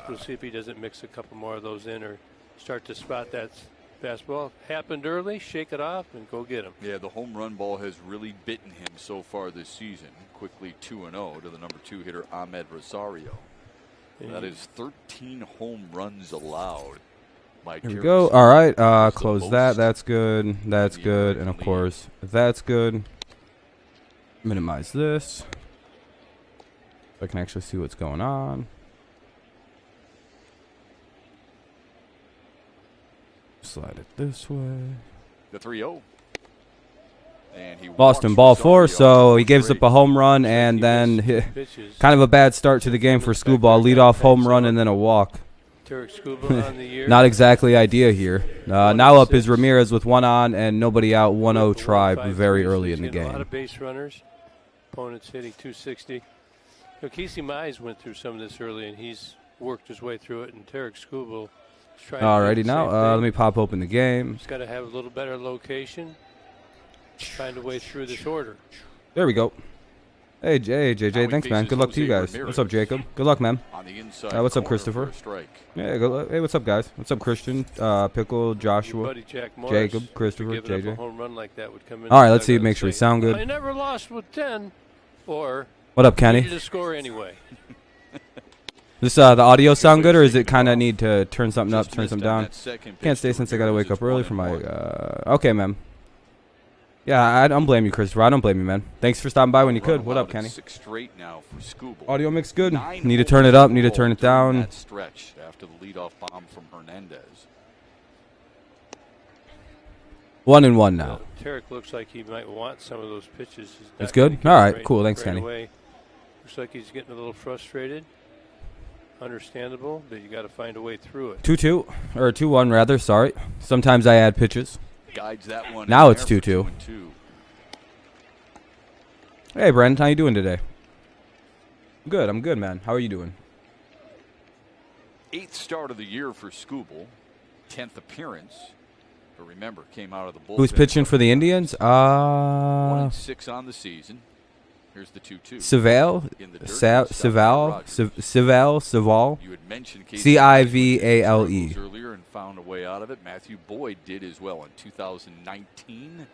We'll see if he doesn't mix a couple more of those in or start to spot that fastball. Happened early, shake it off, and go get him. Yeah, the home run ball has really bitten him so far this season. Quickly 2-0 to the number 2 hitter, Ahmed Rosario. That is 13 home runs allowed. Here we go. All right, close that. That's good. That's good. And, of course, that's good. Minimize this. So I can actually see what's going on. Slide it this way. The 3-0. And he lost in ball 4, so he gives up a home run and then kind of a bad start to the game for Screwball. Leadoff home run and then a walk. Not exactly idea here. Now up is Ramirez with 1 on and nobody out. 1-0 Tribe very early in the game. A lot of base runners. Opponents hitting 260. Casey Mize went through some of this early and he's worked his way through it. And Tarek Skubal is trying. Alrighty, now let me pop open the game. He's got to have a little better location. Find a way through this order. There we go. Hey, JJ, thanks, man. Good luck to you guys. What's up, Jacob? Good luck, man. What's up, Christopher? Yeah, good luck. Hey, what's up, guys? What's up, Christian? Pickle, Joshua, Jacob, Christopher, JJ. All right, let's see. Make sure we sound good. I never lost with 10, or what up, Kenny? Needed to score anyway. This the audio sound good, or is it kind of need to turn something up, turn something down? Can't stay since I gotta wake up early for my. Okay, man. Yeah, I don't blame you, Christopher. I don't blame you, man. Thanks for stopping by when you could. What up, Kenny? Audio mix good. Need to turn it up. Need to turn it down. That stretch after the leadoff bomb from Hernandez. 1-1 now. Tarek looks like he might want some of those pitches. That's good. All right, cool. Thanks, Kenny. Looks like he's getting a little frustrated. Understandable, but you got to find a way through it. 2-2 or 2-1 rather. Sorry. Sometimes I add pitches. Guides that one. Now it's 2-2. Hey, Brandon, how you doing today? Good. I'm good, man. How are you doing? 8th start of the year for Skubal. 10th appearance. But remember, came out of the bullpen. Who's pitching for the Indians? 1-6 on the season. Here's the 2-2. Cival. You had mentioned Civale. Earlier and found a way out of it. Matthew Boyd did as well in 2019.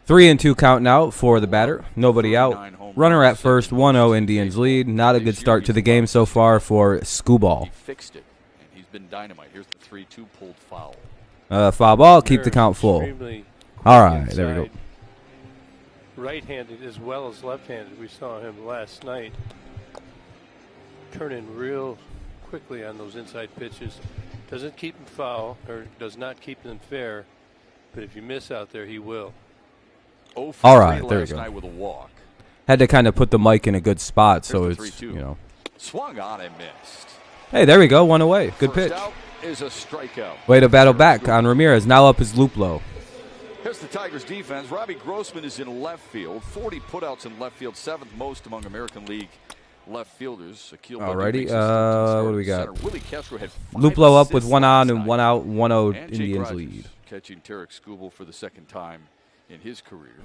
3-2 counting out for the batter. Nobody out. Runner at first. 1-0 Indians lead. Not a good start to the game so far for Skubal. He fixed it, and he's been dynamite. Here's the 3-2 pulled foul. Foul ball. Keep the count full. All right, there we go. Right-handed as well as left-handed. We saw him last night turning real quickly on those inside pitches. Doesn't keep them foul, or does not keep them fair, but if you miss out there, he will. All right, there we go. With a walk. Had to kind of put the mic in a good spot, so it's, you know. Swung on and missed. Hey, there we go. 1 away. Good pitch. First out is a strikeout. Way to battle back on Ramirez. Now up is Luplo. Here's the Tigers defense. Robbie Grossman is in left field. 40 putouts in left field. 7th most among American League left fielders. Alrighty. What do we got? Luplo up with 1 on and 1 out. 1-0 Indians lead. Catching Tarek Skubal for the 2nd time in his career.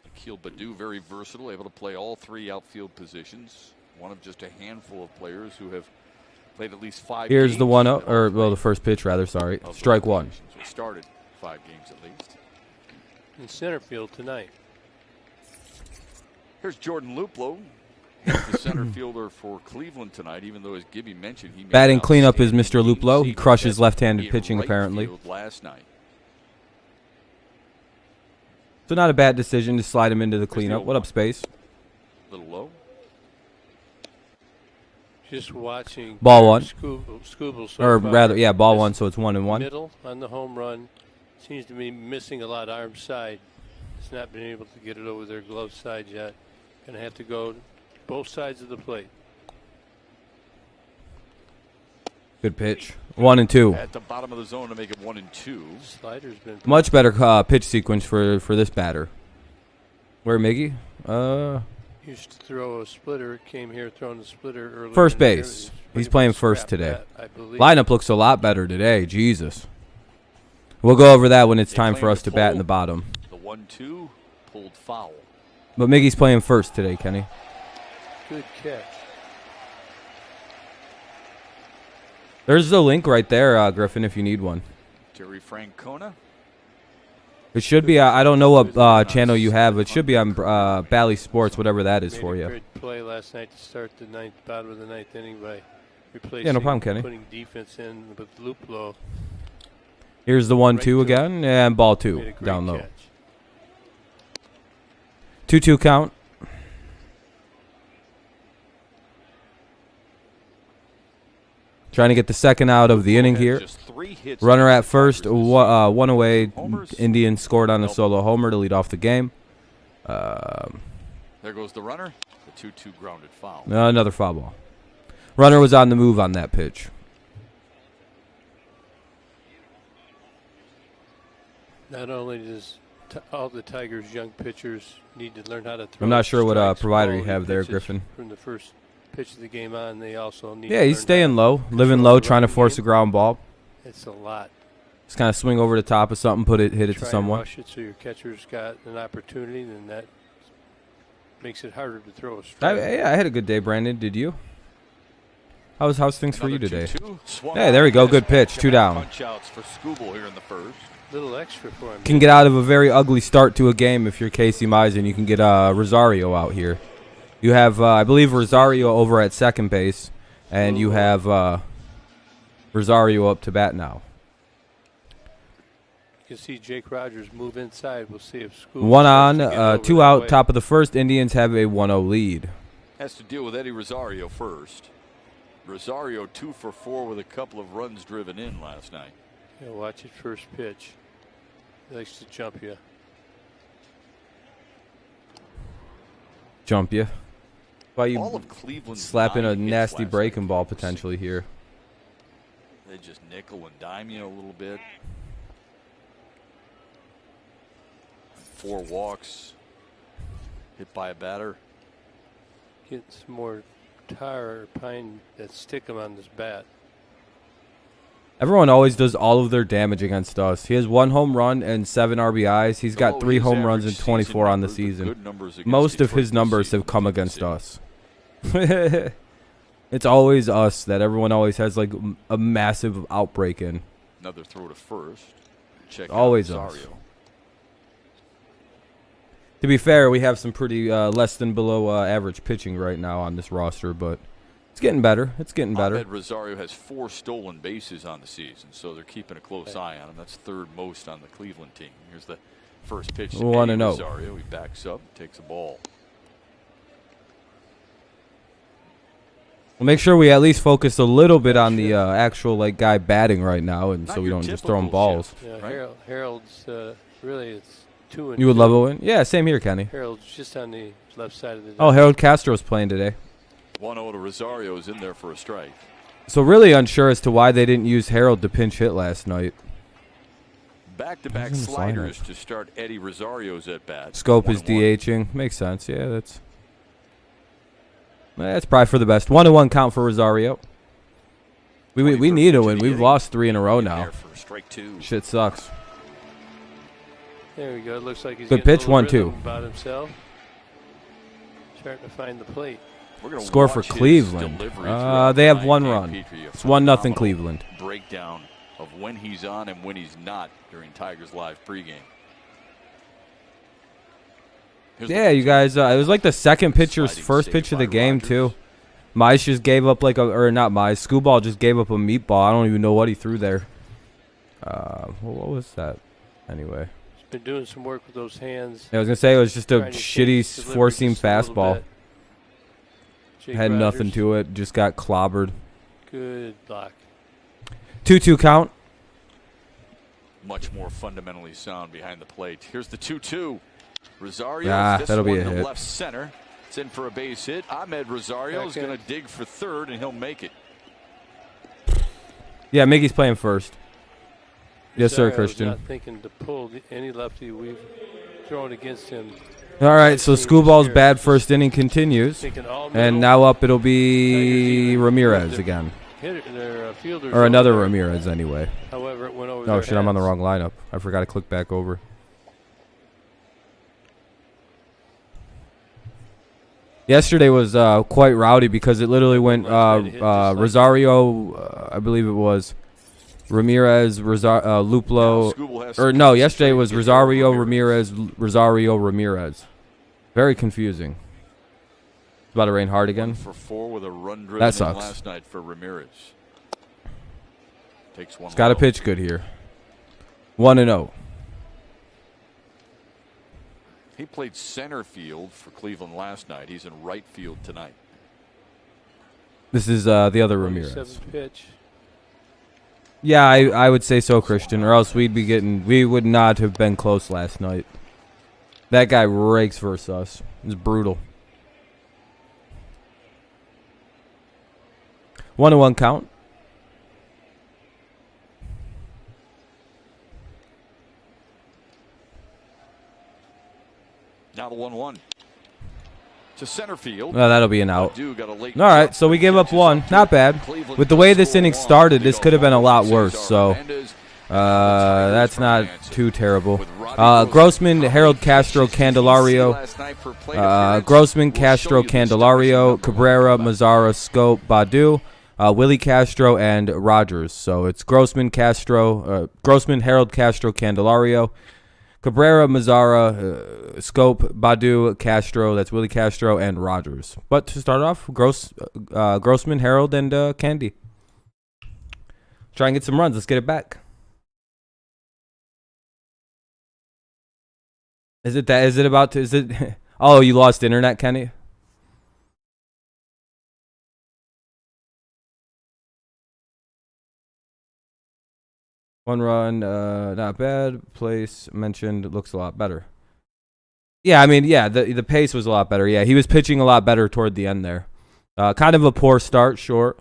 Akil Baddoo, very versatile, able to play all 3 outfield positions. One of just a handful of players who have played at least 5 Here's games. the 1-0, or well, the first pitch rather. Sorry, strike 1. So he started 5 games at least. In center field tonight. Here's Jordan Luplo. He's the center fielder for Cleveland tonight, even though, as Gibby mentioned, he batting cleanup is Mr. Luplo. He crushes left-handed pitching apparently. Last night. So not a bad decision to slide him into the cleanup. What up, Space? A little low. Just watching ball 1. Skubal so or rather, yeah, ball 1, so it's 1-1. Middle on the home run. Seems to be missing a lot arm side. It's not been able to get it over their glove side yet. Going to have to go both sides of the plate. Good pitch. 1-2. At the bottom of the zone to make it 1-2. Slider's been much better pitch sequence for this batter. Where Miggy? Used to throw a splitter. Came here throwing the splitter earlier. First base. He's playing first today. Lineup looks a lot better today. Jesus. We'll go over that when it's time for us to bat in the bottom. The 1-2 pulled foul. But Miggy's playing first today, Kenny. Good catch. There's the link right there, Griffin, if you need one. Terry Francona. It should be. I don't know what channel you have. It should be on Bally Sports, whatever that is for you. Great play last night to start the bottom of the ninth inning by replacing. Yeah, no problem, Kenny. Putting defense in with Luplow. Here's the 1-2 again, and ball 2 down low. 2-2 count. Trying to get the second out of the inning here. Runner at first, one away. Indians scored on a solo homer to lead off the game. There goes the runner. The 2-2 grounded foul. Another foul ball. Runner was on the move on that pitch. Not only does all the Tigers' young pitchers need to learn how to throw. I'm not sure what provider you quality have there, pitches Griffin. From the first pitch of the game on, they also need. Yeah, to he's learn staying how low, to living control low, the trying to running force a game. ground ball. It's a lot. Just kind of swing over the top of something, hit it to Try someone. And rush it so your catcher's got an opportunity, and that makes it harder to throw a strike. I had a good day, Brandon. Did you? How's things for you today? 2-2. Hey, there we go. Good pitch. 2 down. Punch outs for Skubal here in the first. Little extra for him. Can get out of a very ugly start to a game if you're Casey Mize. You can get Rosario out here. You have, I believe, Rosario over at second base, and you have Rosario up to bat now. You can see Jake Rogers move inside. We'll see if Skubal 1 on, starts to get over 2 that out, way. top of the first. Indians have a 1-0 lead. Has to deal with Eddie Rosario first. Rosario 2 for 4 with a couple of runs driven in last night. Yeah, watch it first pitch. He likes to jump you. Jump you. Why you All of Cleveland's slapping a 9 hits nasty last breaking night. ball potentially here? They just nickel and dime you a little bit. 4 walks. Hit by a batter. Get some more tar or pine that stick him on this bat. Everyone always does all of their damage against us. He has 1 home run and 7 RBIs. He's got 3 home runs and 24 on the season. Most of his numbers have come against us. It's always us that everyone always has like a massive outbreak in. Another throw to first. Check Always out us. Rosario. To be fair, we have some pretty less than below average pitching right now on this roster, but it's getting better. It's getting better. Ahmed Rosario has 4 stolen bases on the season, so they're keeping a close eye on him. That's 3rd most on the Cleveland team. Here's the first pitch to 1-0. Rosario. He backs up, takes a ball. We'll make sure we at least focus a little bit on the actual like guy batting right now, and so we don't just throw him balls. Yeah, Right. Harold's really it's 2 and You would 2. love a win? Yeah, same here, Kenny. Harold's just on the left side of the. Oh, Harold Castro's playing today. 1-0 to Rosario is in there for a strike. So really unsure as to why they didn't use Harold to pinch hit last night. Back-to-back Who's in the sliders to start Eddie Rosario's at bat. Scope is 1-1. DHing. Makes sense. Yeah, that's probably for the best. 1-1 count for Rosario. We need a win. We've lost 3 in a row In now. there for strike 2. Shit sucks. There we go. It looks like he's Good getting a pitch, little 1-2. rhythm about himself. Starting to find the plate. We're gonna Score for watch his Cleveland. delivery throughout They the have night. 1 Dan run. Petrie, a It's 1-0 phenomenal Cleveland. Breakdown of when he's on and when he's not during Tigers Live pregame. Here's the Yeah, you pitch. guys. It was like the second pitcher's Sliding first save pitch of by the game Rogers. too. Mize just gave up like or not Mize. Skubal just gave up a meatball. I don't even know what he threw there. What was that? Anyway, He's been doing some work with those hands. I was gonna say it was just a trying to shitty change delivery 4-seam just a little fastball. bit. Jake Had nothing Rogers, to it. Just got clobbered. Good block. 2-2 count. Much more fundamentally sound behind the plate. Here's the 2-2. Rosario. That'll be a to hit. left center. It's in for a base hit. Ahmed Rosario is Back going end. to dig for 3rd, and he'll make it. Yeah, Mickey's playing first. Yes, sir, Zario's Christian. Not thinking to pull any lefty we've thrown against him. All right, so Skubal's bad first inning continues, Thinking all and middle. now up it'll be Ramirez again, Their fielders or another over. Ramirez anyway. However, it went over. Oh their shit, I'm on the heads. wrong lineup. I forgot to click back over. Yesterday was quite rowdy because it literally went Rosario, I believe it was, Ramirez, Luplo, or no, yesterday was Rosario, Ramirez, Rosario, Ramirez. Very confusing. It's about to rain hard again. 1-for-4 with a run driven that sucks. Last night for Ramirez. Takes one. It's got to pitch good here. 1-0. He played center field for Cleveland last night. He's in right field tonight. This is the other Ramirez. Pitch. Yeah, I would say so, Christian, or else we would not have been close last night. That guy rakes versus us. It's brutal. 1-1 count. Now the 1-1 to center field. Well, that'll be an out. All right, so we gave up one. Not bad. With the way this inning started, this could have been a lot worse. So that's not too terrible. Grossman, Harold Castro, Candelario. Grossman, Castro, Candelario, Cabrera, Mazzara, Scope, Badu, Willie Castro, and Rogers. So it's Grossman, Harold Castro, Candelario. Cabrera, Mazzara, Scope, Badu, Castro, that's Willie Castro, and Rogers. But to start off, Grossman, Harold, and Candy. Try and get some runs. Let's get it back. Is it that? Is it about to? Is it? Oh, you lost internet, Kenny? One run, not bad. Place mentioned looks a lot better. Yeah, I mean, yeah, the pace was a lot better. Yeah, he was pitching a lot better toward the end there. Kind of a poor start, short.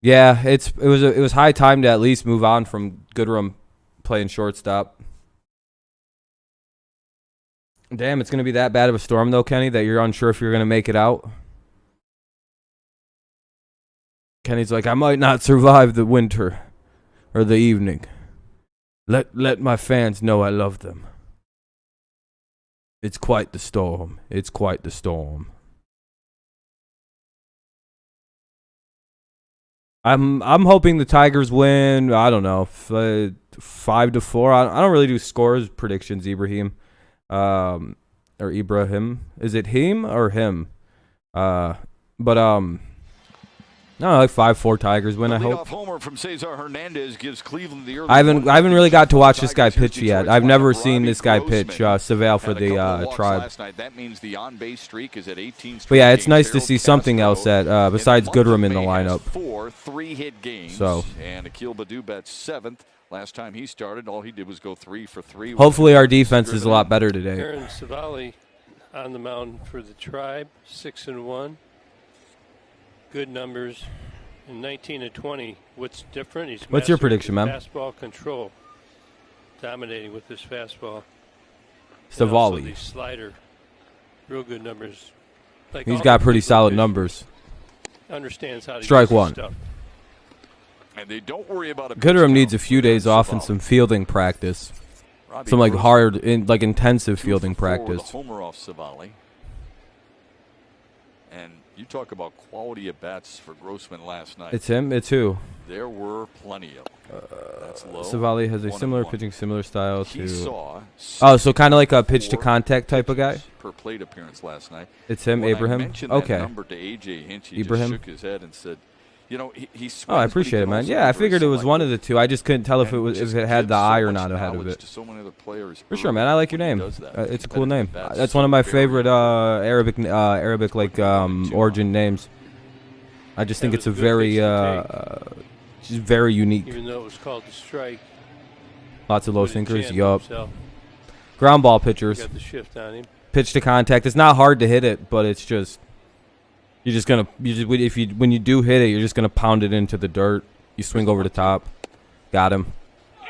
Yeah, it was high time to at least move on from Goodrum playing shortstop. Damn, it's gonna be that bad of a storm though, Kenny, that you're unsure if you're gonna make it out. Kenny's like, I might not survive the winter or the evening. Let my fans know I love them. It's quite the storm. It's quite the storm. I'm hoping the Tigers win. I don't know, 5-4. I don't really do scores predictions, Ibrahim, or Ibrahim. Is it him or him? No, like 5-4 Tigers win. I hope. Homer from Cesar Hernandez gives Cleveland the early I haven't really got to watch this guy pitch yet. I've never seen this guy pitch. Savale for the Tribe. That means the on-base streak is at 18. But yeah, it's nice to see something else besides Goodrum in the lineup. 4 3-hit games. So and Akil Baddoo bats 7th. Last time he started, all he did was go 3 for 3. Hopefully our defense is a lot better today. Aaron Savali on the mound for the Tribe, 6-1. Good numbers in 19-20. What's different? What's your prediction, man? Fastball control, dominating with this fastball. Savali. The slider, real good numbers. Like he's got pretty solid numbers. Understands how to strike use one. Stuff. And they don't worry about it. Goodrum needs a few days off and some fielding practice. Some like hard, intensive fielding practice. Homer off Savali. And you talk about quality at bats for Grossman last night. It's him. It's who? There were plenty of them. That's low. Savali has a similar pitching, similar style he to. So kind of like a pitch to contact type of guy. Per plate appearance last night. It's him, when Abraham. I mentioned okay. That number to AJ Hinch, he Ibrahim. just shook his head and said, "You know, he swings, I appreciate it, man. Yeah, I figured it was one of the two. I just couldn't tell if it had the I or not ahead of it. So many other players for sure, man. I like your name. It's a cool name. That's one of my favorite Arabic like origin names. I just think it's a very unique. Even though it was called the strike. Lots of low sinkers. Yup. Ground ball pitchers. Got the shift on him. Pitch to contact. It's not hard to hit it, but it's just when you do hit it, you're just gonna pound it into the dirt. You swing over the top. Got him.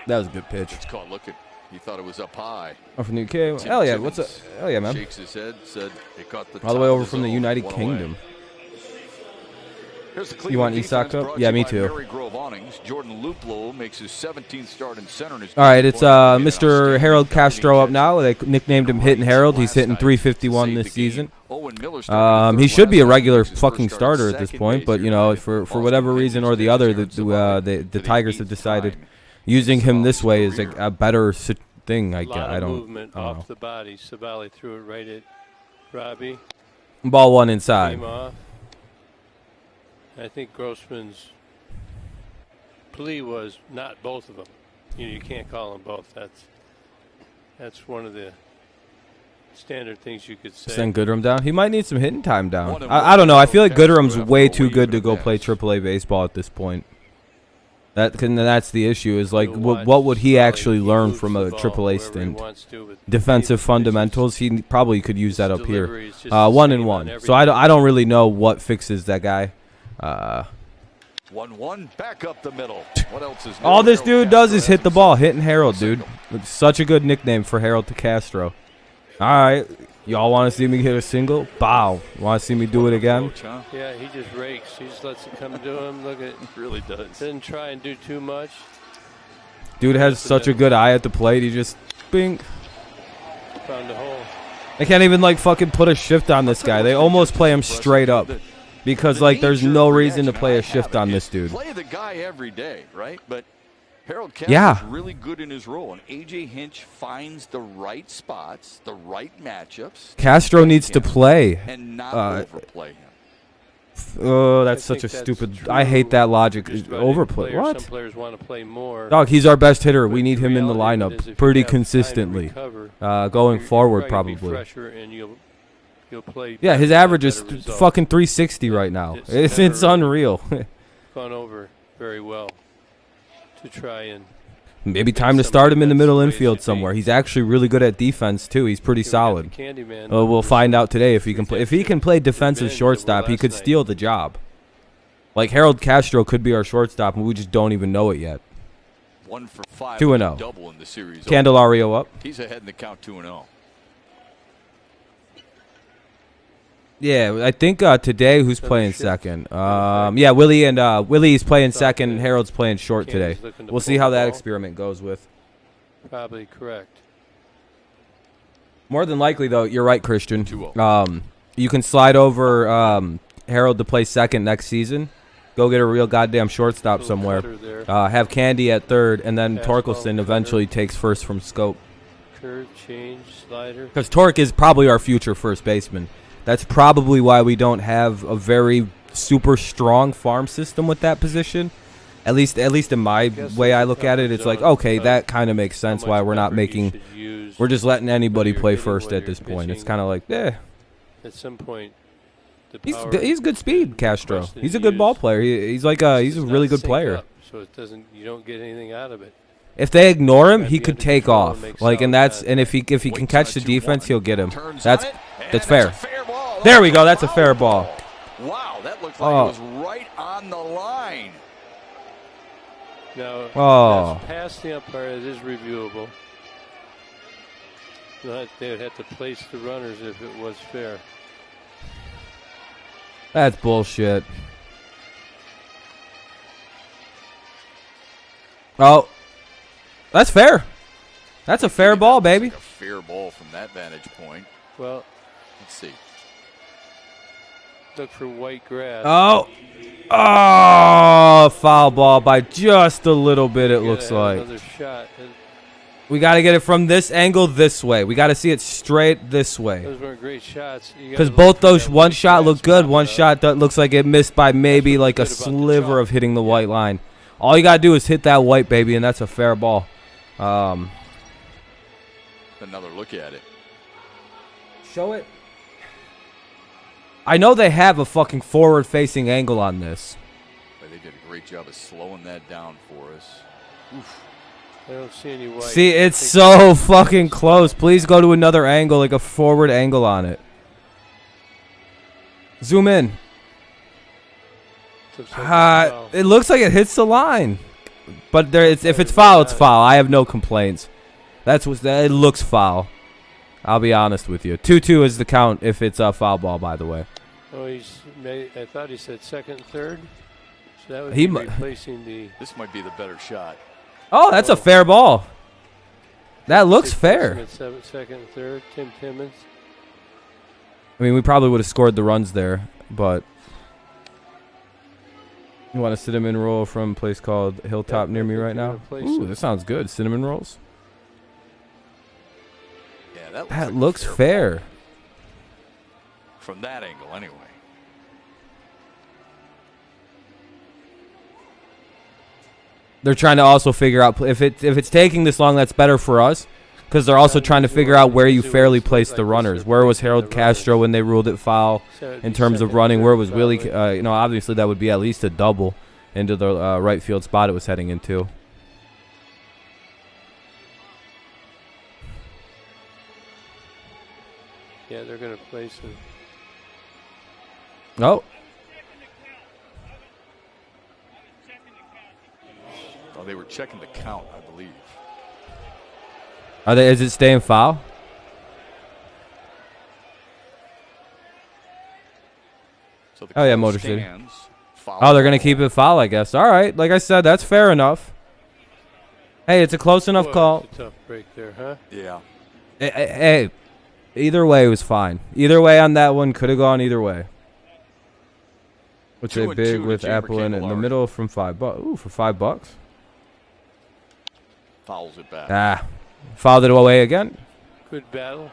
That was a good pitch. It's caught looking. He thought it was up high. Oh, from the UK. Hell yeah! What's up? Hell yeah, man! Shakes his head. Said it caught the all the way over from the United Kingdom. You want Esoc Cup? Yeah, me too. Jordan Luplow makes his 17th start in center. All right, it's Mr. Harold Castro up now. They nicknamed him Hitting Harold. He's hitting 351 this season. He should be a regular fucking starter at this point, but you know, for whatever reason or the other, the Tigers have decided using him this way is a better thing. I don't. Movement off the body. Savali threw it right at Robbie. Ball one inside. Came off. I think Grossman's plea was not both of them. You can't call them both. That's one of the standard things you could say. Send Goodrum down. He might need some hitting time down. I don't know. I feel like Goodrum's way too good to go play AAA baseball at this point. That's the issue. Is like, what would he actually learn from a AAA stint? Defensive fundamentals. He probably could use that up here. 1-1. So I don't really know what fixes that guy. 1-1 back up the middle. What else is all this dude does is hit the ball. Hitting Harold, dude. It's such a good nickname for Harold Castro. All right, y'all want to see me hit a single? Bow. Want to see me do it again? Yeah, he just rakes. He just lets it come to him. Look at, he really does. Didn't try and do too much. Dude has such a good eye at the plate. He just bing. Found a hole. They can't even like fucking put a shift on this guy. They almost play him straight up. Because, like, there's no reason to play a shift on this dude. Play the guy every day, right? But Harold Castro is really good in his role, and A.J. Hinch finds the right spots, the right matchups. Castro needs to play. And not overplay him. Oh, that's such a stupid. I hate that logic. Overplay. What? Some players want to play more. Dog, he's our best hitter. We need him in the lineup pretty consistently. Going forward, probably. Yeah, his average is fucking 360 right now. It's unreal. Gone over very well to try and maybe time to start him in the middle infield somewhere. He's actually really good at defense too. He's pretty solid. We'll find out today if he can play. If he can play defensive shortstop, he could steal the job. Like Harold Castro could be our shortstop, and we just don't even know it yet. 1 for 5. 2-0. Double in the series. Candelario up. He's ahead in the count 2-0. Yeah, I think today who's playing second? Yeah, Willie's playing second, and Harold's playing short today. We'll see how that experiment goes with. Probably correct. More than likely, though, you're right, Christian. You can slide over Harold to play second next season. Go get a real goddamn shortstop somewhere. Have Candy at third, and then Torkelson eventually takes first from Scope. Curve, change, slider. Because Torque is probably our future first baseman. That's probably why we don't have a very super strong farm system with that position. At least in my way I look at it, it's like, okay, that kind of makes sense why we're not making – we're just letting anybody play first at this point. It's kind of like, At some point, he's good speed, Castro. He's a good ball player. He's a really good player. So you don't get anything out of it. If they ignore him, he could take off. And if he can catch the defense, he'll get him. That's fair. There we go. That's a fair ball. Wow, that looked like it was right on the line. Now, that's past the umpire. It is reviewable. They would have to place the runners if it was fair. That's bullshit. Oh, that's fair. That's a fair ball, baby. Like a fair ball from that vantage point. Well, let's see. Look for white grass. Oh, foul ball by just a little bit, it looks like. Another shot. We got to get it from this angle this way. We got to see it straight this way. Those weren't great shots. Because both those, one shot looked good, one shot that looks like it missed by maybe like a sliver of hitting the white line. All you got to do is hit that white, baby, and that's a fair ball. Another look at it. Show it. I know they have a fucking forward-facing angle on this. But they did a great job of slowing that down for us. Oof. I don't see any white. See, it's so fucking close. Please go to another angle, like a forward angle on it. Zoom in. It looks like it hits the line. But if it's foul, it's foul. I have no complaints. It looks foul. I'll be honest with you. 2-2 is the count if it's a foul ball, by the way. Oh, I thought he said second and third. So that would He be mu- replacing the. This might be the better shot. Oh, that's a fair ball. That looks fair. At second and third, Tim Timmons. I mean, we probably would have scored the runs there, but you want a cinnamon roll from a place called Hilltop near me right now? Ooh, that sounds good. Cinnamon rolls. Yeah, that looks fair. From that angle, anyway. They're trying to also figure out if it's taking this long, that's better for us, because they're also trying to figure out where you fairly place the runners. Where was Harold Castro when they ruled it foul in terms of running? Where was Willie? Obviously that would be at least a double into the right field spot it was heading into. Yeah, they're going to place him. Oh. Oh, they were checking the count, I believe. Is it staying foul? So the Oh, yeah, call Motor City. stands. Oh, they're going to keep it foul, I guess. All right. Like I said, that's fair enough. Hey, it's a close enough call. That's a tough break there, huh? Yeah. Hey, either way was fine. Either way on that one could have gone either way. Which 2 a and big 2 with to Jamer Apple in the Candelario. middle from $5. Ooh, for $5. Fouls it back. Ah, fouled it away again. Good battle.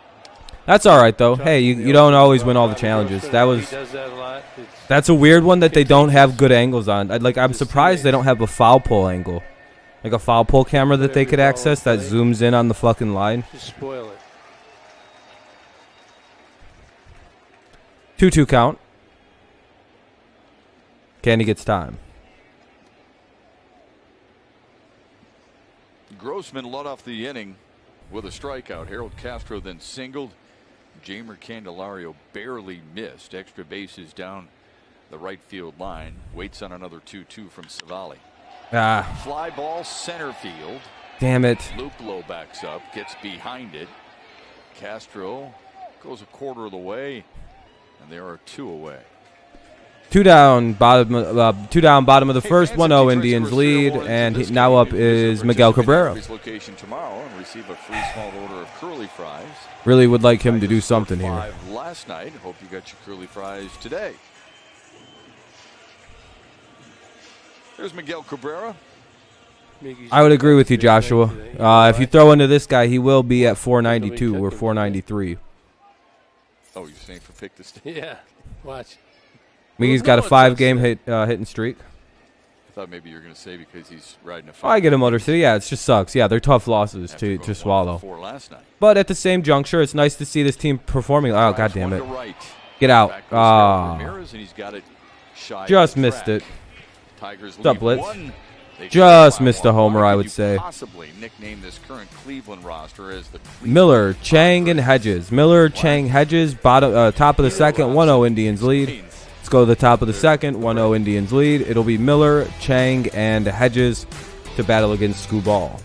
That's all right though. Hey, you don't always win all the challenges. He does that a lot. That's a weird one that they don't have good angles on. I'm surprised they don't have a foul pole angle, like a foul pole camera that they could access that zooms in on the fucking line. Just spoil it. 2-2 count. Candy gets time. Grossman led off the inning with a strikeout. Harold Castro then singled. Jamer Candelario barely missed. Extra bases down the right field line. Waits on another 2-2 from Savali. Ah, Fly ball center field. damn it. Luplo backs up, gets behind it. Castro goes a quarter of the way, and there are 2 away. Two down, bottom of the first. 1-0 Indians lead, and now up is Miguel Cabrera. His location tomorrow and receive a free small order of curly fries. Really would like him to do something here. 5 last night. Hope you got your curly fries today. There's Miguel Cabrera. I would agree with you, Joshua. If you throw into this guy, he will be at 492 or 493. Oh, you're saying for pick to stay? Yeah, watch. Miggy's got a 5-game hitting streak. I thought maybe you were going to say because he's riding a 5. Oh, I get a Motor City. Yeah, it just sucks. Yeah, they're tough losses After to going swallow. 1 for 4 last night. But at the same juncture, it's nice to see this team performing. Oh, God damn it. Right. Get out. Back goes Harold Ramirez, and he's got it shy Just of the missed track. it. Tigers What's up, lead Blitz? 1. They Just trail missed 5-1. a homer, Why I could would you say. possibly nickname this current Cleveland roster as the Cleveland Miller, Chang, and Hedges. Miller, Chang, Hedges, top of the second, 1-0 Indians lead. Let's go to the top of the second, 1-0 Indians lead. It'll be Miller, Chang, and Hedges to battle against Scooball.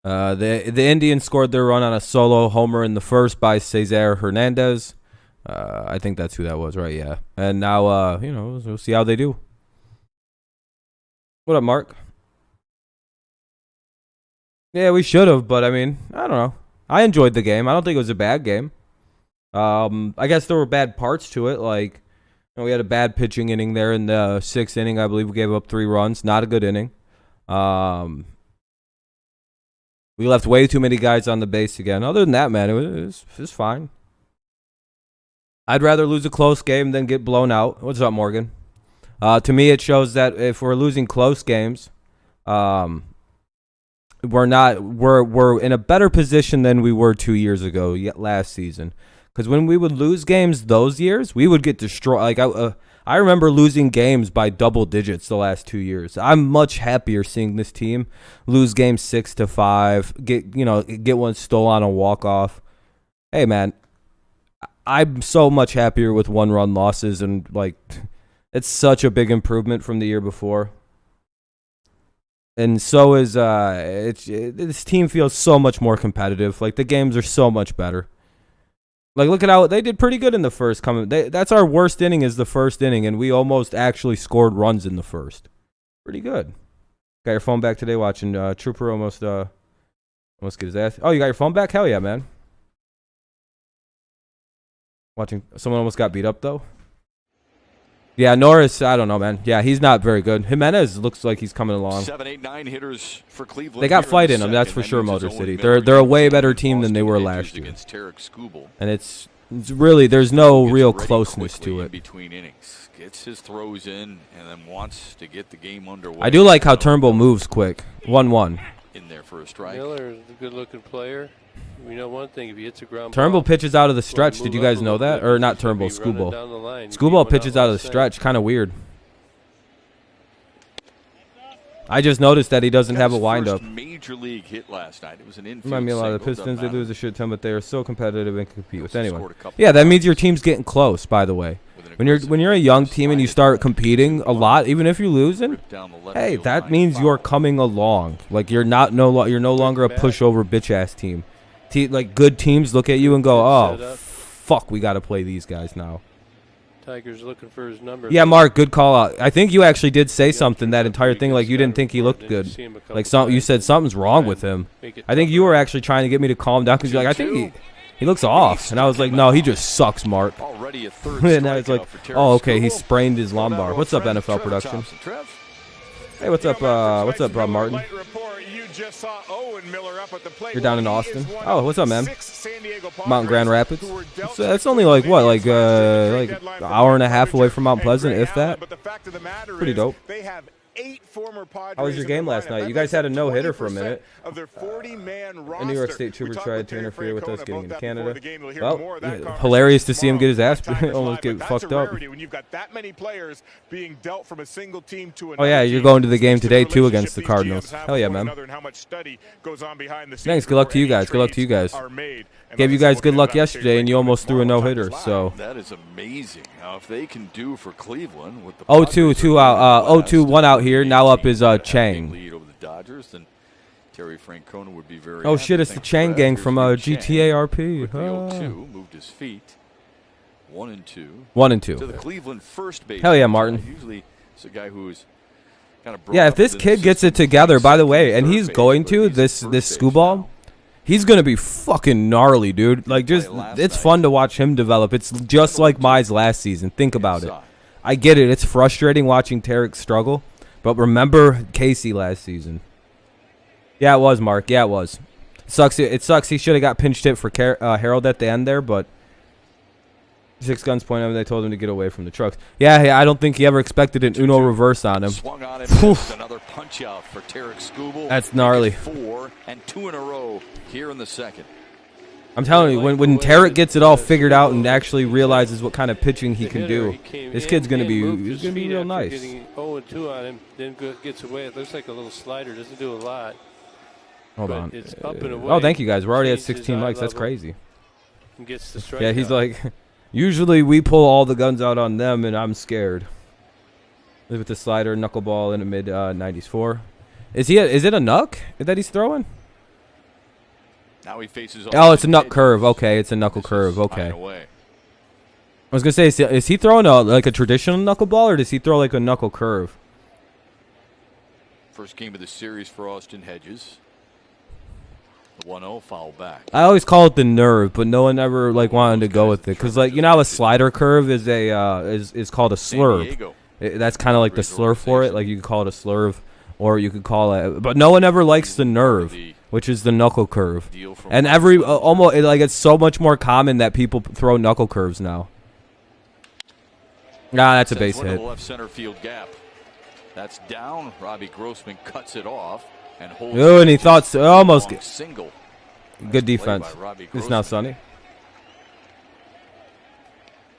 The Indians scored their run on a solo homer in the first by Cesar Hernandez. I think that's who that was, right? Yeah. And now, we'll see how they do. What up, Mark? Yeah, we should have, but I mean, I don't know. I enjoyed the game. I don't think it was a bad game. I guess there were bad parts to it. Like, we had a bad pitching inning there in the 6th inning. I believe we gave up 3 runs. Not a good inning. We left way too many guys on the base again. Other than that, man, it was fine. I'd rather lose a close game than get blown out. What's up, Morgan? To me, it shows that if we're losing close games, we're in a better position than we were 2 years ago, last season. Because when we would lose games those years, we would get destroyed. Like I remember losing games by double digits the last 2 years. I'm much happier seeing this team lose games 6-5, get one stole on a walk off. Hey, man. I'm so much happier with 1-run losses, and like, it's such a big improvement from the year before. And so is this team feels so much more competitive. Like the games are so much better. Like look at how they did pretty good in the first. That's our worst inning is the first inning, and we almost actually scored runs in the first. Pretty good. Got your phone back today watching Trooper almost get his ass. Oh, you got your phone back? Hell yeah, man. Watching someone almost got beat up though. Yeah, Norris, I don't know, man. Yeah, he's not very good. Jimenez looks like he's coming along. 7, 8, 9 hitters for Cleveland. They got fight in them, that's for sure, Motor City. They're a way better team than they were last year. And it's really, there's no real closeness to it. Between innings, gets his throws in and then wants to get the game underway. I do like how Turnbull moves quick. 1-1. In there for a strike. Miller is a good-looking player. We know one thing: if he hits a ground Turnbull ball, pitches out of the stretch. Did you guys know that? Or not Turnbull, Scuball. Scuball pitches out of the stretch. Kind of weird. I just noticed that he doesn't have a windup. Major league hit last night. It was an infield. Remind me a lot of the Pistons. They lose a shit ton, but they are so competitive and compete with anyone. Yeah, that means your team's getting close. By the way, when you're a young team and you start competing a lot, even if you're losing, hey, that means you're coming along. Like you're no longer a pushover bitch ass team. Like good teams look at you and go, oh fuck, we got to play these guys now. Tiger's looking for his number. Yeah, Mark, good call out. I think you actually did say something that entire thing, like you didn't think he looked good. Like you said something's wrong with him. I think you were actually trying to get me to calm down because you're like, I think he looks off, and I was like, no, he just sucks, Mark. And I was like, oh, okay, he sprained his lumbar. What's up, NFL production? Hey, what's up, Martin? You're down in Austin. Oh, what's up, man? Mountain Grand Rapids. That's only like what, like an hour and a half away from Mount Pleasant, if that. Pretty dope. How was your game last night? You guys had a no-hitter for a minute. A New York State trooper tried to interfere with us getting into Canada. Well, hilarious to see him get his ass almost get fucked up. Oh yeah, you're going to the game today too against the Cardinals. Hell yeah, man. Thanks. Good luck to you guys. Good luck to you guys. Gave you guys good luck yesterday, and you almost threw a no-hitter. So that is amazing. Now, if they can do for Cleveland with the 0-2 out, 0-2 1 out here. Now up is Chang. Lead over the Dodgers, then Terry Francona would be very. Oh shit! It's the Chang gang from GTA RP. 0-2 moved his feet. 1-2. 1-2. To the Cleveland first base. Hell yeah, Martin. Usually, it's a guy who's kind of. Yeah, if this kid gets it together, by the way, and he's going to this Scuball. He's going to be fucking gnarly, dude. Like, just, it's fun to watch him develop. It's just like Mize last season. Think about it. I get it. It's frustrating watching Tarek struggle. But remember Casey last season. Yeah, it was, Mark. Yeah, it was. It sucks he should have got pinched hit for Harold at the end there, but 6 guns pointed at him. They told him to get away from the trucks. Yeah, hey, I don't think he ever expected an Uno reverse on him. Swung on him. Another punch out for Tarek Skubal. That's gnarly. 4 and 2 in a row here in the second. I'm telling you, when Tarek gets it all figured out and actually realizes what kind of pitching he can do, this kid's gonna be real nice. Getting 0-2 on him, then gets away. It looks like a little slider. Doesn't do a lot. Hold on. It's up and away. Oh, thank you guys. We're already at 16 likes. That's crazy. Gets the strike. Yeah, he's like, usually we pull all the guns out on them, and I'm scared. Live with the slider, knuckleball in a mid 90s 4. Is it a knuck that he's throwing? Now he faces. Oh, it's a nut curve. Okay, it's a knuckle curve. Okay. I was gonna say, is he throwing like a traditional knuckleball, or does he throw like a knuckle curve? First game of the series for Austin Hedges. The 1-0 foul back. I always call it the nerve, but no one ever like wanted to go with it because, like, you know how a slider curve is is called a slurve. That's kind of like the slurve for it. Like you could call it a slurve, or you could call it. But no one ever likes the nerve, which is the knuckle curve. And almost like it's so much more common that people throw knuckle curves now. Nah, that's a base hit. Left center field gap. That's down. Robbie Grossman cuts it off and holds. Oh, and he thought almost single. Good defense. It's now Sonny.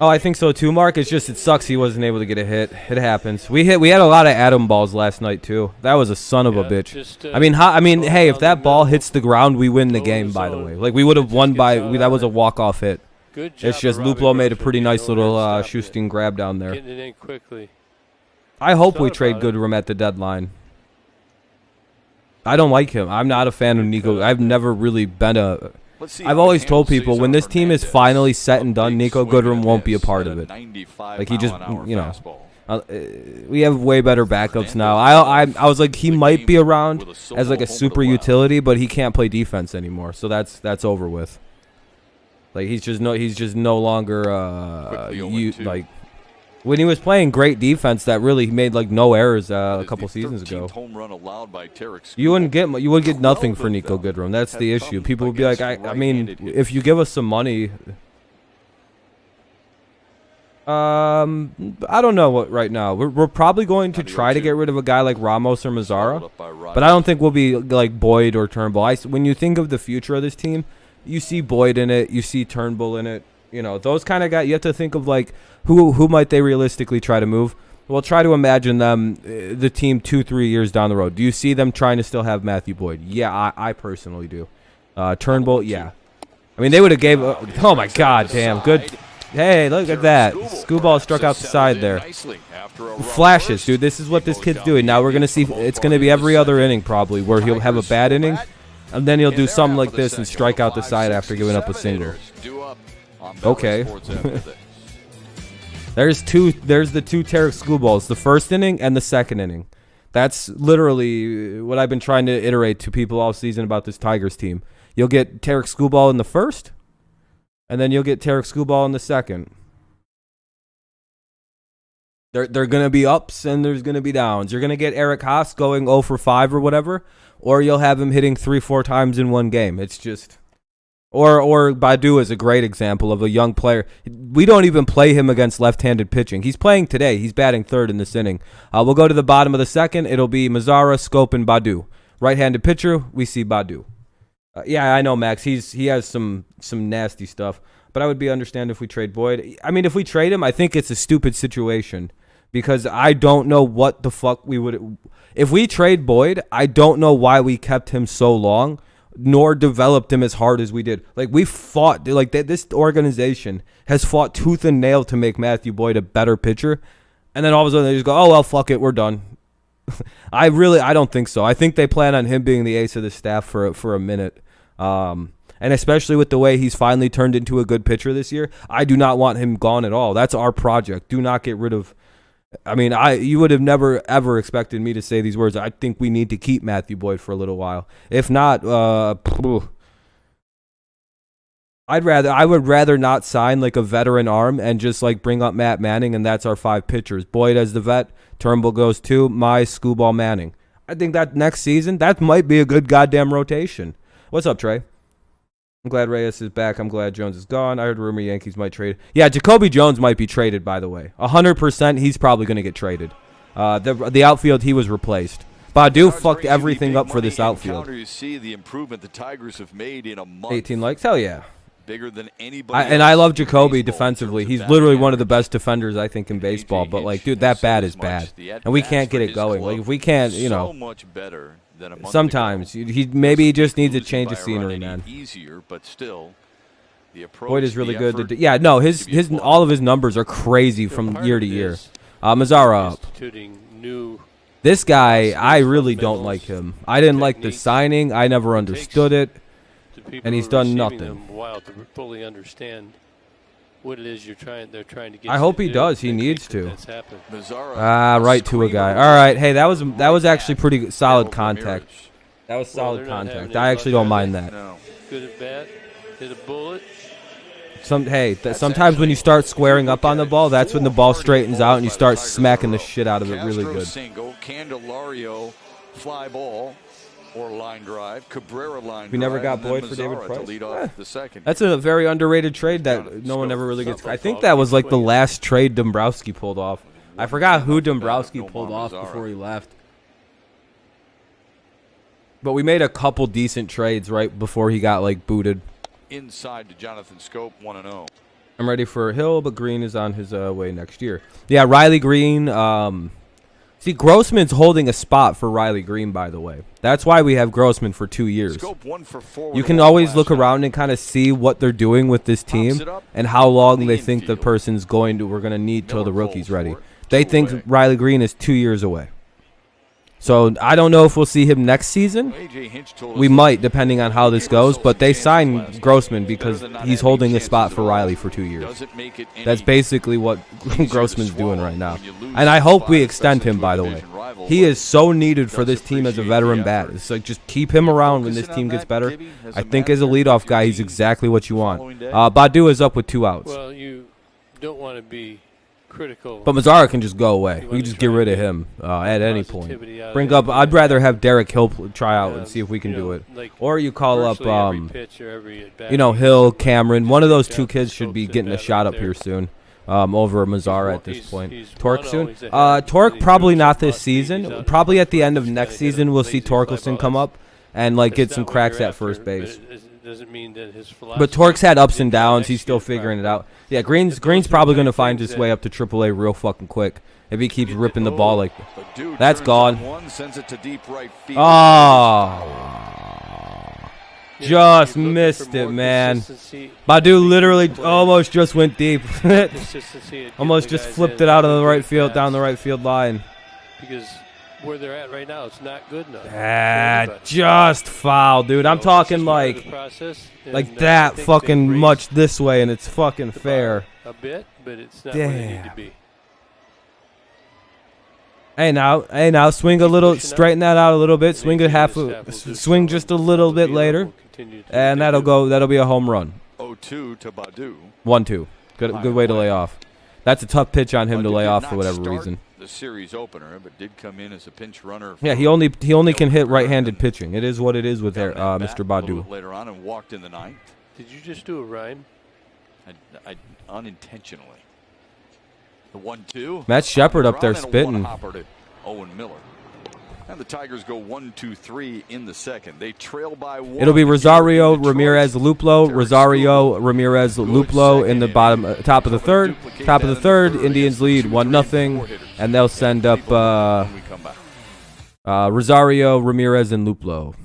Oh, I think so too, Mark. It's just it sucks he wasn't able to get a hit. It happens. We had a lot of Adam balls last night too. That was a son of a bitch. I mean, hey, if that ball hits the ground, we win the game. By the way, like we would have won by that was a walk-off hit. It's just Luplo made a pretty nice little shooting grab down there. Getting it in quickly. I hope we trade Goodrum at the deadline. I don't like him. I'm not a fan of Nico. I've never really been a. I've always told people when this team is finally set and done, Nico Goodrum won't be a part of it. Like he just, you know, we have way better backups now. I was like he might be around as like a super utility, but he can't play defense anymore. So that's over with. Like he's just no longer like when he was playing great defense that really made like no errors a couple seasons ago. You wouldn't get nothing for Nico Goodrum. That's the issue. People would be like, I mean, if you give us some money, I don't know what right now. We're probably going to try to get rid of a guy like Ramos or Mazzara, but I don't think we'll be like Boyd or Turnbull. When you think of the future of this team, you see Boyd in it, you see Turnbull in it. You know, those kind of guys. You have to think of like who might they realistically try to move. Well, try to imagine them, the team 2-3 years down the road. Do you see them trying to still have Matthew Boyd? Yeah, I personally do. Turnbull, yeah. I mean, they would have gave. Oh my God, damn good. Hey, look at that. Screwball struck out the side there. Flashes, dude. This is what this kid's doing. Now we're gonna see. It's gonna be every other inning probably where he'll have a bad inning, and then he'll do something like this and strike out the side after giving up a single. Okay. There's the two Tarek Screwballs, the first inning and the second inning. That's literally what I've been trying to iterate to people all season about this Tigers team. You'll get Tarek Screwball in the first, and then you'll get Tarek Screwball in the second. They're going to be ups and there's going to be downs. You're going to get Eric Haas going 0 for 5 or whatever, or you'll have him hitting 3-4 times in one game. It's just... Or Badu is a great example of a young player. We don't even play him against left-handed pitching. He's playing today. He's batting third in this inning. We'll go to the bottom of the second. It'll be Mazzara, Scope, and Badu. Right-handed pitcher, we see Badu. Yeah, I know, Max. He has some nasty stuff. But I would be understand if we trade Boyd. I mean, if we trade him, I think it's a stupid situation. Because I don't know what the fuck we would... If we trade Boyd, I don't know why we kept him so long, nor developed him as hard as we did. Like, we fought, like, this organization has fought tooth and nail to make Matthew Boyd a better pitcher, and then all of a sudden they just go, oh, well, fuck it, we're done. I don't think so. I think they plan on him being the ace of the staff for a minute. And especially with the way he's finally turned into a good pitcher this year, I do not want him gone at all. That's our project. Do not get rid of... I mean, you would have never, ever expected me to say these words. I think we need to keep Matthew Boyd for a little while. If not, I would rather not sign like a veteran arm and just like bring up Matt Manning, and that's our 5 pitchers. Boyd as the vet, Turnbull goes 2, my Screwball Manning. I think that next season, that might be a good goddamn rotation. What's up, Trey? I'm glad Reyes is back. I'm glad Jones is gone. I heard rumor Yankees might trade. Yeah, Jacoby Jones might be traded, by the way. 100% he's probably going to get traded. The outfield, he was replaced. Badu fucked everything up for this outfield. You see the improvement the Tigers have made in a month. 18 likes? Hell yeah. Bigger than anybody. And I love Jacoby defensively. He's literally one of the best defenders, I think, in baseball. But, like, dude, that bat is bad. And we can't get it going. Like, if we can't, you know. So much better. Sometimes he just needs a change of scenery, man. Easier, but still, the approach, Boyd is really good. Yeah, no, his all of his numbers are crazy from year to year. Mazzara up. This guy, I really don't like him. I didn't like the signing. I never understood it, and he's done nothing. Fully understand what it is they're trying to get. I hope he does. He needs to. Mazzara, right to a guy. All right, hey, that was actually pretty solid contact. That was solid contact. I actually don't mind that. No. Good at bat, hit a bullet. Sometimes when you start squaring up on the ball, that's when the ball straightens out and you start smacking the shit out of it really good. Single, Candelario fly ball. Or line drive, Cabrera line. We never drive, got Boyd for David Price. To lead off the second. That's a very underrated trade that no one ever really gets. I think that was like the last trade Dombrowski pulled off. I forgot who Dombrowski pulled off before he left. But we made a couple decent trades right before he got like booted. Inside to Jonathan Scope, 1-0. I'm ready for Hill, but Green is on his way next year. Yeah, Riley Green. See, Grossman's holding a spot for Riley Green, by the way. That's why we have Grossman for 2 years. You can always look around and kind of see what they're doing with this team and how long they think the person's we're going to need till the rookie's ready. They think Riley Green is 2 years away. So I don't know if we'll see him next season. We might, depending on how this goes. But they signed Grossman because he's holding a spot for Riley for 2 years. That's basically what Grossman's doing right now. And I hope we extend him, by the way. He is so needed for this team as a veteran bat. It's like just keep him around when this team gets better. I think as a leadoff guy, he's exactly what you want. Badu is up with 2 outs. Well, you don't want to be critical. But Mazzara can just go away. We can just get rid of him at any point. Bring up. I'd rather have Derek Hill try out and see if we can do it. Or you call up, Hill, Cameron. One of those 2 kids should be getting a shot up here soon. Over Mazzara at this point. Torque soon. Torque probably not this season. Probably at the end of next season we'll see Torkelson come up and like get some cracks at first base. Doesn't mean that his but Torque's had ups and downs. He's still figuring it out. Yeah, Green's probably going to find his way up to AAA real fucking quick if he keeps ripping the ball like that. That's gone. Oh, just missed it, man. Badu literally almost just went deep. Almost just flipped it out of the right field, down the right field line. Because where they're at right now, it's not good enough. Just foul, dude. I'm talking like that fucking much this way, and it's fucking fair. A bit, but it's not where they need to be. Hey now, swing a little, straighten that out a little bit. Swing swing just a little bit later, and that'll be a home run. 0-2 to Badu. 1-2. Good way to lay off. That's a tough pitch on him to lay off for whatever reason. The series opener, but did come in as a pinch runner. Yeah, he only can hit right-handed pitching. It is what it is with Mr. Badu. Later on, and walked in the 9th. Did you just do a rhyme? I unintentionally. The 1-2. Matt Shepard up there spitting. Owen Miller. And the Tigers go 1-2-3 in the second. They trail by 1. It'll be Rosario, Ramirez, Luplo, Rosario, Ramirez, Luplo in the top of the third. Top of the third, Indians lead 1-0, and they'll send up Rosario, Ramirez, and Luplo.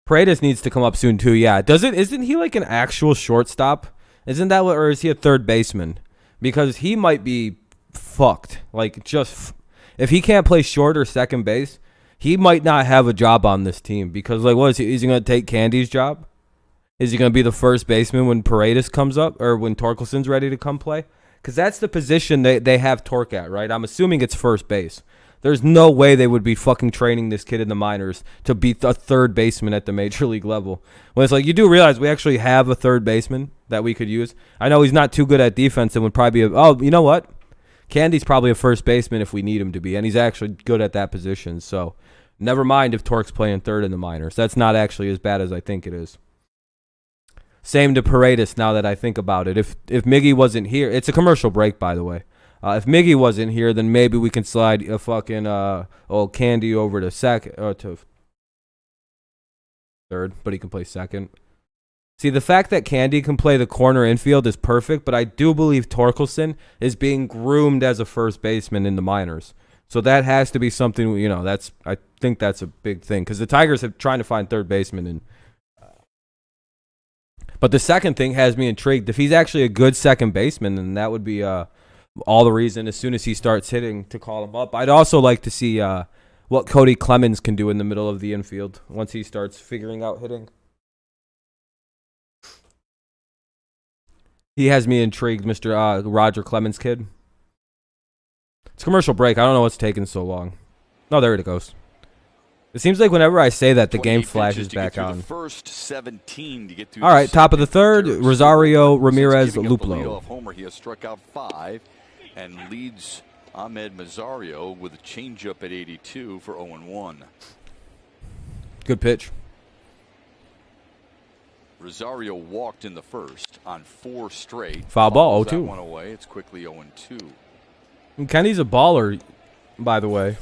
Paredes needs to come up soon too. Yeah, isn't he like an actual shortstop? Isn't that what, or is he a third baseman? Because he might be fucked. Like just. If he can't play short or second base, he might not have a job on this team because, like, what is he going to take Candy's job? Is he going to be the first baseman when Paredes comes up or when Torkelson's ready to come play? Because that's the position they have Torque at, right? I'm assuming it's first base. There's no way they would be fucking training this kid in the minors to be a third baseman at the major league level. When it's like, you do realize we actually have a third baseman that we could use. I know he's not too good at defense and would probably be you know what? Candy's probably a first baseman if we need him to be, and he's actually good at that position. So never mind if Torque's playing third in the minors. That's not actually as bad as I think it is. Same to Paredes now that I think about it. If Miggy wasn't here, it's a commercial break, by the way. If Miggy wasn't here, then maybe we can slide a fucking old Candy over to second or to third, but he can play second. See, the fact that Candy can play the corner infield is perfect, but I do believe Torkelson is being groomed as a first baseman in the minors. So that has to be something, I think that's a big thing because the Tigers are trying to find third baseman. But the second thing has me intrigued. If he's actually a good second baseman, then that would be all the reason as soon as he starts hitting to call him up. I'd also like to see what Cody Clemens can do in the middle of the infield once he starts figuring out hitting. He has me intrigued, Mr. Roger Clemens kid. It's commercial break. I don't know what's taking so long. No, there it goes. It seems like whenever I say that, the game flashes back on. First 17 to get through. All right, top of the third, Rosario, Ramirez, Luplo. Homer, he has struck out 5 and leads Ahmed Mazario with a changeup at 82 for 0-1. Good pitch. Rosario walked in the first on 4 straight. Foul ball, 0-2. That one away. It's quickly 0-2. And Kenny's a baller, by the way.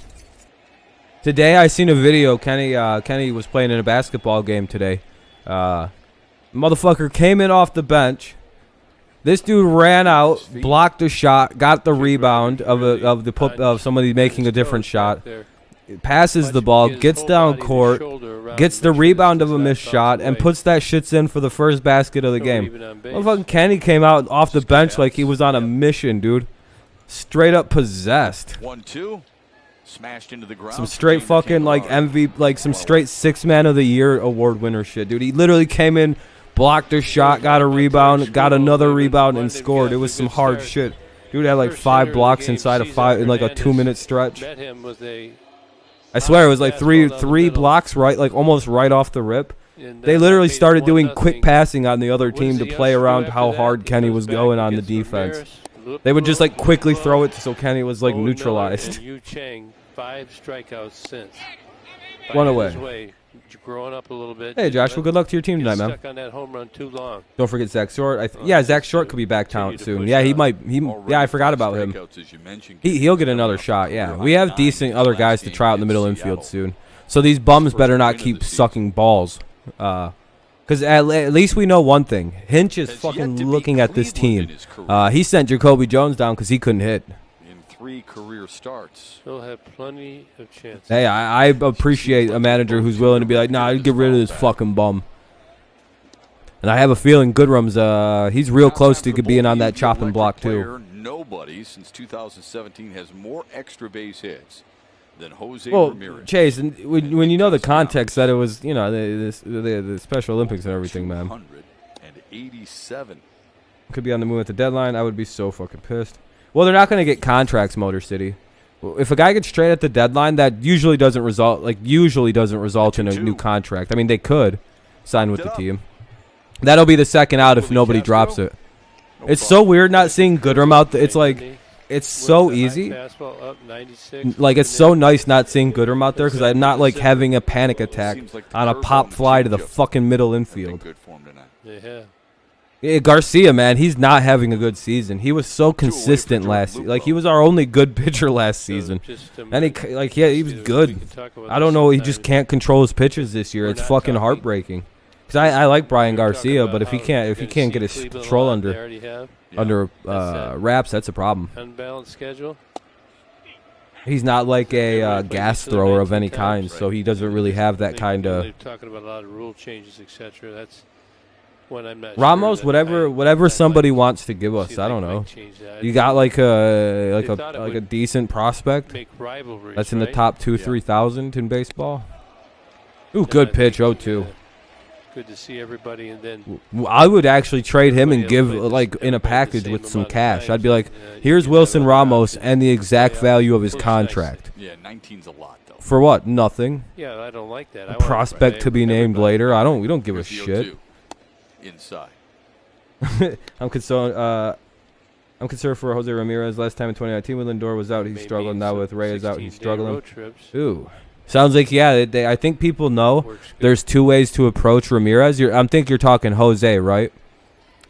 Today I seen a video. Kenny was playing in a basketball game today. Motherfucker came in off the bench. This dude ran out, blocked a shot, got the rebound of somebody making a different shot. Passes the ball, gets down court, gets the rebound of a missed shot, and puts that shits in for the first basket of the game. Motherfucking Kenny came out off the bench like he was on a mission, dude. Straight up possessed. 1-2. Smashed into the ground. Some straight fucking like MVP, like some straight 6th Man of the Year award winner shit, dude. He literally came in, blocked a shot, got a rebound, got another rebound, and scored. It was some hard shit. Dude had like 5 blocks inside of 5 in like a 2-minute stretch. I swear it was like three blocks right, like almost right off the rip. They literally started doing quick passing on the other team to play around how hard Kenny was going on the defense. They would just like quickly throw it so Kenny was like neutralized. Yu Chang, 5 strikeouts since. One away. Growing up a little bit. Hey Josh, well, good luck to your team tonight, man. Stuck on that home run too long. Don't forget Zach Short. Yeah, Zach Short could be back town soon. Yeah, he might. Yeah, I forgot about him. He'll get another shot. Yeah, we have decent other guys to try out in the middle infield soon. So these bums better not keep sucking balls. Because at least we know one thing. Hinch is fucking looking at this team. He sent Jacoby Jones down because he couldn't hit. 3 career starts. He'll have plenty of chances. Hey, I appreciate a manager who's willing to be like, nah, get rid of this fucking bum. And I have a feeling Goodrum's, he's real close to being on that chopping block too. Nobody since 2017 has more extra base hits than Jose Ramirez. Chase, and when you know the context that it was, you know, the Special Olympics and everything, man. 187. Could be on the move at the deadline. I would be so fucking pissed. Well, they're not going to get contracts, Motor City. If a guy gets traded at the deadline, that usually doesn't result in a new contract. I mean, they could sign with the team. That'll be the second out if nobody drops it. It's so weird not seeing Goodrum out there. It's like, it's so easy. Like, it's so nice not seeing Goodrum out there because I'm not like having a panic attack on a pop fly to the fucking middle infield. Yeah. Yeah, Garcia, man, he's not having a good season. He was so consistent last season. Like, he was our only good pitcher last season. And he was good. I don't know. He just can't control his pitches this year. It's fucking heartbreaking. Because I like Brian Garcia, but if he can't get his control under wraps, that's a problem. Unbalanced schedule. He's not like a gas thrower of any kind, so he doesn't really have that kind of. Talking about a lot of rule changes, etc. That's when I'm not. Ramos, sure whatever somebody wants to give us, I don't know. You got like a decent prospect that's in the top 2,000-3,000 in baseball. Ooh, good pitch, 0-2. Good to see everybody, and then I would actually trade him and give like in a package with some cash. I'd be like, here's Wilson Ramos and the exact value of his contract. Yeah, 19's a lot though. For what? Nothing. Yeah, I don't like that. A prospect to be named later. We don't give a shit. Inside. I'm concerned for Jose Ramirez. Last time in 2019 when Lindor was out, he struggled. Now with Reyes out, he's struggling. Ooh. Sounds like, yeah, I think people know there's 2 ways to approach Ramirez. I think you're talking Jose, right?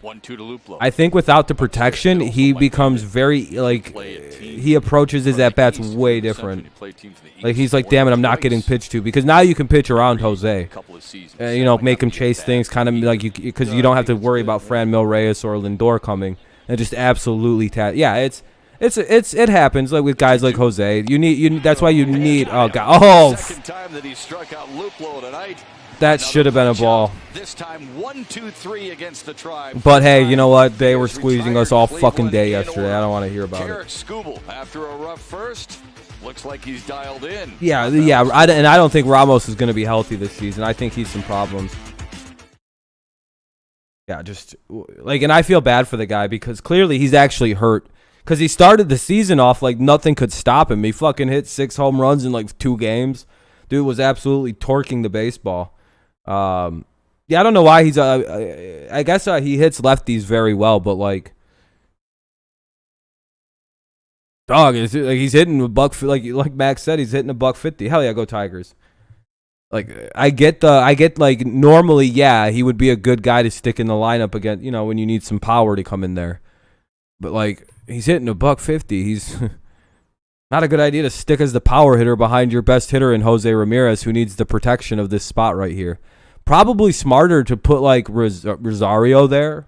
1-2 to Luplo. I think without the protection, he becomes very, like, he approaches his at-bats way different. Like, he's like, damn it, I'm not getting pitched to. Because now you can pitch around Jose. You know, make him chase things, kind of like, because you don't have to worry about Franmil Reyes or Lindor coming. And just absolutely, it happens like with guys like Jose. That's why you need. Oh god! Oh, second time that he struck out Luplo tonight. That should have been a ball. This time 1-2-3 against the Tribe. But hey, you know what? They were squeezing us all fucking day yesterday. I don't want to hear about it. Skubal, after a rough first, looks like he's dialed in. Yeah. And I don't think Ramos is going to be healthy this season. I think he's some problems. Yeah, just like, and I feel bad for the guy because clearly he's actually hurt. Because he started the season off like nothing could stop him. He fucking hit 6 home runs in like 2 games. Dude was absolutely torquing the baseball. Yeah, I don't know why he's. I guess he hits lefties very well, but like, dog, he's hitting a buck. Like Max said, he's hitting a $150. Hell yeah, go Tigers. Like I get like normally, yeah, he would be a good guy to stick in the lineup again. You know, when you need some power to come in there, but like. He's hitting a $150. He's not a good idea to stick as the power hitter behind your best hitter in Jose Ramirez, who needs the protection of this spot right here. Probably smarter to put like Rosario there.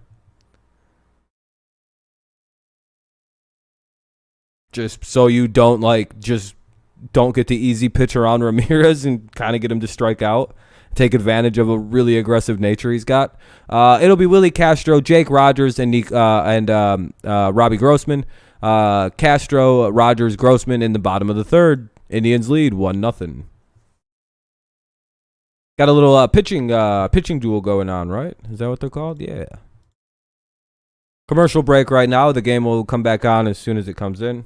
Just so you don't get the easy pitch around Ramirez and kind of get him to strike out. Take advantage of a really aggressive nature he's got. It'll be Willie Castro, Jake Rogers, and Robbie Grossman. Castro, Rogers, Grossman in the bottom of the 3rd. Indians lead 1-0. Got a little pitching duel going on, right? Is that what they're called? Yeah. Commercial break right now. The game will come back on as soon as it comes in.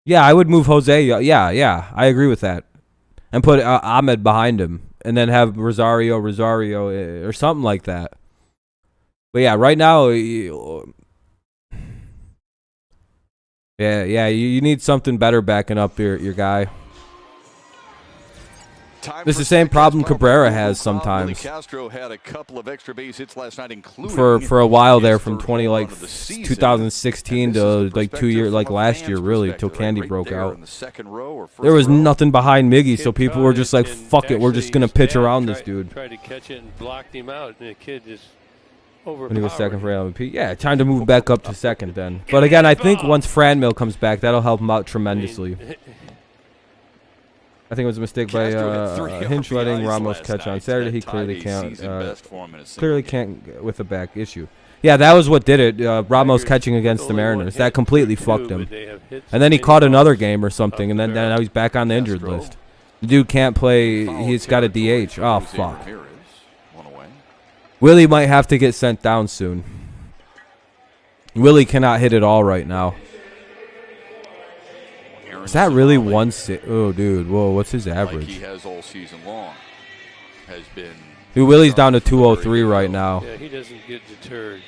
Yeah, I would move Jose. Yeah, I agree with that. And put Ahmed behind him. And then have Rosario, or something like that. But yeah, right now, you need something better backing up your guy. This is the same problem Cabrera has sometimes. Castro had a couple of extra base hits last night, including for a while there, from 2016 to like 2 years, like last year, really, till Candy broke out. There was nothing behind Miggy, so people were just like, "Fuck it, we're just gonna pitch around this dude." Tried to catch it and blocked him out, and the kid just when he was second for LMP. Yeah, time to move back up to second then. But again, I think once Franmil comes back, that'll help him out tremendously. I think it was a mistake by Hinch letting Ramos catch on Saturday. He clearly can't with a back issue. Yeah, that was what did it. Ramos catching against the Mariners. That completely fucked him. And then he caught another game or something, and then now he's back on the injured list. The dude can't play. He's got a DH. Oh, fuck. Willie might have to get sent down soon. Willie cannot hit it all right now. Is that really 1-6? Oh, dude. Whoa, what's his average? He has all season long. Has been. Dude, Willie's down to 203 right now. Yeah, he doesn't get deterred.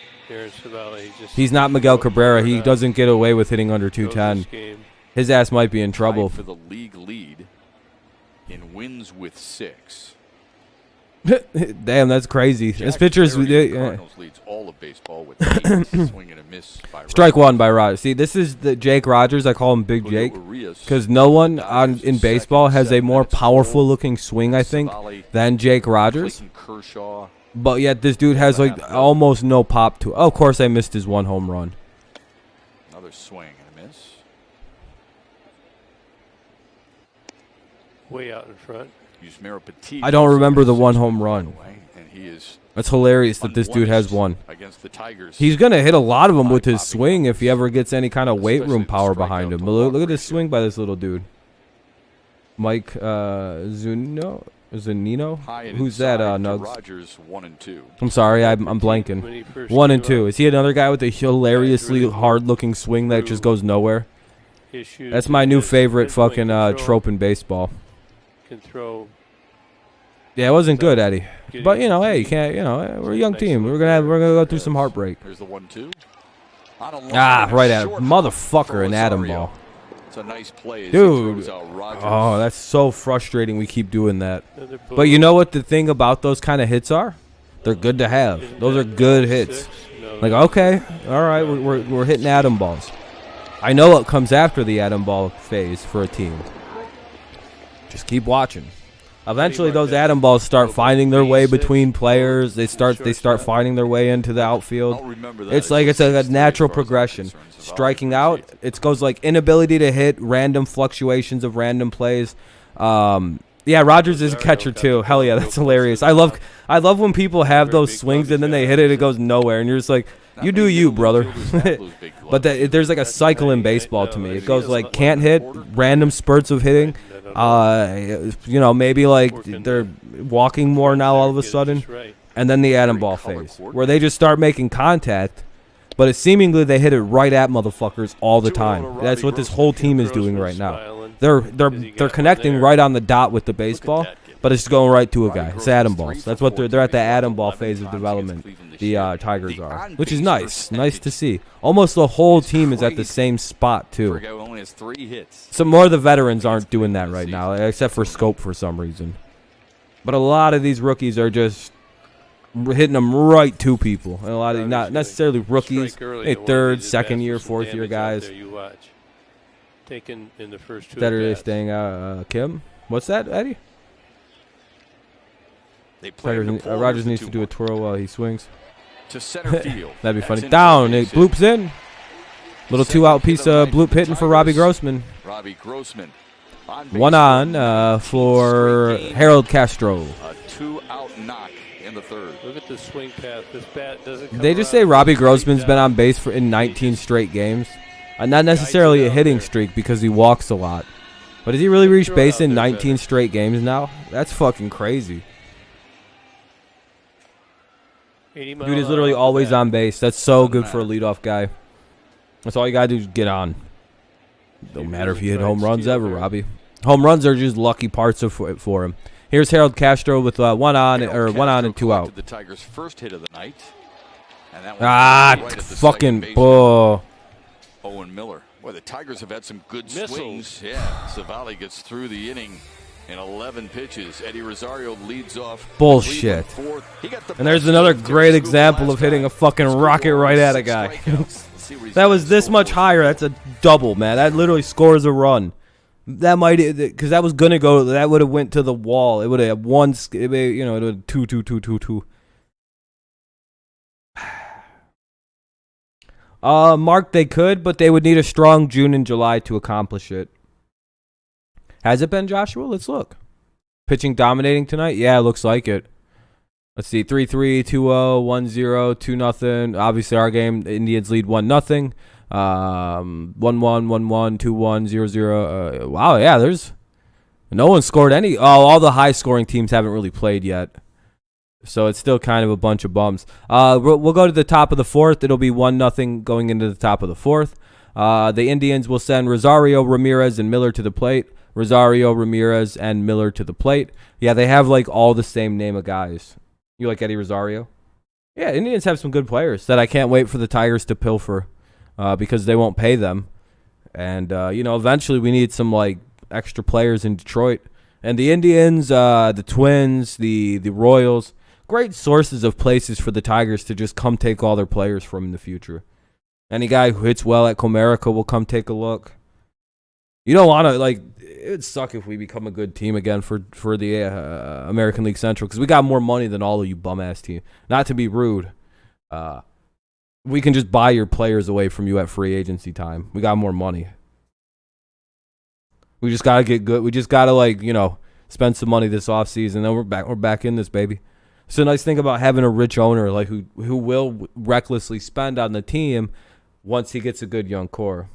He's not Miguel Cabrera. He doesn't get away with hitting under 210. His ass might be in trouble. For the league lead in wins with 6. Damn, that's crazy. This pitcher's Cardinals leads all of baseball with 8. Swing and a miss by strike one by Rogers. See, this is the Jake Rogers. I call him Big Jake because no one in baseball has a more powerful looking swing, I think, than Jake Rogers. But yet this dude has like almost no pop to it. Oh, of course, I missed his 1 home run. Another swing and a miss. Way out in front. I don't remember the 1 home run. That's hilarious that this dude has one. He's going to hit a lot of them with his swing if he ever gets any kind of weight room power behind him. But look at this swing by this little dude. Mike Zunino? Who's that, Nugs? I'm sorry, I'm blanking. 1 and 2. Is he another guy with a hilariously hard-looking swing that just goes nowhere? That's my new favorite fucking trope in baseball. Throw. Yeah, it wasn't good, Eddie. But you know, hey, you can't. You know, we're a young team. We're gonna go through some heartbreak. Here's the 1-2. Right at motherfucker, an Adam ball. It's a nice play, dude. Oh, that's so frustrating. We keep doing that. But you know what the thing about those kind of hits are? They're good to have. Those are good hits. Like, okay, all right, we're hitting Adam balls. I know what comes after the Adam ball phase for a team. Just keep watching. Eventually, those Adam balls start finding their way between players. They start finding their way into the outfield. It's like it's a natural progression. Striking out, it goes like inability to hit, random fluctuations of random plays. Yeah, Rogers is a catcher too. Hell yeah, that's hilarious. I love when people have those swings and then they hit it, it goes nowhere, and you're just like, you do you, brother. But there's like a cycle in baseball to me. It goes like can't hit, random spurts of hitting. You know, maybe like they're walking more now all of a sudden, and then the Adam ball phase where they just start making contact, but it's seemingly they hit it right at motherfuckers all the time. That's what this whole team is doing right now. They're connecting right on the dot with the baseball, but it's going right to a guy. It's Adam balls. That's what they're at the Adam ball phase of development. The Tigers are, which is nice to see. Almost the whole team is at the same spot too. Some more of the veterans aren't doing that right now, except for Scope for some reason. But a lot of these rookies are just hitting them right to people, and a lot of not necessarily rookies, third, second year, fourth year guys. Taken in the first 2 that are staying out. Kim, what's that, Eddie? Rogers needs to do a twirl while he swings. To center field. That'd be funny. Down, it bloops in. Little 2-out piece of bloop hitting for Robbie Grossman. 1 on for Harold Castro. A 2-out knock in the 3rd. Look at the swing path. This bat doesn't come. They just say Robbie Grossman's been on base in 19 straight games. Not necessarily a hitting streak because he walks a lot. But has he really reached Throw it base out in there 19 better. straight games now? That's fucking crazy. 80 Dude is literally always on base. That's so good for a leadoff guy. That's all you gotta do is get on. Don't matter if you hit home runs ever, Robbie. Home runs are just lucky parts of for him. Here's Harold Castro with one on and 2 out. The Tigers' first hit of the night. And that Ah, right at the fucking second bull. Owen Miller. Boy, the Tigers have had some good Missiles. swings. Yeah, Savali gets through the inning in 11 pitches. Eddie Rosario leads off. Bullshit. Fourth. He got the And there's best another of Terry great Scoop example last of hitting time. a fucking Scoop rocket right at a 6 guy. strikeouts. Let's see what he's That got was in this store much for higher. today. That's a double, man. That literally scores a run. That might, because that was gonna go. That would have went to the wall. It would have one. It would, it would have 2-2-2-2-2. Mark, they could, but they would need a strong June and July to accomplish it. Has it been, Joshua? Let's look. Pitching dominating tonight? Yeah, it looks like it. Let's see, 3-3, 2-0, 1-0, 2-0. Obviously, our game, the Indians lead 1-0. 1-1, 1-1, 2-1, 0-0. Wow, yeah, there's no one scored any. Oh, all the high-scoring teams haven't really played yet. So it's still kind of a bunch of bums. We'll go to the top of the fourth. It'll be 1-0 going into the top of the fourth. The Indians will send Rosario, Ramirez, and Miller to the plate. Rosario, Ramirez, and Miller to the plate. Yeah, they have like all the same name of guys. You like Eddie Rosario? Yeah, Indians have some good players that I can't wait for the Tigers to pilfer because they won't pay them. And, eventually we need some like extra players in Detroit. And the Indians, the Twins, the Royals, great sources of places for the Tigers to just come take all their players from in the future. Any guy who hits well at Comerica will come take a look. You don't want to, it would suck if we become a good team again for the American League Central because we got more money than all of you bum-ass teams. Not to be rude. We can just buy your players away from you at free agency time. We got more money. We just got to get good. We just got to, spend some money this offseason. Then we're back in this, baby. It's a nice thing about having a rich owner who will recklessly spend on the team once he gets a good young core.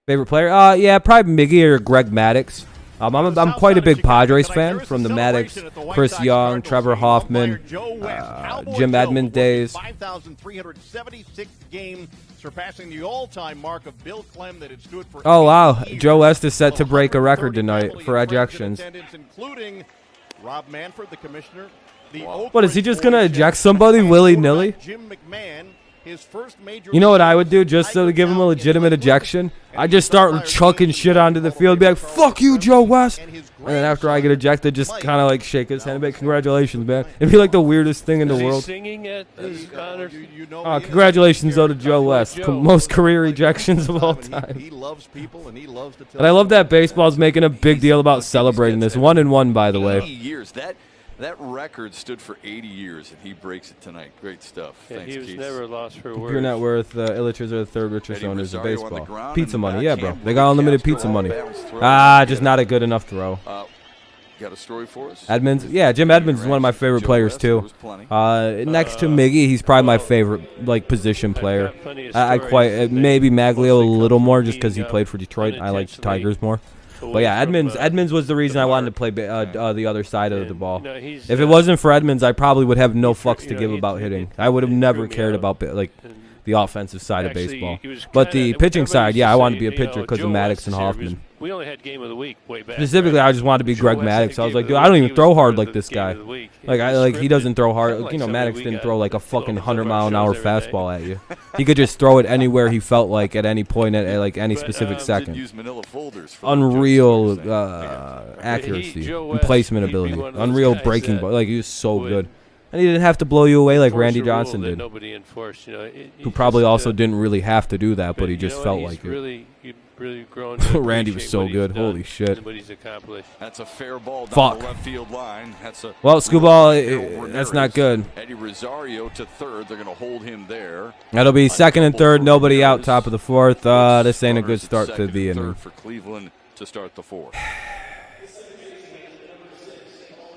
Favorite player? Yeah, probably Miggy or Greg Maddux. I'm quite a big Padres fan from the Maddux, Chris Young, Trevor Hoffman, Jim Edmonds days. 5,376th game, surpassing the all-time mark of Bill Clem that had stood for. Oh wow, Joe West is set to break a record tonight for ejections. Including Rob Manfred, the commissioner. What, is he just gonna eject somebody willy-nilly? Jim McMahon. His first major You know what I would do just so to give him a legitimate ejection? I just start chucking shit onto the field, be like, "Fuck you, Joe West," and then after I get ejected, just kind of shake his hand and be like, "Congratulations, man!" It'd be like the weirdest thing in the world. Singing at his honors? Congratulations, though, to Joe West, most career ejections of all time. He loves people and he loves to tell. And I love that baseball's making a big deal about celebrating this 1-1, by the 80 way. years. That record stood for 80 years, and he breaks it tonight. Great stuff. Yeah, Thanks, he was Keith. never lost for words. Pure net worth, Illichers are the third richest Eddie owners of Rosario on the baseball. ground Pizza and money, yeah, backhand bro. They got unlimited Castro pizza on money. bounce throw. Just not a good enough throw. Got a story for us? Edmonds, yeah, Jim Edmonds is one of my favorite Joe players West, too. there was plenty. Next to Miggy, he's probably my favorite position player. got plenty of I stories quite that maybe Maglio a mostly little come more from just because he being, played for Detroit. I like the unintentionally Tigers more. away But yeah, from, Edmonds was the reason I wanted to mark. play the other side of the And, ball. he's, If it wasn't for Edmonds, I probably would have no he- fucks to you know, give he- about he- hitting. he- I would have he never threw me cared out. about And the offensive side actually, of baseball. he was But kinda- the pitching everybody side, used yeah, to I wanted say, to be a pitcher because Joe of Maddox West and this year was- Hoffman. We only had game of the week way back. Specifically, right? I just wanted to be Joe Greg West Maddox. had I was game like, of dude, the I don't week. even He throw was hard part like of the this game guy. of the week. It Like was he doesn't scripted. throw hard. Kinda like something Maddox we didn't got throw like a on fucking some of 100 our mile an hour shows every fastball at you. He could just throw it anywhere he felt like at any point at like any But, specific Didn't second. use manila folders for Unreal the accuracy Joe and West, placement he'd be ability. one of those Unreal guys breaking that ball. Like he was so would good, and he didn't have to blow you away like enforce Randy a rule Johnson that did. Nobody enforced, Who probably also didn't really have to do that, but he just felt like it. He's really grown to Randy was appreciate so what he's good. done Holy shit. and what he's accomplished. That's a fair ball down Fuck. the left field line. Well, Scooball, that's not good. Eddie Rosario to third. They're going to hold him there. That'll be second and third. Nobody out. Ramirez. Top of the fourth. This ain't a good Runners at start to second the and inning. third for Cleveland to start the fourth.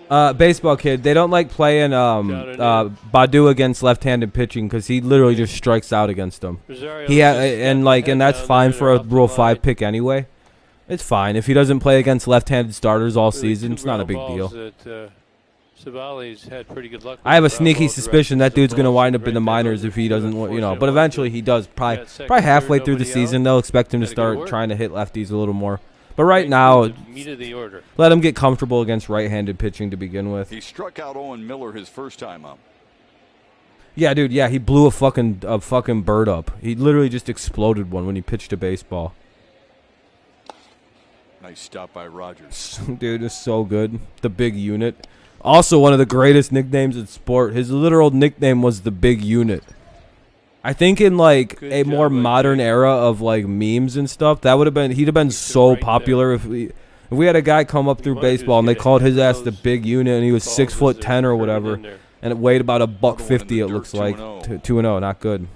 Baseball kid, they don't like playing Badu against left-handed pitching because he literally just strikes out against them. Rosario And that's fine for a Rule 5 pick anyway. It's fine. If he doesn't play against left-handed starters all season, it's not a big deal. Savali's had pretty good luck with I have a the ground sneaky ball suspicion that directions dude's of going to balls wind and up in the right minors there, if he doesn't, force you know. that But one. eventually he does. Probably second, halfway third, through the nobody season, out. they'll expect him to Gotta go to start work. trying to hit lefties a little more. But right Right now, through the meat of the order. let him get comfortable against right-handed pitching to begin with. He struck out Owen Miller his first time up. Yeah, dude. Yeah, he blew a fucking bird up. He literally just exploded one when he pitched a baseball. Nice stop by Rogers. Dude, it's so good. The big unit. Also, one of the greatest nicknames in sport. His literal nickname was the Big Unit. I think in like Good a job, more like, modern Jake. era of like memes and stuff, that would have been he'd have been He so stood right popular if we had a guy come up through wanted to just baseball and they get called his ahead of ass the those Big Unit and he was balls 6'10" as they're or curving whatever, in there. and it weighed about Another one in $150. the It dirt, looks like 2-0. 2-0, not good.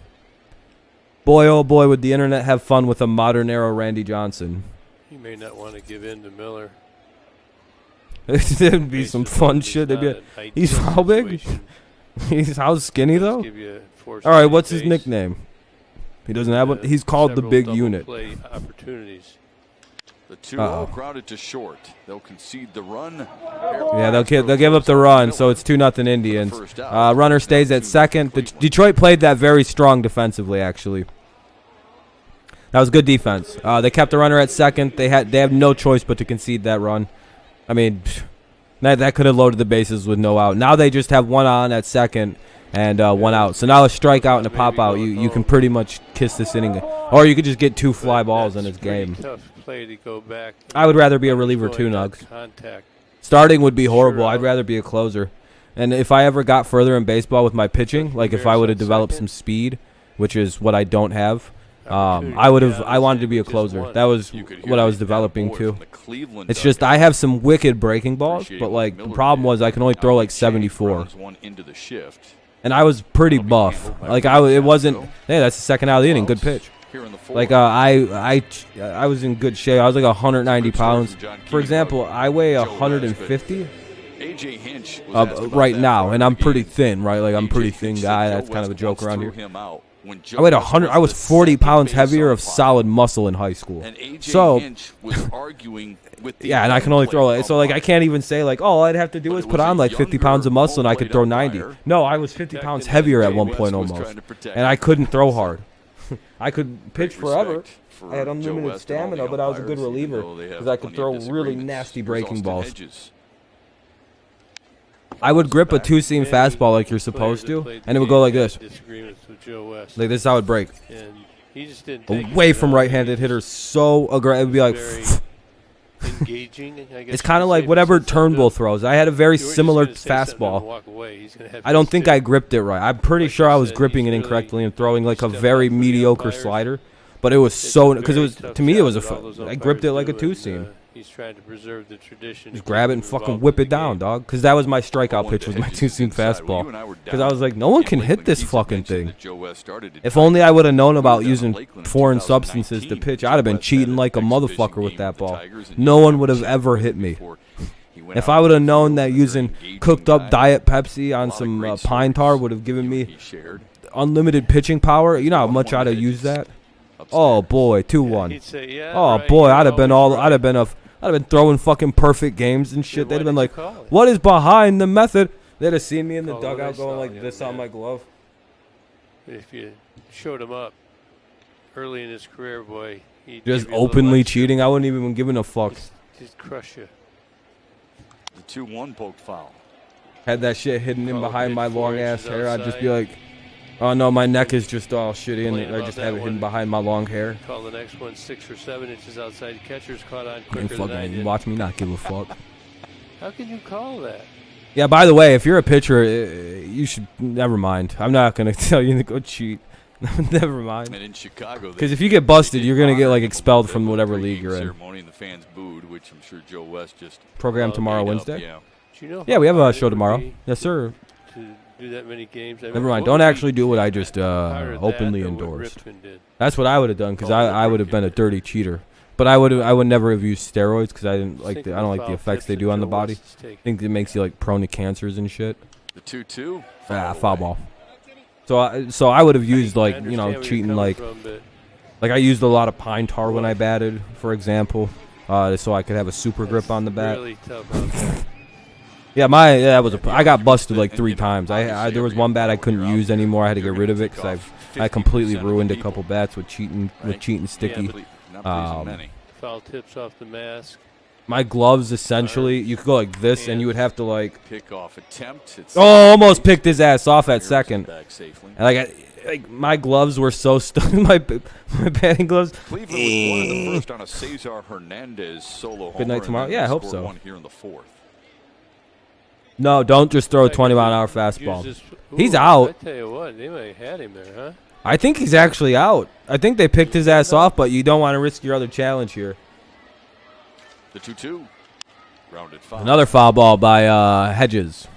Boy, oh boy, would the internet have fun with a modern era Randy Johnson. He may not want to give in to Miller. There'd be some Bases fun loaded shit. is They'd be not like, an he's ideal how big? situation. He's how skinny Does though? give you a force All right, on what's your his face. nickname? He doesn't have one. He's called the Several Big double Unit. play opportunities. The 2-0 grounded to short. They'll concede the run. Yeah, they'll give up the run, so it's 2-0 Indians. Runner stays at second. Detroit played that very strong defensively, actually. That was good defense. They kept the runner at second. They have no choice but to concede that run. I mean, that could have loaded the bases with no out. Now they just have one on at second and one out. So now a strikeout and a pop out. You can pretty much kiss this inning, or you could just get two fly balls and it's game. Tough play to go back. I would rather be a reliever too, Going Nugs. contact. Starting would be horrible. Sure. I'd rather be a closer. And if I ever got further in baseball with my pitching, like if I would have developed some speed, which is what I don't have, I wanted to be a closer. That was what I was developing too. It's just I have some wicked breaking balls, but like the problem was I can only throw like 74. And I was pretty buff. Like it wasn't. Hey, that's the second out of the inning. Good pitch. Like I was in good shape. I was like 190 pounds. For example, I weigh 150 right now, and I'm pretty thin, right? Like I'm a pretty thin guy. That's kind of a joke around here. I weighed 100. I was 40 pounds heavier of solid muscle in high school. So yeah, and I can only throw it. So like I can't even say like, oh, all I'd have to do is put on like 50 pounds of muscle and I could throw 90. No, I was 50 pounds heavier at one point almost, and I couldn't throw hard. I could pitch forever. I had unlimited stamina, but I was a good reliever because I could throw really nasty breaking balls. I would grip a two-seam fastball like you're supposed to, and it would go like this. Like this is how it would break. Away from right-handed hitters, so aggressive. It would be like, it's kind of like whatever Turnbull throws. I had a very similar fastball. I don't think I gripped it right. I'm pretty sure I was gripping it incorrectly and throwing like a very mediocre slider. But it was so, because it was, to me, it was I gripped it like a two-seam. He's trying to preserve the tradition. Just grab it and fucking whip it down, dog. Because that was my strikeout pitch, was my two-seam fastball. Because I was like, no one can hit this fucking thing. If only I would have known about using foreign substances to pitch, I'd have been cheating like a motherfucker with that ball. No one would have ever hit me. If I would have known that using cooked up Diet Pepsi on some pine tar would have given me unlimited pitching power, you know how much I'd have used that? Oh boy, 2-1. Oh boy, I'd have been throwing fucking perfect games and shit. They'd have been like, what is behind the method? They'd have seen me in the dugout going like this on my glove. If you showed him up early in his career, boy, he'd Just give you a little openly extra. cheating. I wouldn't even give a fuck. Just crush you. The 2-1 poked foul. Had that shit hidden in behind my long ass hair, I'd just be like, oh no, my neck is just all shitty and I just have it hidden behind my long hair. Call the next one 6 or 7 inches outside. Catcher's caught on And quicker than I fucking did. watch me not give a fuck. How can you call that? Yeah, by the way, if you're a pitcher, you should, never mind. I'm not going to tell you to go cheat. Never mind. And in Chicago, because if you get busted, you're going to get like expelled from whatever league you're in. Ceremony and the fans booed, which I'm sure Joe West just Program tomorrow, Wednesday? Yeah. Do you know Yeah, how we have a hard it show would tomorrow. be Yes, sir. To do that many games? I mean, Never mind. what Don't would actually be do what I just harder, that openly or what endorsed. Ripken did? That's what I would have done because I would have been a dirty cheater. But I would never have used steroids because I didn't like I don't like the effects they do on the body. I think it makes you like prone to cancers and shit. The 2-2. Foul ball. So I would have used like cheating like I used a lot of pine tar when I batted, for example. so I could have a super grip on the bat. Really tough out there. Yeah, that was I got busted like 3 times. There was one bat I couldn't use anymore. I had to get rid of it because I completely ruined a couple bats with cheating sticky. Foul tips off the mask. My gloves, essentially, you could go like this, and you would have to like pick off attempt. Almost picked his ass off at second. And like my gloves were so stuck. my batting gloves. Cleveland was one of the first on a Cesar Hernandez solo. Good night tomorrow. Yeah, I hope so. One here in the 4th. No, don't just throw a 20-mile-an-hour fastball. He's out. I tell you what, they might have had him there, huh? I think he's actually out. I think they picked his ass off, but you don't want to risk your other challenge here. The 2-2. Grounded foul. Another foul ball by Hedges.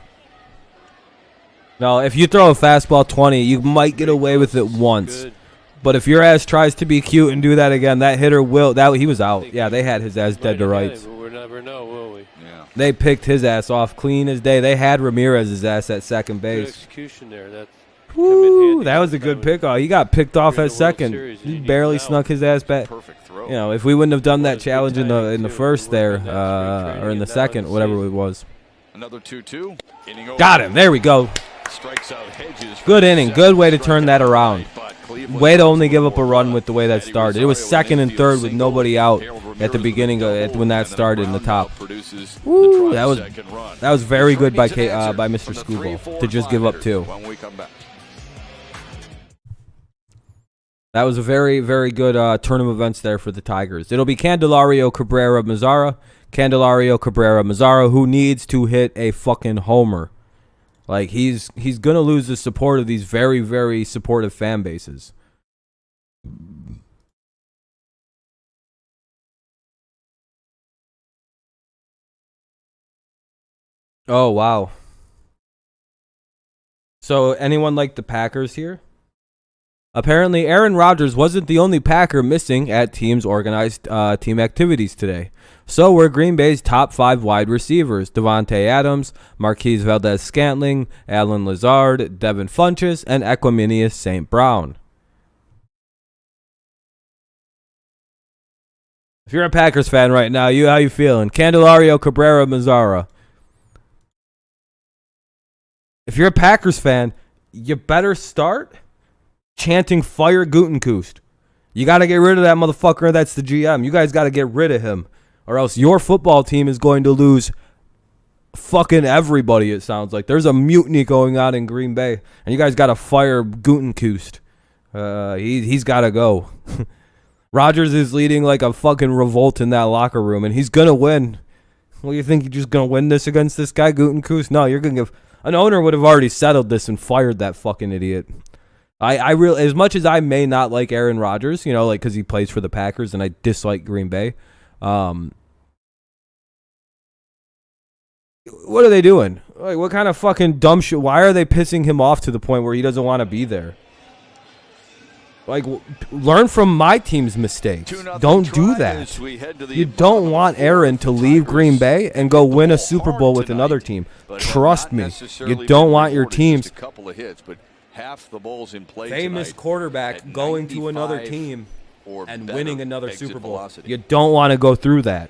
Now, if you throw a fastball 20, you might get away with it once. Good. But if your ass tries to be cute and do that again, that hitter will. He was out. Yeah, they had his ass dead to rights. But we'll never know, will we? Yeah. They picked his ass off clean as day. They had Ramirez's ass at second Good base. execution there. That's Woo, that was a good pickoff. He got picked off at second. He barely snuck his ass back. Perfect throw. You know, if we wouldn't have done that challenge in the first there, or in the second, whatever it was. Another 2-2. Got him. There we go. Strikes out Hedges. Good inning. Good way to turn that around. Way to only give up a run with the way that started. It was second and third with nobody out at the beginning when that started in the top. Woo, that was very good by Mr. Scooble to just give up 2. That was a very, very good turn of events there for the Tigers. It'll be Candelario Cabrera-Mazara. Candelario Cabrera-Mazara, who needs to hit a fucking homer. Like, he's going to lose the support of these very, very supportive fan bases. Oh, wow. So, anyone like the Packers here? Apparently, Aaron Rodgers wasn't the only Packer missing at teams' organized team activities today. So were Green Bay's top 5 wide receivers: Devontae Adams, Marquise Valdez-Scantling, Alan Lazard, Devin Funchess, and Equanimeous St. Brown. If you're a Packers fan right now, how you feeling? Candelario Cabrera-Mazara. If you're a Packers fan, you better start chanting "Fire Gutenkoost." You got to get rid of that motherfucker. That's the GM. You guys got to get rid of him, or else your football team is going to lose fucking everybody, it sounds like. There's a mutiny going on in Green Bay, and you guys got to fire Gutenkoost. He's got to go. Rodgers is leading like a fucking revolt in that locker room, and he's going to win. Well, you think you're just going to win this against this guy, Gutenkoost? No, you're going to give... An owner would have already settled this and fired that fucking idiot. I really, as much as I may not like Aaron Rodgers, like because he plays for the Packers, and I dislike Green Bay. What are they doing? Like, what kind of fucking dumb shit? Why are they pissing him off to the point where he doesn't want to be there? Like, learn from my team's mistakes. Don't do that. You don't want Aaron to leave Green Bay and go win a Super Bowl with another team. Trust me. You don't want your teams. Famous quarterback going to another team and winning another Super Bowl. You don't want to go through that.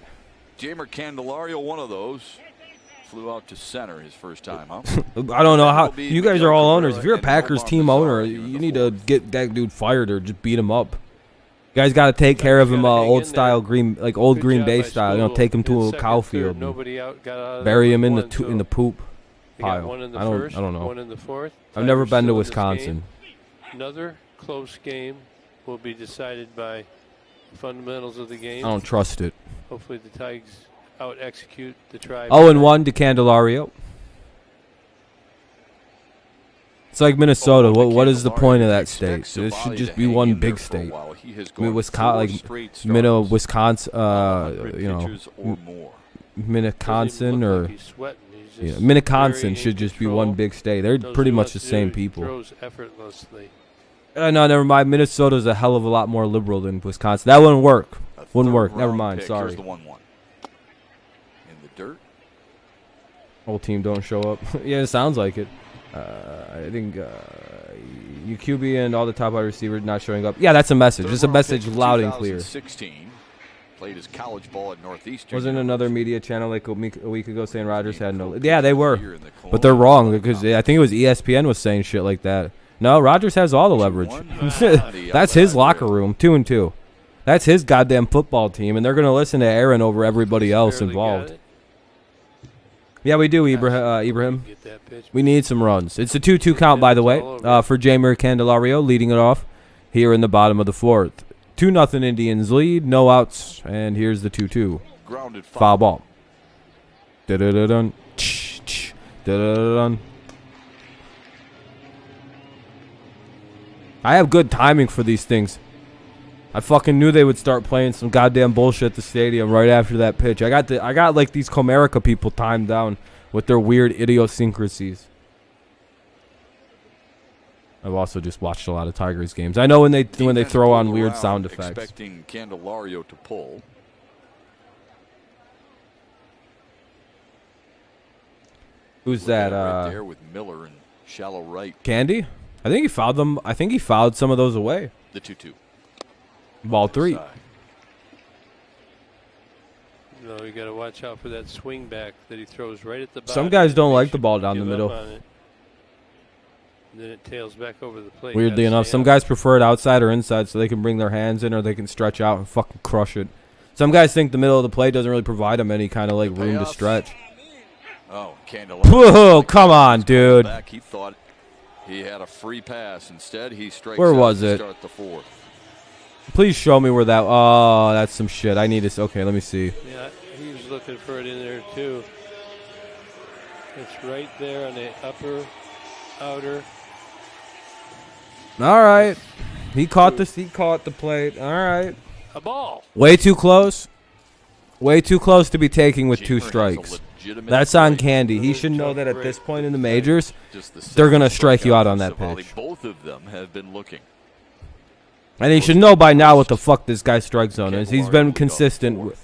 Jamer Candelario, one of those. Flew out to center his first time, huh? I don't know how. You guys are all owners. If you're a Packers team owner, you need to get that dude fired or just beat him up. You guys got to take care of him, old Green Bay style. Take him to a cow field, bury him in the poop pile. I don't know. One in the 4th. I've never been to Wisconsin. Another close game will be decided by the fundamentals of the game. I don't trust it. Hopefully the Tigers out-execute the Tribe. 0-1 to Candelario. It's like Minnesota. What is the point of that state? It should just be one big state. I mean, Wisconsin, Minneconsin or Minneconsin should just be one big state. They're pretty much the same people. No, never mind. Minnesota's a hell of a lot more liberal than Wisconsin. That wouldn't work. Never mind. Sorry. Dirt. Whole team don't show up. Yeah, it sounds like it. I think QB and all the top wide receivers not showing up. Yeah, that's a message. It's a message loud and clear. Played his college ball at Northeastern. Wasn't another media channel like a week ago saying Rodgers had no? Yeah, they were, but they're wrong because I think it was ESPN was saying shit like that. No, Rodgers has all the leverage. That's his locker room, 2-2. That's his goddamn football team, and they're gonna listen to Aaron over everybody else involved. Yeah, we do, Ibrahim. We need some runs. It's a 2-2 count, by the way, for Jamer Candelario leading it off here in the bottom of the fourth. 2-0 Indians lead, no outs, and here's the 2-2. Foul ball. Da-da-da-dun. Da-da-da-dun. I have good timing for these things. I fucking knew they would start playing some goddamn bullshit at the stadium right after that pitch. I got like these Comerica people timed down with their weird idiosyncrasies. I've also just watched a lot of Tigers games. I know when they throw on weird sound effects. Expecting Candelario to pull. Who's that? Right there with Miller and shallow right. Candy? I think he fouled them. I think he fouled some of those away. The 2-2. Ball 3. No, you got to watch out for that swing back that he throws right at the bottom. Some guys don't like the ball down the middle. And then it tails back over the plate. Weirdly enough, some guys prefer it outside or inside so they can bring their hands in or they can stretch out and fucking crush it. Some guys think the middle of the plate doesn't really provide them any kind of like room to stretch. Oh, Candelario. Whoa, come on, dude. He thought he had a free pass. Instead, he strikes Where out was to it? start the fourth. Please show me where that. Oh, that's some shit. I need this. Okay, let me see. Yeah, he was looking for it in there too. It's right there on the upper outer. All right. He caught this. He caught the plate. All right. A ball. Way too close. Way too close to be taking with 2 strikes. That's on Candy. He should know that at this point in the majors, they're going to strike you out on that pitch. Both of them have been looking. And he should know by now what the fuck this guy's strike zone is. He's been consistent.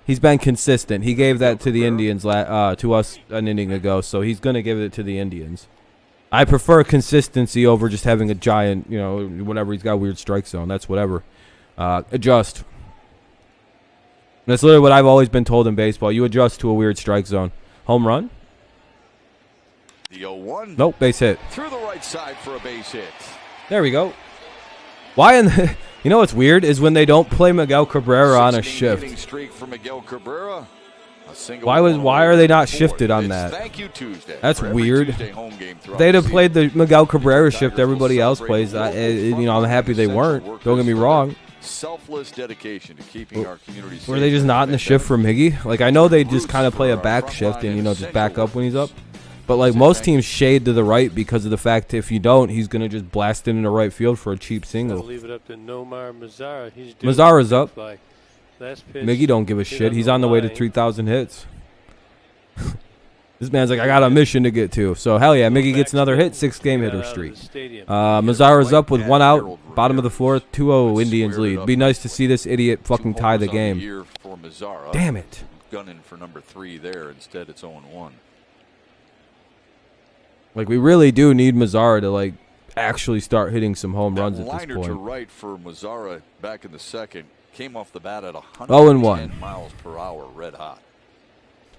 He's been consistent. He gave that to the Indians, to us an inning ago, so he's going to give it to the Indians. I prefer consistency over just having a giant, whatever. He's got a weird strike zone. That's whatever. Adjust. That's literally what I've always been told in baseball. You adjust to a weird strike zone. Home run? The 0-1. Nope, base hit. Through the right side for a base hit. There we go. Why in the, you know what's weird is when they don't play Miguel Cabrera on a shift. Streak for Miguel Cabrera. Why are they not shifted on that? Thank you, Tuesday. That's weird. They'd have played the Miguel Cabrera shift everybody else plays. I'm happy they weren't. Don't get me wrong. Selfless dedication to keeping our community safe. Were they just not in the shift for Miggy? Like, I know they just kind of play a back shift and, just back up when he's up. But, like, most teams shade to the right because of the fact if you don't, he's going to just blast it into right field for a cheap single. I'll leave it up to Nomar Mazara. Mazara's up. Last pitch, Miggy don't give a shit. He's on the way to 3,000 hits. This man's like, I got a mission to get to. So, hell yeah, Miggy gets another hit, 6-game hitter streak. Mazzara's up with 1 out, bottom of the fourth, 2-0 Indians lead. Be nice to see this idiot fucking tie the game. Damn it. Gunning for number 3 there. Instead, it's 0-1. Like, we really do need Mazzara to, like, actually start hitting some home runs at this Liner point. to right for Mazzara back in the second. Came off the bat at 110 miles per hour, red hot.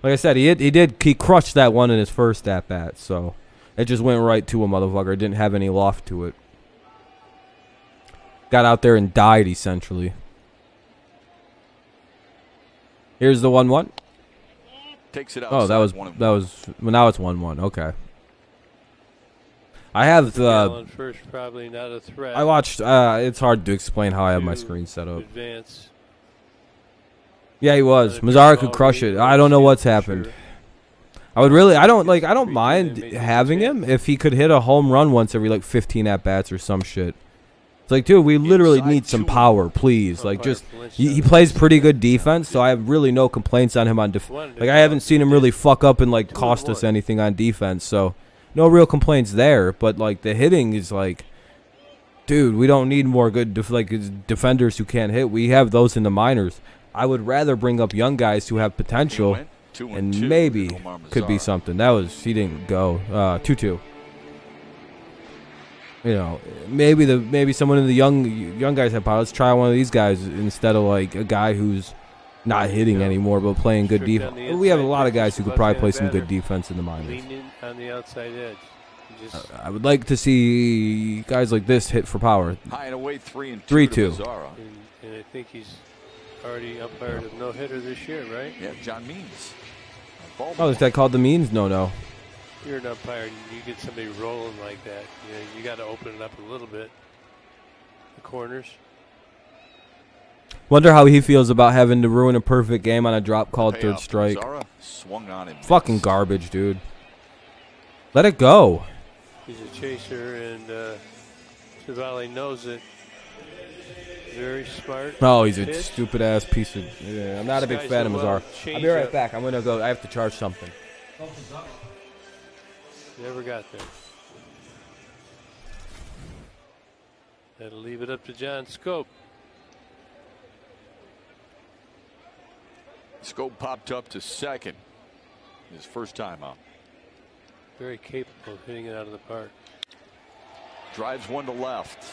Like I said, he crushed that one in his first at bat, so it just went right to a motherfucker. It didn't have any loft to it. Got out there and died essentially. Here's the 1-1. Takes it out. Oh, that was well, now it's 1-1. Okay. I have the first, probably not a threat. I watched. It's hard to explain how I have my screen set up. Advance. Yeah, he was. Mazzara could crush it. I don't know what's happened. I don't mind having him if he could hit a home run once every like 15 at bats or some shit. It's like, dude, we literally need some power, please. Like, just he plays pretty good defense, so I have really no complaints on him on like I haven't seen him really fuck up and like cost us anything on defense, so no real complaints there. But like the hitting is like, dude, we don't need more good defenders who can't hit. We have those in the minors. I would rather bring up young guys who have potential and maybe could be something. He didn't go 2-2. Maybe someone in the young guys have power. Let's try one of these guys instead of like a guy who's not hitting anymore, but playing good Strict on the defense. We have a inside lot of pitch, guys who could much probably better play some good batter. defense in the minors. Leaning on the outside edge. Just I would like to see guys like this hit for power. High and away, 3-2. 3-2. to Mazzara. and I think he's already umpired a no-hitter this year, right? Yeah, John Means. Oh, is that called the means? No. You're an umpire, and you get somebody rolling like that. You got to open it up a little bit. The corners. Wonder how he feels about having to ruin a perfect game on a drop called third Payoff. strike. Mazzara swung on and Fucking missed. garbage, dude. Let it go. He's a chaser, and Savali knows it. Very smart. Oh, he's a pitch. stupid ass piece of. Yeah, I'm not a big This fan of guy's a Mazzara. well I'll be right change-up. back. I'm gonna go. I have to charge something. Never got there. That'll leave it up to John Scope. Scope popped up to second. His first time out. Very capable of hitting it out of the park. Drives one to left.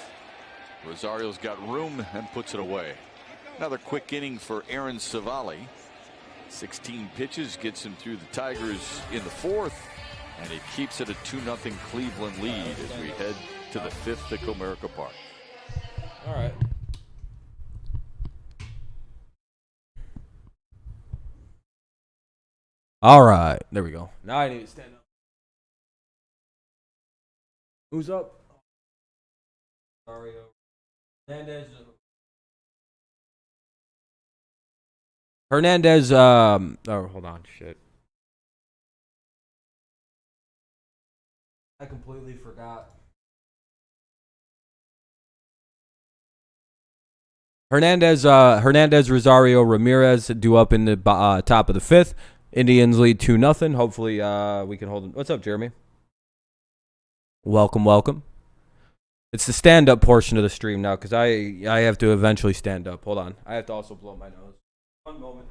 Rosario's got room and puts it away. Another quick inning for Aaron Savali. 16 pitches gets him through the Tigers in the fourth, and it keeps it a 2-0 Cleveland lead as we head to the fifth at Comerica Park. All right. All right. There we go. Now I need to stand up. Who's up? Mario. Hernandez. Oh, hold on. Shit. I completely forgot. Hernandez, Rosario, Ramirez due up in the top of the fifth. Indians lead 2-0. Hopefully, we can hold them. What's up, Jeremy? Welcome. It's the stand-up portion of the stream now because I have to eventually stand up. Hold on. I have to also blow my nose. One moment.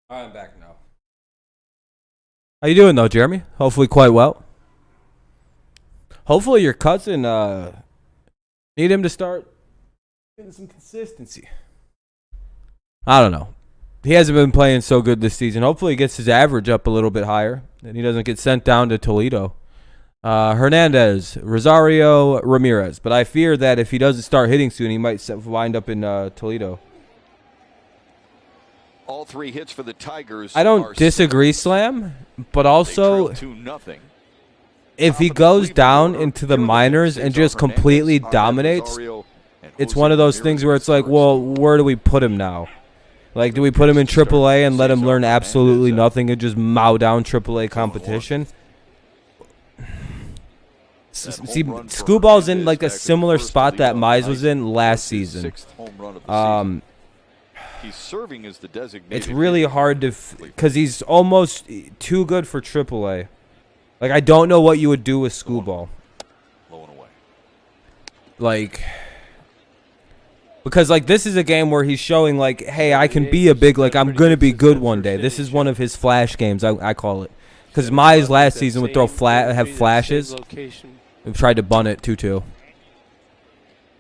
All right, I'm back now. How you doing, though, Jeremy? Hopefully quite well. Hopefully your cousin need him to start getting some consistency. I don't know. He hasn't been playing so good this season. Hopefully he gets his average up a little bit higher and he doesn't get sent down to Toledo. Hernandez, Rosario, Ramirez. But I fear that if he doesn't start hitting soon, he might wind up in Toledo. All three hits for the Tigers. I don't disagree, Slam, but also 2-0. if he goes down into the minors and just completely dominates, it's one of those things where it's like, well, where do we put him now? Like, do we put him in AAA and let him learn absolutely nothing and just mow down AAA competition? See, Scooball's in like a similar spot that Mize was in last season. He's serving as the designated. It's really hard to, because he's almost too good for AAA. Like, I don't know what you would do with Scooball. Low and away. Like, because like this is a game where he's showing like, hey, I can be a big, like I'm gonna be good one day. This is one of his flash games, I call it. Because Mize last season would throw have flashes. We've tried to bunt it 2-2.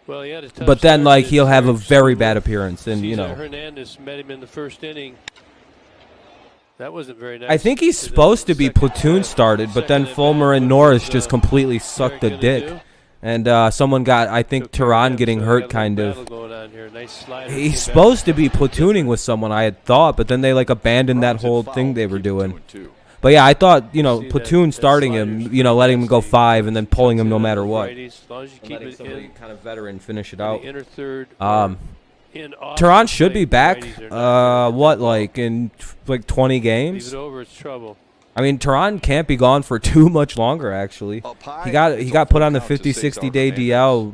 Well, he had a tough But then, start like, to he'll have a start. very bad appearance, and you Cesar know. Hernandez met him in the first inning. That wasn't very nice. I think he's supposed to be platoon started, but then Fulmer and Norris just completely sucked the dick. And someone got, I think, Tehran getting hurt, kind of. He's supposed to be platooning with someone, I had thought, but then they like abandoned that whole thing they were doing. But yeah, I thought, you know, platoon starting him, you know, letting him go 5 and then pulling him no matter what. As long as you keep it in, Kind of veteran finish it out. inner third. Tehran should be back. What, like in like 20 Leave games? it over, it's trouble. I mean, Tehran can't be gone for too much longer. Actually, he got put on the 50-60 day DL,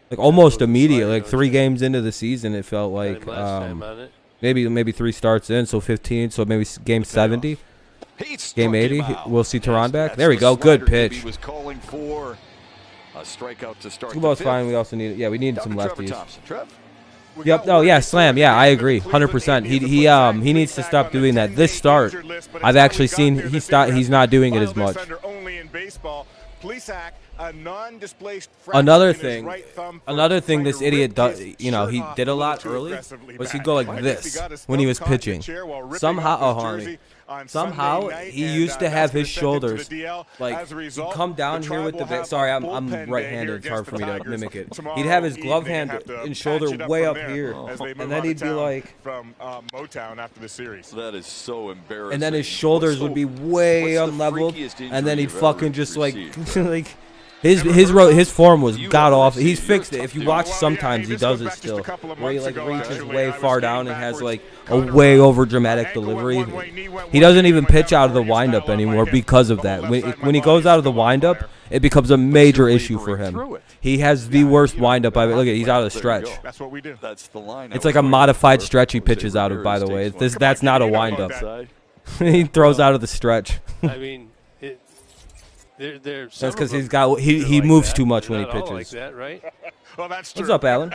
like almost immediately, like 3 games into the season. It felt like. Maybe 3 starts in, so 15. So maybe game 70, game 80. We'll see Tehran back. There we go. Good pitch. He was calling for a strikeout to start. Screwball's fine. We also need. Yeah, we need some lefties. Trev. Yep. Oh yeah, slam. Yeah, I agree. 100%. He needs to stop doing that. This start, I've actually seen he's not doing it as much. Another thing this idiot does, you know, he did a lot early, was he'd go like this when he was pitching. Somehow he used to have his shoulders like he'd come down here with the big. Sorry, I'm right-handed. It's hard for me to mimic it. He'd have his glove hand and shoulder way up here, and then he'd be like from Motown after the series. That is so embarrassing. And then his shoulders would be way unleveled, and then he'd fucking just like like. His form was god awful. He's fixed it. If you watch, sometimes he does it still, where he like reaches way far down and has like a way over dramatic delivery. He doesn't even pitch out of the windup anymore because of that. When he goes out of the windup, it becomes a major issue for him. He has the worst windup. Look at, he's out of the stretch. That's what we do. That's the line. It's like a modified stretch he pitches out of. By the way, that's not a windup. He throws out of the stretch. I mean. That's because he moves that. too much when he Not all pitches. like that, right? Well, that's true. What's up, Alan?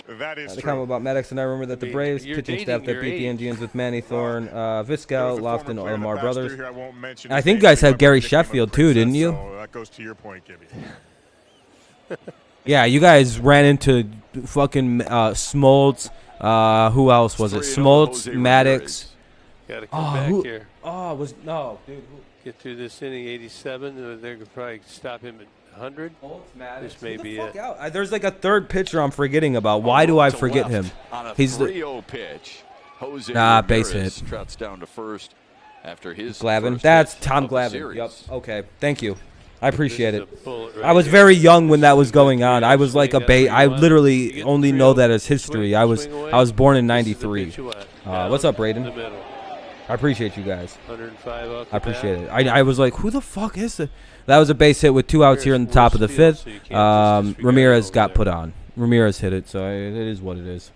That is The true. comment about Maddox, and I remember that the Braves You're pitching dating staff that your beat the age. Indians with Manny Thorne, There Vizquel, was a Lofton, former player Omar that passed brothers. through here. I won't mention I his think name, you guys but have Gary nickname him Sheffield the too, didn't Princess, you? So that goes to your point, Gibby. Yeah, you guys ran into fucking Smoltz. Who else was it? Smoltz, Maddox. Got to come back here. Oh, no, dude. Get through this inning, 87. They're gonna probably stop him at 100. This may be it. There's like a third pitcher I'm forgetting about. Why do I forget him? On a He's the 3-0 pitch. Jose base Ramirez hit. trots down to first after his Glavin. first That's hit Tom of the Glavin. series. Yep. Okay. Thank you. I appreciate This it. is a bullet right I was here. very young when that was going This is on. a I was like a swing bait. out I of 3-1. You literally get only 3-0. know that as history. Swing I was away. born in This is the '93. pitch you want. What's up, In Braden? the middle. I appreciate you guys. 105 off the I appreciate bat. it. I was like, who the fuck is it? That was a base hit with 2 outs here in the top of the Worst field, 5th. so you can't just disregard Ramirez over got there. put on. Ramirez hit it, so it is what it is.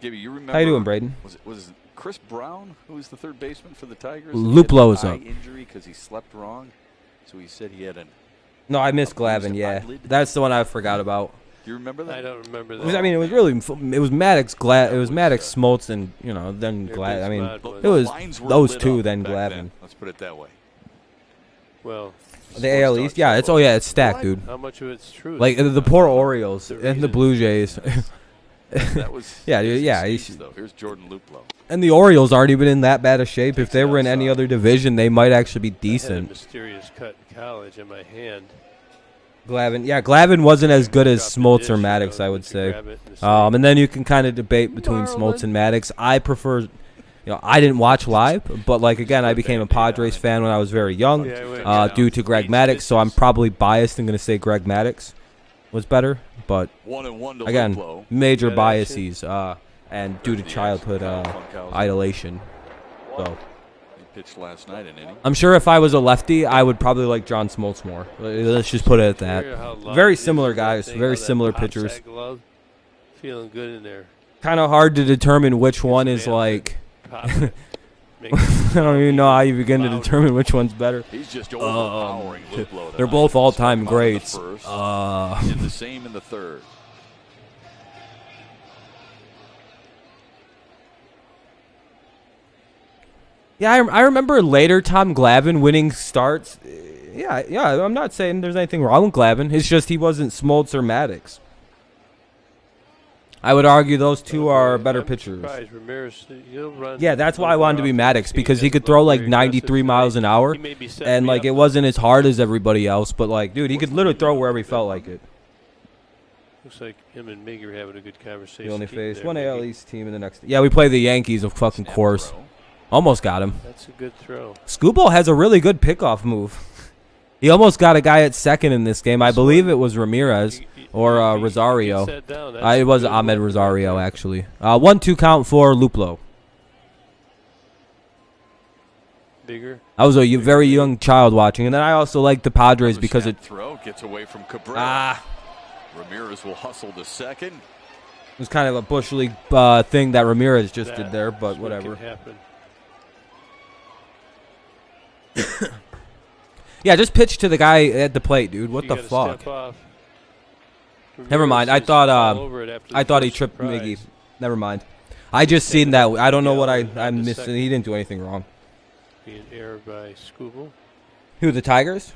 Gibby, you remember? How you doing, Braden? Was it Chris Brown who was the third baseman for the Tigers? Luplo is He had up. an eye injury because he slept wrong, so he said he had an. No, I missed A bruised Glavin. Yeah, eyelid? that's the one I forgot about. Do you remember that? I don't remember It that. was, I mean, it was really it was Maddox It was Maddox Smoltz and then They're Glavin. I big mean, spot, but- it was Lines were those lit two up then back Glavin. Let's put it that way. Well, The AL East, yeah, it's stacked, dude. how much of it's true? Like the poor Orioles and the Blue Jays. That was Yeah, dude, yeah, Steve's, he's- though. Here's Jordan Luplo. And the Orioles aren't even in that bad of shape. If they were in any other division, they might actually be I had a decent. mysterious cut in college in my hand. Glavin wasn't as good as Dropped the Smoltz dish, or you Maddox, know, I you would could say. grab it in the sleeve. And then you can kind of debate between Smoltz and Maddox. I prefer, I didn't watch live, but like again, I became a Padres fan when I was very young, Yeah, I went due to Greg Maddox. So I'm probably biased and going to say Greg Maddox was better. But 1-1 to again, Luplo. major That biases, and due to childhood idolation. So He pitched last night in inning. I'm sure if I was a lefty, I would probably like John Smoltz more. Let's just put it at Hear how that. loud Very it is, similar that guys, thing, very how that similar pops pitchers. that glove. Feeling good in there. Kind of hard to determine which one is man, like. Popping it. I don't even know how you begin to determine which one's better. He's just overpowering Luplo. They're tonight. both all-time Bottom of the greats. first, Uh, and the same in the third. Yeah, I remember later Tom Glavin winning starts. Yeah, I'm not saying there's anything wrong with Glavin. It's just he wasn't Smoltz or Maddox. I would argue those two are better I'm pitchers. surprised. Ramirez, he'll run Yeah, that's why I wanted to be off Maddox, the because speed. he could That's throw like very 93 aggressive miles an tonight. hour, He may be setting and me like up. it wasn't as hard as everybody else. But like, dude, he could literally throw wherever he felt like it. Looks like him and Miggy are having a good conversation. He only Keep faced there, one Miggy. AL East team in the next. Yeah, we play the Yankees, of fucking Snap course. throw. Almost got him. That's a good throw. Scoobo has a really good pickoff move. He almost got a guy at second in this game. I believe it was Ramirez or Rosario. Get that down. That's It a was good Ahmed one. Rosario, actually. 1-2 count for Luplo. Bigger. I was a very young child watching, and then I also like the Padres Another because snap it. throw gets away from Cabrera. Ah, Ramirez will hustle to second. was kind of a Bush League thing that Ramirez just did there, but whatever. Yeah, just pitch to the guy at the plate, dude. What the fuck? Never mind. I thought he tripped Miggy. Never mind. I just seen that. I don't know what I'm missing. He didn't do anything wrong. Being aired by Scooble. Who, the Tigers?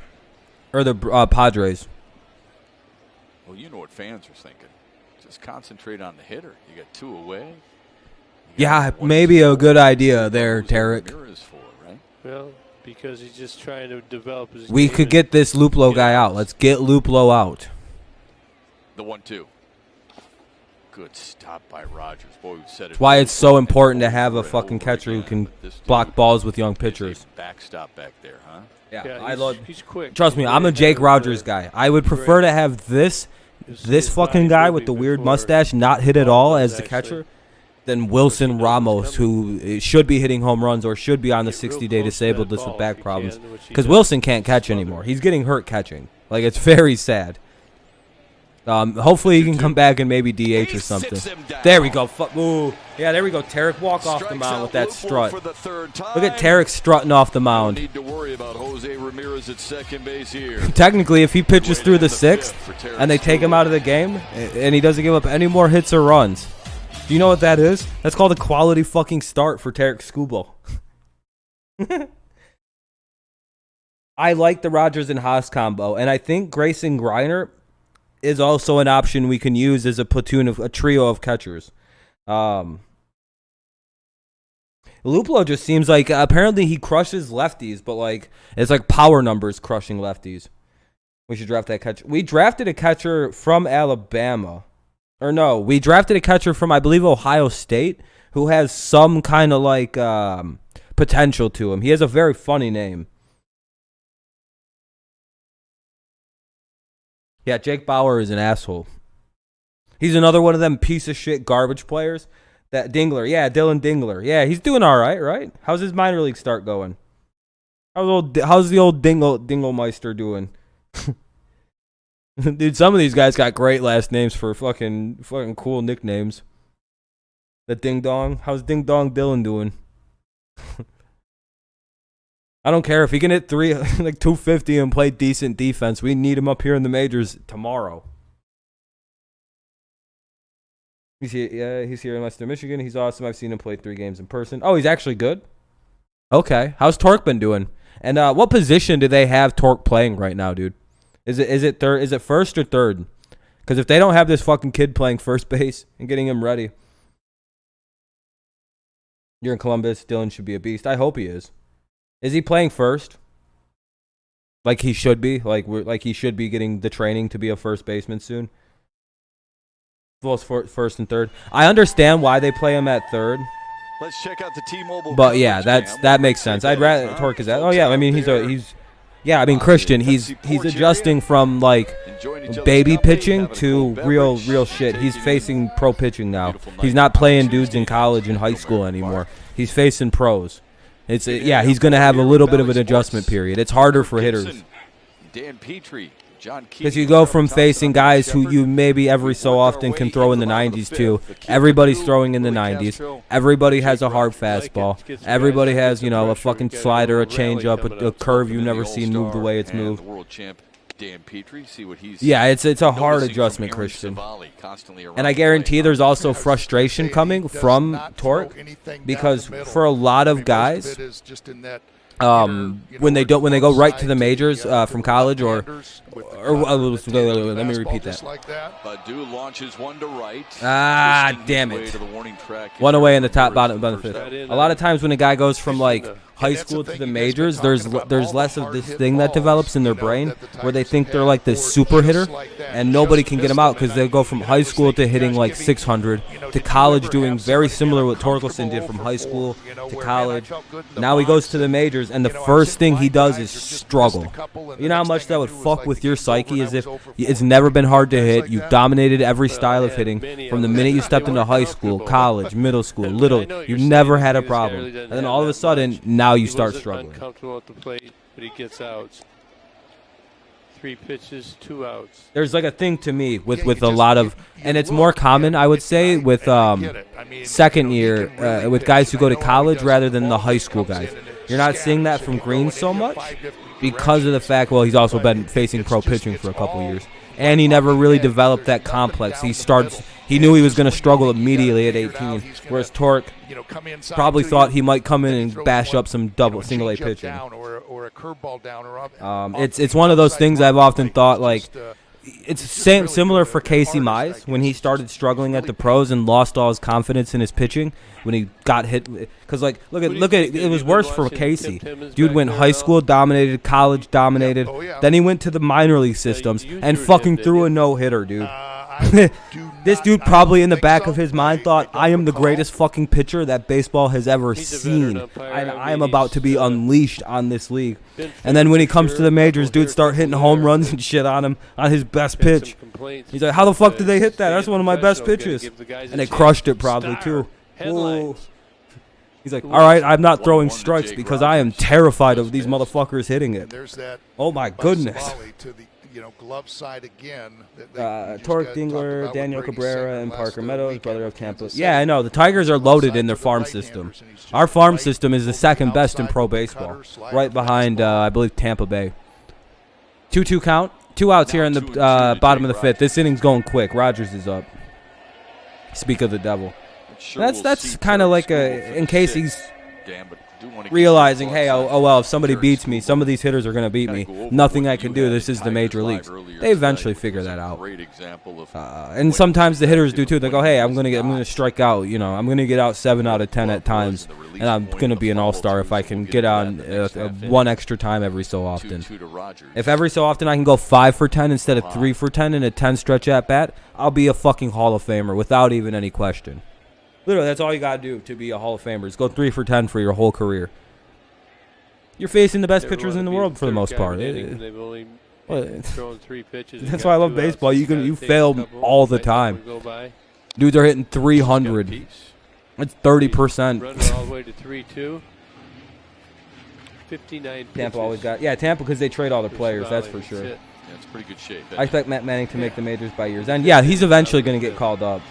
Or the Padres? Well, you know what fans are thinking. Just concentrate on the hitter. You got 2 away. Yeah, maybe a good idea there, Tarek. Right? Well, because he's just trying to develop his We game could get this Luplo guy out. Let's get Luplo out. The 1-2. Good stop by Rogers. Boy, we've said it. That's why it's so important to have a fucking catcher who can block balls with young pitchers. Backstop back there, huh? Yeah, he's quick. Trust me, I'm a Jake Rogers guy. I would prefer to have this fucking guy with the weird mustache not hit at all as the catcher than Wilson Ramos, who should be hitting home runs or should be on the 60-day disabled list with back problems. Because Wilson can't catch anymore. He's getting hurt catching. Like, it's very sad. Hopefully he can come back and maybe DH or something. There we go. Ooh. Yeah, there we go. Tarek walk off the mound with that strut. Look at Tarek strutting off the mound. Need to worry about Jose Ramirez at second base here. Technically, if he pitches through the 6th and they take him out of the game and he doesn't give up any more hits or runs, do you know what that is? That's called a quality fucking start for Tarek Skubal. I like the Rogers and Haas combo, and I think Grayson Greiner is also an option we can use as a trio of catchers. Luplo just seems like apparently he crushes lefties, but like it's like power numbers crushing lefties. We should draft that catcher. We drafted a catcher from Alabama. Or no, we drafted a catcher from, I believe, Ohio State, who has some kind of like potential to him. He has a very funny name. Yeah, Jake Bauer is an asshole. He's another one of them piece of shit garbage players. That Dingler, yeah, Dylan Dingler. Yeah, he's doing all right, right? How's his minor league start going? How's the old Dingelmeister doing? Dude, some of these guys got great last names for fucking cool nicknames. The Ding Dong. How's Ding Dong Dylan doing? I don't care if he can hit 250 and play decent defense. We need him up here in the majors tomorrow. He's here in Western Michigan. He's awesome. I've seen him play 3 games in person. Oh, he's actually good? Okay. How's Torque been doing? And what position do they have Torque playing right now, dude? Is it third? Is it first or third? Because if they don't have this fucking kid playing first base and getting him ready, you're in Columbus. Dylan should be a beast. I hope he is. Is he playing first? Like he should be? Like he should be getting the training to be a first baseman soon? Well, first and third. I understand why they play him at third. Let's check out the T-Mobile. But yeah, that makes sense. I'd rather Torque is that. Oh yeah, I mean Christian, he's adjusting from like baby pitching to real shit. He's facing pro pitching now. He's not playing dudes in college and high school anymore. He's facing pros. He's going to have a little bit of an adjustment period. It's harder for hitters. Dan Petrie, John Key. Because you go from facing guys who you maybe every so often can throw in the 90s to everybody's throwing in the 90s. Everybody has a hard fastball. Everybody has, a fucking slider, a changeup, a curve you've never seen move the way it's moved. Dan Petrie, see what he's it's a hard adjustment, Christian. And I guarantee there's also frustration coming from Torque because for a lot of guys, when they go right to the majors from college or let me repeat that. Badu launches one to right. Damn it. One away in the top bottom of the 5th. A lot of times when a guy goes from like high school to the majors, there's less of this thing that develops in their brain where they think they're like this super hitter and nobody can get them out because they go from high school to hitting like 600 to college doing very similar what Torkelson did from high school to college. Now he goes to the majors and the first thing he does is struggle. You know how much that would fuck with your psyche as if it's never been hard to hit. You've dominated every style of hitting from the minute you stepped into high school, college, middle school, little. You've never had a problem. And then all of a sudden, now you start struggling. Uncomfortable at the plate, but he gets out. 3 pitches, 2 outs. There's like a thing to me with a lot of, and it's more common, I would say, with second year with guys who go to college rather than the high school guys. You're not seeing that from Green so much because of the fact, well, he's also been facing pro pitching for a couple years, and he never really developed that complex. He knew he was going to struggle immediately at 18, whereas Torque probably thought he might come in and bash up some single A pitching. It's one of those things I've often thought, like, it's similar for Casey Mize when he started struggling at the pros and lost all his confidence in his pitching when he got hit. Because, like, look at it was worse for Casey. Dude went high school dominated, college dominated, then he went to the minor league systems and fucking threw a no-hitter, dude. This dude probably in the back of his mind thought, I am the greatest fucking pitcher that baseball has ever seen. I am about to be unleashed on this league. And then when he comes to the majors, dude start hitting home runs and shit on him on his best pitch. He's like, how the fuck did they hit that? That's one of my best pitches. And they crushed it probably too. Ooh. He's like, all right, I'm not throwing strikes because I am terrified of these motherfuckers hitting it. Oh my goodness. Glove side again. Torque Dingler, Daniel Cabrera, and Parker Meadows, brother of Tampa. Yeah, I know. The Tigers are loaded in their farm system. Our farm system is the second best in pro baseball, right behind, I believe, Tampa Bay. 2-2 count. 2 outs here in the bottom of the 5th. This inning's going quick. Rogers is up. Speak of the devil. That's kind of like in case he's realizing, hey, oh well, if somebody beats me, some of these hitters are going to beat me. Nothing I can do. This is the major leagues. They eventually figure that out. And sometimes the hitters do too. They go, hey, I'm going to strike out. I'm going to get out 7 out of 10 at times, and I'm going to be an all-star if I can get on one extra time every so often. If every so often I can go 5 for 10 instead of 3 for 10 in a 10 stretch at bat, I'll be a fucking Hall of Famer without even any question. Literally, that's all you got to do to be a Hall of Famer is go 3 for 10 for your whole career. You're facing the best pitchers in the world for the most part. They've only thrown 3 pitches. That's why I love baseball. You fail all the time. Dudes are hitting 300. That's 30%. Runner all the way to 3-2. 59 pitches. Tampa always got. Yeah, Tampa because they trade all their players. That's for sure. Yeah, it's pretty good shape. I expect Matt Manning to make the majors by year's end. Yeah, he's eventually going to get called up.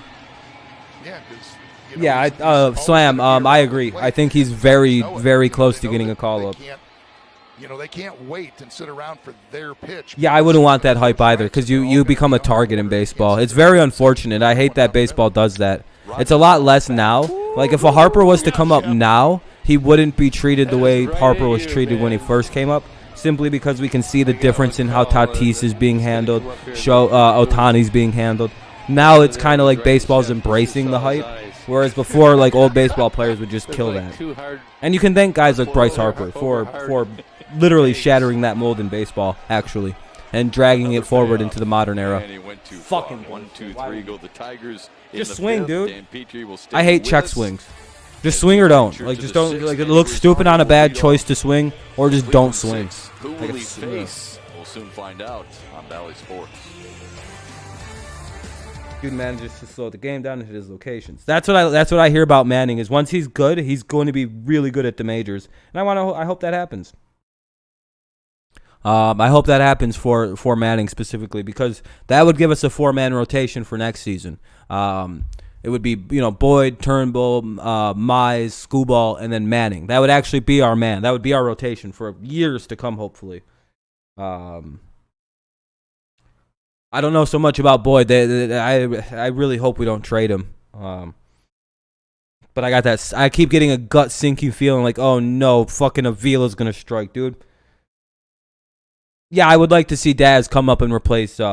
Yeah, Slam, I agree. I think he's very, very close to getting a call-up. They can't wait and sit around for their pitch. Yeah, I wouldn't want that hype either because you become a target in baseball. It's very unfortunate. I hate that baseball does that. It's a lot less now. Like, if a Harper was to come up now, he wouldn't be treated the way Harper was treated when he first came up, simply because we can see the difference in how Tatis is being handled, Ohtani's being handled. Now it's kind of like baseball's embracing the hype. Whereas before, like, old baseball players would just kill that. And you can thank guys like Bryce Harper for literally shattering that mold in baseball, actually, and dragging it forward into the modern era. Fucking 1-2-3 go the Tigers. Just swing, dude. I hate check swings. Just swing or don't. Like, just don't. Like, it looks stupid on a bad choice to swing, or just don't swing. Who will he face? We'll soon find out on Valley Sports. Dude manages to slow the game down and hit his locations. That's what I hear about Manning is once he's good, he's going to be really good at the majors, and I hope that happens. I hope that happens for Manning specifically because that would give us a 4-man rotation for next season. It would be Boyd, Turnbull, Mize, Skubal, and then Manning. That would actually be our man. That would be our rotation for years to come, hopefully. I don't know so much about Boyd. I really hope we don't trade him. But I got that. I keep getting a gut sinking feeling like, oh no, fucking Avila's gonna strike, dude. Yeah, I would like to see Daz come up and replace. If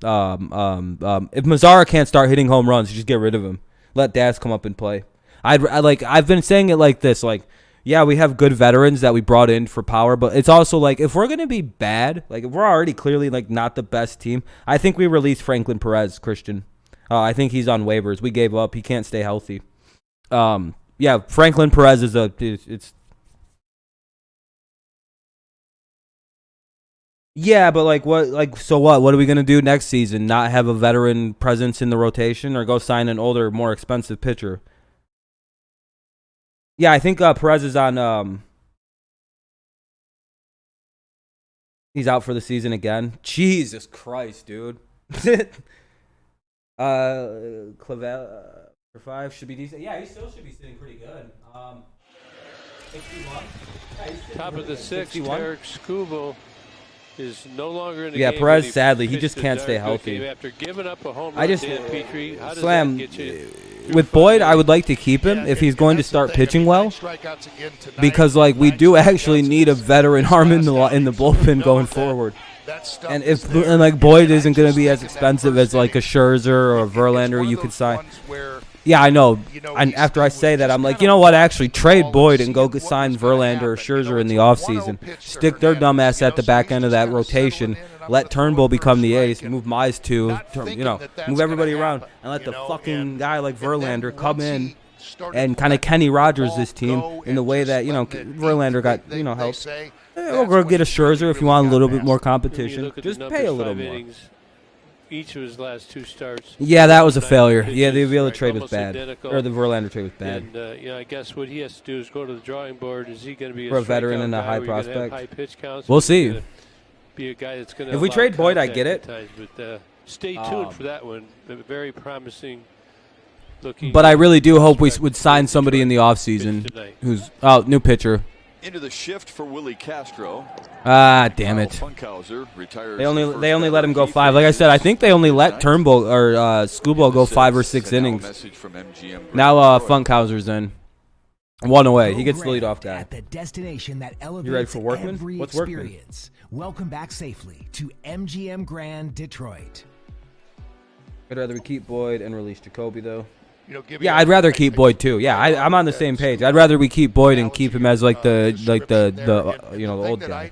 Mazzara can't start hitting home runs, just get rid of him. Let Daz come up and play. I've been saying it like this, like. Yeah, we have good veterans that we brought in for power, but it's also like if we're going to be bad, like if we're already clearly like not the best team, I think we release Franklin Perez, Christian. I think he's on waivers. We gave up. He can't stay healthy. Yeah, Franklin Perez is Yeah, but like what so what? What are we going to do next season? Not have a veteran presence in the rotation or go sign an older, more expensive pitcher? Yeah, I think Perez is on He's out for the season again. Jesus Christ, dude. Clavel for 5 should be decent. Yeah, he still should be sitting pretty good. 61. Yeah, he's Top of the 6th, 61. Eric Skubal is no longer in the Yeah, game. Perez, but sadly, he pitched just a can't darn stay good healthy. game after giving up a home run. I just Dan Petrie, how does Slam that get you? with Boyd. I would like to keep him if he's going to start pitching well, because like we do actually need a veteran arm in the bullpen going forward. And if like Boyd isn't going to be as expensive as like a Scherzer or a Verlander, you could sign. Yeah, I know. And after I say that, I'm like, you know what? Actually, trade Boyd and go sign Verlander or Scherzer in the offseason. Stick their dumbass at the back end of that rotation. Let Turnbull become the ace. Move Mize to, move everybody around, and let the fucking guy like Verlander come in and kind of Kenny Rogers this team in the way that Verlander got help. Or go get a Scherzer if you want a little bit more competition. Just pay a little more. Each of his last 2 starts. Yeah, that was a failure. Yeah, the Avila trade was bad. Or the Verlander trade was bad. And, I guess what he has to do is go to the drawing board. Is he going to be a veteran and a high guy where you're gonna have prospect? high pitch counts? We'll see. Be a guy that's going to. If we trade Boyd, I get it. But stay tuned for that one. Very promising looking. But I really do hope we would sign somebody in the offseason who's new pitcher. Into the shift for Willie Castro. Ah, damn it. They only let him go 5. Like I said, I think they only let Turnbull or Skubal go 5 or 6 innings. Now Funkhauser's in. 1 away. He gets the leadoff guy. At the destination that elevates you ready for Workman? every What's Workman? experience. Welcome back safely to MGM Grand Detroit. I'd rather we keep Boyd and release Jacoby though. Yeah, I'd rather keep Boyd too. Yeah, I'm on the same page. I'd rather we keep Boyd and keep him as like the old guy.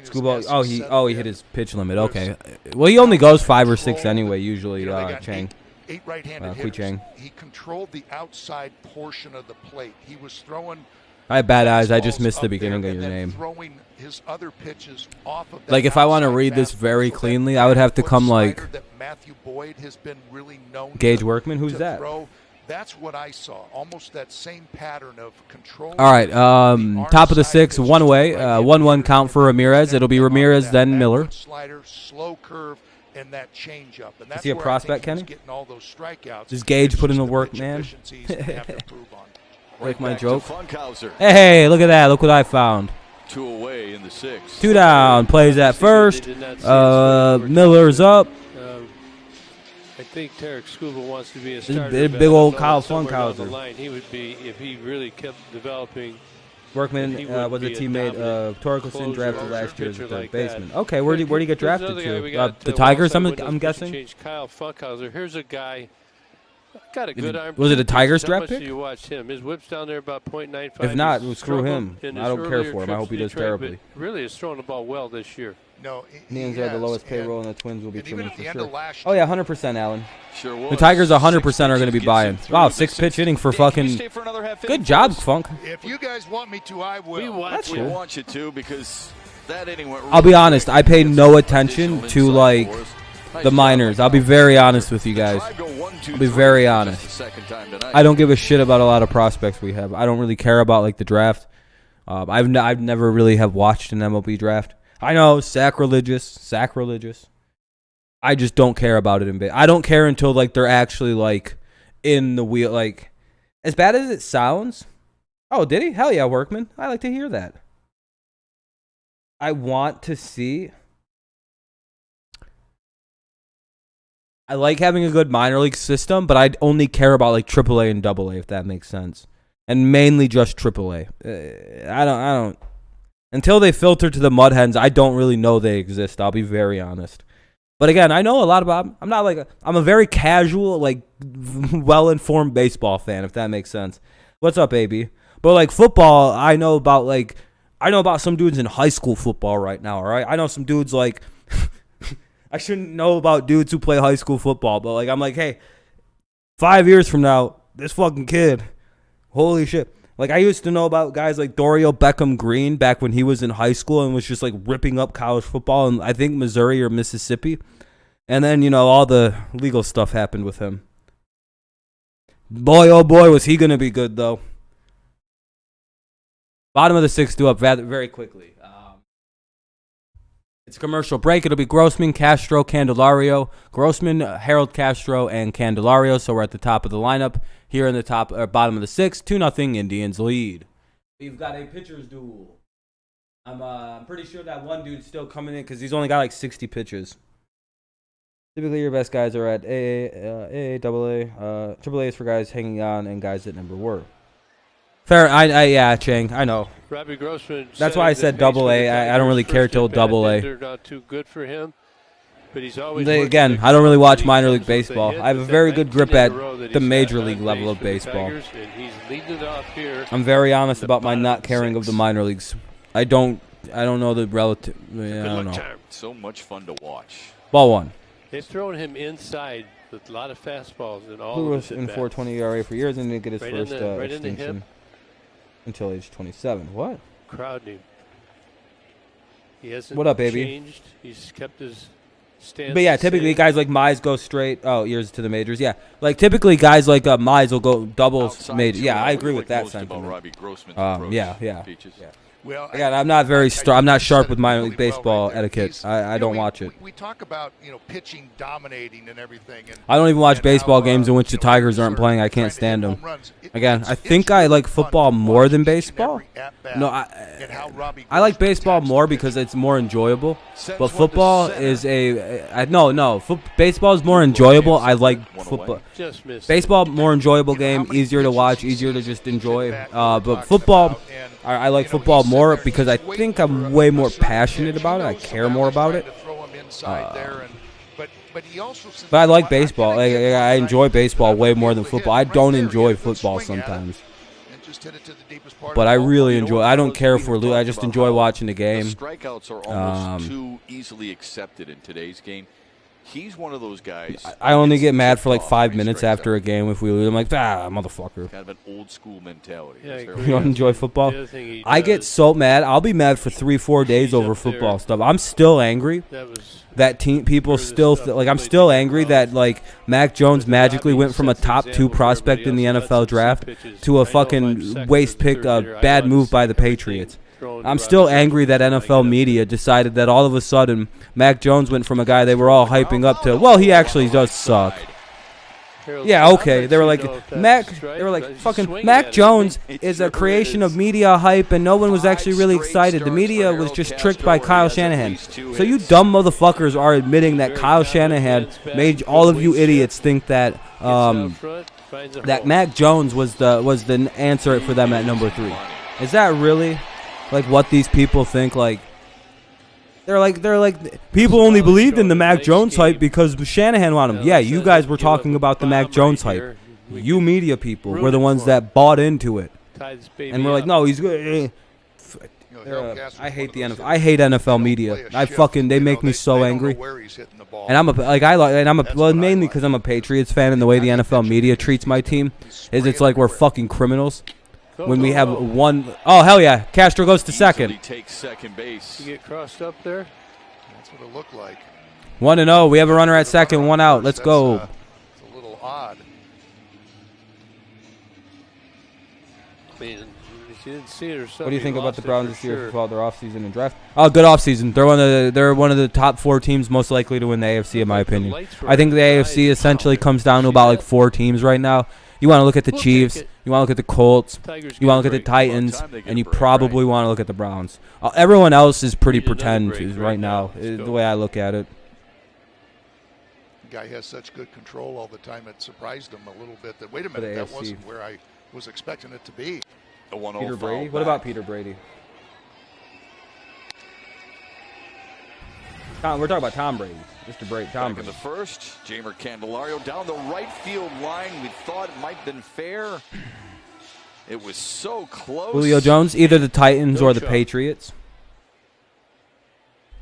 Skubal, he hit his pitch limit. Okay, well he only goes 5 or 6 anyway. Usually, Chang. 8 right-handed Kui Chang. He controlled the outside portion of the plate. He was throwing. I have bad eyes. I just missed the beginning of your name. Throwing his other pitches off of like if I want to read this very cleanly, I would have to come like Matthew Boyd has been really known Gage Workman. Who's that? That's what I saw. Almost that same pattern of control. All right. Top of the 6, 1 away. 1-1 count for Ramirez. It'll be Ramirez then Miller. Slider, slow curve, and that changeup. And that's is he a prospect, Kenny? All those strikeouts. Does Gage put in the work, man? Break my joke. Hey, look at that. Look what I found. 2 away in the 6th. 2 down. Plays at first. Miller's up. I think Tarek Skubal wants to be a starter. Big old Kyle Funkhauser. He would be if he really kept developing. Workman was a teammate of Torkelson, drafted last year as a third baseman. Okay, where'd he get drafted to? The Tigers, I'm guessing. Kyle Funkhauser. Here's a guy. Got a good arm. Was it a Tigers draft pick? You watched him. His whip's down there about .95. If not, screw him. I don't care for him. I hope he does terribly. Really is throwing the ball well this year. No, Indians are the lowest payroll, and the Twins will be trimming for sure. Oh, year, yeah, 100%, Alan. Sure was. The Tigers 100% are going to be buying. Wow, 6-pitch inning for fucking... Good job, Funk. If you guys want me to, I will. We want you to because that inning went really I'll be honest. I pay no attention to, like, the minors. I'll be very honest with you guys. I'll be very honest. I don't give a shit about a lot of prospects we have. I don't really care about, like, the draft. I've never really have watched an MLB draft. I know, sacrilegious. I just don't care about it I don't care until like they're actually like in the wheel. Like as bad as it sounds. Oh, did he? Hell yeah, Workman. I like to hear that. I want to see. I like having a good minor league system, but I only care about like AAA and AA, if that makes sense, and mainly just AAA. I don't. Until they filter to the Mud Hens, I don't really know they exist. I'll be very honest. But again, I know a lot about. I'm a very casual, like, well-informed baseball fan, if that makes sense. What's up, AB? But like football, I know about some dudes in high school football right now. All right, I know some dudes like. I shouldn't know about dudes who play high school football, but like I'm like, hey, 5 years from now, this fucking kid, holy shit. Like, I used to know about guys like Dorial Beckham Green back when he was in high school and was just, like, ripping up college football in, I think, Missouri or Mississippi. And then, all the legal stuff happened with him. Boy, oh boy, was he going to be good, though. Bottom of the 6th, due up very quickly. It's a commercial break. It'll be Grossman, Castro, Candelario. Grossman, Harold Castro, and Candelario. So we're at the top of the lineup. Here in the bottom of the sixth. 2-0 Indians lead. We've got a pitcher's duel. I'm pretty sure that one dude's still coming in because he's only got like 60 pitches. Typically, your best guys are at AA, AA, AAA is for guys hanging on and guys that never were. Fair, yeah, Chang, I know. Robbie Grossman. That's why I said AA. I don't really care till AA. They're not too good for him, but he's always. Again, I don't really watch minor league baseball. I have a very good grip at the major league level of baseball. I'm very honest about my not caring of the minor leagues. I don't know the relative. I don't know. So much fun to watch. Ball one. They've thrown him inside with a lot of fastballs and all. Who of was his in at-bats. 4.20 ERA for years and didn't get his Right first in the extinction hip. until age 27. What? Crowding him. He hasn't What up, baby? changed. He's kept his stance. But yeah, the typically same. guys like Mize go straight. Oh, years to the majors. Yeah, like typically guys like Mize will go doubles Outside major. too, Yeah, I like agree with that most about sentiment. Robbie Grossman's approach, Yeah. Peaches. Well, Again, I'm not very I'm not sharp with minor league really well baseball right there. etiquette. He's- I you don't know, watch it. We talk about pitching dominating and everything. And, I don't even watch and baseball how, games in which the Tigers aren't sort of playing. I trying can't to stand hit them. home runs. Again, I think it's I really like fun football to more watch than each and baseball. every at-bat No, and how Robbie I like Grossman baseball attacks more the because pitches. it's more enjoyable. Sends But one to football center. is baseball is more enjoyable. I like One football. away. Just missed. Baseball, more enjoyable You know, how game, many easier to pitches watch, you easier see to just sit enjoy. back But we're talking football, about, and, I like football he's sitting more there, because he's I waiting think for I'm a way more certain passionate pitch. about it. He I knows care the more battle's about trying it. to throw him inside there, and but he also says, But I like "I'm baseball. gonna get one I side enjoy that baseball I'm way gonna be more able than to football. hit." I Right don't there, he enjoy had a good football swing at it, sometimes. and just hit it to the deepest part But of I the ball. really You know enjoy. what, I don't fellas? care We if have we're losing. I talked just about enjoy how watching the game. The strikeouts are almost too easily accepted in today's game. He's one of those guys. I only that get gets mad tipped for like off 5 when he minutes strikes after out. a game if we lose. I'm like, motherfucker. Kind of an old school mentality. Yeah, I As agree. Harold You don't enjoy football? The other thing he I get does, so mad. I'll be mad for 3-4 days He's over up there. football stuff. I'm still angry that was that people For the still stuff like. I'm they still do angry wrong. that like Mac Jones But magically Robbie went from a sets an top 2 example for prospect in the everybody else. NFL Lets him draft see pitches. to a I know if I'm fucking second waste or pick, third hitter, I bad want to move by see the everything Patriots. thrown to I'm Robbie still Grossman angry that when I get NFL up media decided that all of a sudden Mac Jones went from a guy they were all hyping up to, well, he actually does suck. there. Harold Yeah, said, okay. "I'd They were like to like know if that's Mac. strike, They were but like he's fucking swinging Mac at it. Jones It is a sure creation is. of media hype, and no one was actually really Straight excited. The starts media for was Harold just Castro, tricked by where he Kyle has at Shanahan. least 2 So you hits. dumb motherfuckers are admitting that Very Kyle confident, Shanahan stands back, made good all of you weight shift, idiots think that gets out front, finds a that hole. Mac Jones was the answer for them at number 3. Is that really like what these people think? Like they're like people only believed in the Mac Jones hype because Shanahan wanted him. Yeah, you guys were talking about the Mac Jones hype. You media people were the ones that bought into it, Tie this baby and we're like, up. no, he's good. Harold Castle's I hate one the of those NFL. I hate hitters NFL that don't media. play a I shift. fucking they You know, make me so they don't know angry. where he's hitting the ball. And That's what I mainly like. because I'm a Patriots fan and the way the NFL media treats my team is it's like we're fucking criminals. Go, When go, we have go. one, oh hell yeah, Castro goes to Easily second. takes second base. You get crossed up there. That's what it looked like. 1-0. We have a runner at second, one out. Let's That's, go. it's a little odd. I mean, if you didn't see it or something. What do you think about lost the it Browns for this year sure. for all their offseason and draft? Oh, good offseason. They're one of the top 4 teams most likely to win the AFC in my Like the opinion. lights were I think the bright. AFC essentially Oh, comes down to see about like that? 4 teams right now. You want to look at the We'll Chiefs, take it. you want to look at the Colts, Tigers you want to get look at the a break. Titans, time they get and a you break, probably want to look at the Browns. Everyone else is pretty Need another pretend break right right now, now. Let's is go. the way I look at it. The guy has such good control all the time. It surprised him a little bit that, wait a For the minute, that AFC. wasn't where I was expecting it to be. A 1-0 Peter foul Brady? What back. about Peter Brady? We're talking about Tom Brady. Mr. Brady. Tom Back in Brady. the first, Jamer Candelario down the right field line. We thought it might have been fair. It was so close. Julio Jones, either the Titans No or the shot. Patriots.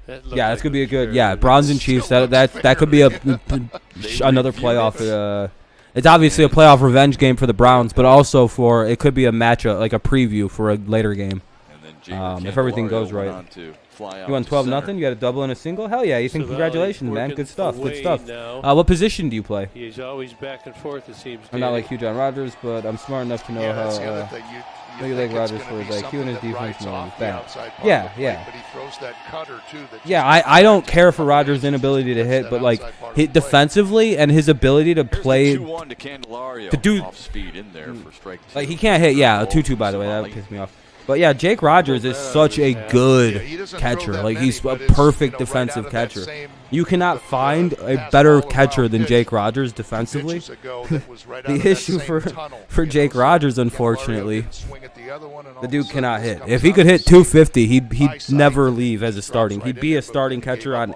That looked Yeah, like that's gonna it be a was good. fair. Yeah, Browns and Chiefs. That could be another playoff. It's obviously a playoff revenge game for the Browns, but also it could be a matchup, like a preview for a later game. And then Jamer if everything Candelario goes went right. on to fly out You won to 12-0. center. You got a double and a single. Hell yeah, Ethan! So Congratulations, man. working Good stuff. Good away stuff. now. What position do you play? He's always back and forth. It seems. I'm not like Hugh John Rogers, but I'm smart enough to know Yeah, that's the how. other thing. Maybe like Rodgers for his IQ and his defense more than bad. Yeah. Yeah. But he throws that cutter too. That Yeah, I don't care for Rodgers' inability to hit, but like defensively and his ability to play to do off speed in there for strike 2. like he can't hit. Yeah, a 2-2 by the way, that would piss me off. But yeah, Jake Rogers is such a good catcher. Like he's a perfect defensive catcher. You cannot find a better catcher than Jake Rogers defensively. The issue for Jake Rogers, unfortunately, the dude cannot hit. If he could hit 250, he'd never leave as a starting. He'd be a starting catcher on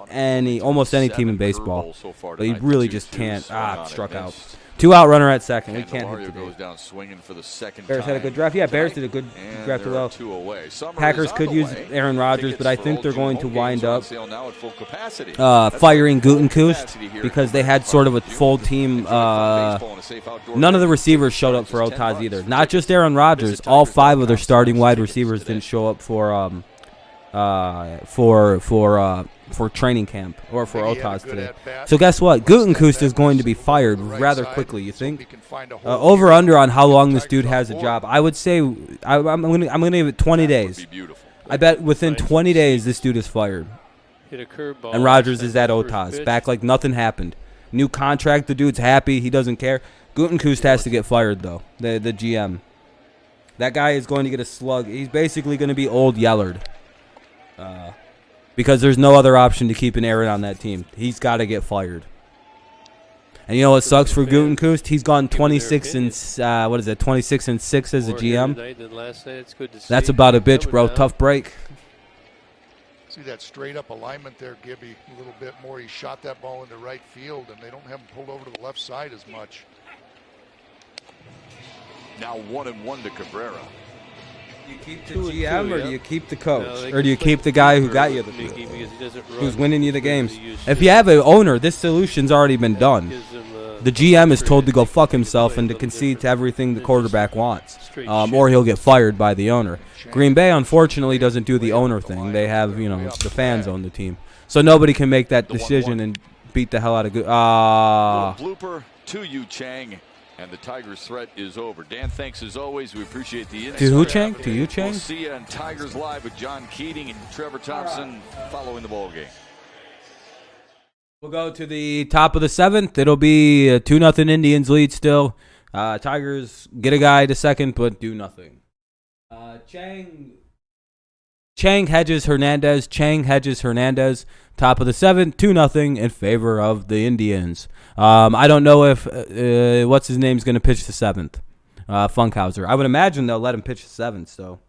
almost any team in baseball. But he really just can't. Struck out. 2-out runner at second. We can't hit today. Goes down swinging for the second Bears had a good draft. Yeah, Bears did a good draft as well. 2 away. Packers could use Aaron Rodgers, but I think they're going to wind up now at full capacity. firing Gutenkust because they had sort of a full team. None of the receivers showed up for Otaz either. Not just Aaron Rodgers. All 5 of their starting wide receivers didn't show up for training camp or for Otaz today. So guess what? Gutenkust is going to be fired rather quickly. You think? Over under on how long this dude has a job? I would say I'm gonna give it 20 days. I bet within 20 days this dude is fired. Hit a curveball. And Rodgers is at Otaz, back like nothing happened. New contract. The dude's happy. He doesn't care. Gutenkust has to get fired though. The GM. That guy is going to get a slug. He's basically going to be old Yellard. Because there's no other option to keep an Aaron on that team. He's got to get fired. And you know what sucks for Gutenkust? He's gone 26 and 6 as a GM. That's about a bitch, bro. Tough break. See that straight up alignment there, Gibby, a little bit more. He shot that ball into right field, and they don't have him pulled over to the left side as much. Now 1-1 to Cabrera. Do you keep the GM or do you keep the coach? Or do you keep the guy who got you who's winning you the games? If you have an owner, this solution's already been done. The GM is told to go fuck himself and to concede to everything the quarterback wants. Or he'll get fired by the owner. Green Bay, unfortunately, doesn't do the owner thing. They have, the fans own the team. So nobody can make that decision and beat the hell out of good. Blooper to you, Chang. And the Tigers' threat is over. Dan, thanks as always. We appreciate the insight. To who, Chang? To you, Chang? We'll see you on Tigers Live with John Keating and Trevor Thompson following the ball game. We'll go to the top of the 7th. It'll be a 2-0 Indians lead still. Tigers get a guy to second, but do nothing. Chang hedges Hernandez. Top of the 7th, 2-0 in favor of the Indians. I don't know if what's his name's going to pitch the 7th. Funkhauser. I would imagine they'll let him pitch the 7th. So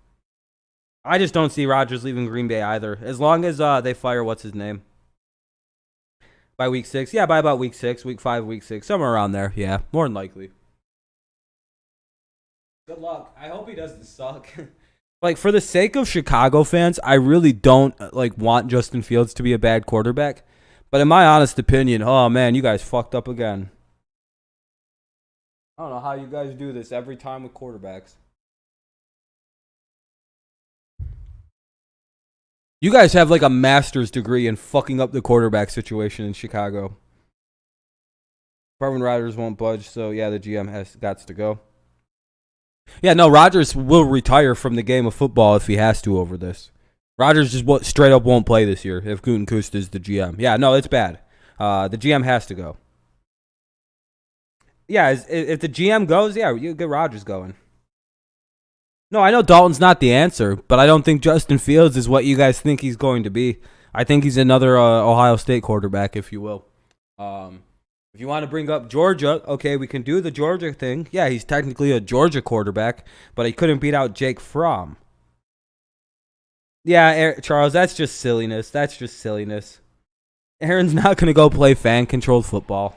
I just don't see Rodgers leaving Green Bay either. As long as they fire what's his name by week 6. Yeah, by about week 6, week 5, week 6, somewhere around there. Yeah, more than likely. Good luck. I hope he doesn't suck. Like, for the sake of Chicago fans, I really don't want Justin Fields to be a bad quarterback. But in my honest opinion, oh man, you guys fucked up again. I don't know how you guys do this every time with quarterbacks. You guys have like a master's degree in fucking up the quarterback situation in Chicago. Parvin Rodgers won't budge, so yeah, the GM has got to go. Yeah, no, Rodgers will retire from the game of football if he has to over this. Rodgers just straight up won't play this year if Gutenkust is the GM. Yeah, no, it's bad. The GM has to go. Yeah, if the GM goes, yeah, you get Rodgers going. No, I know Dalton's not the answer, but I don't think Justin Fields is what you guys think he's going to be. I think he's another Ohio State quarterback, if you will. If you want to bring up Georgia, okay, we can do the Georgia thing. Yeah, he's technically a Georgia quarterback, but he couldn't beat out Jake Fromm. Yeah, Charles, that's just silliness. Aaron's not going to go play fan-controlled football.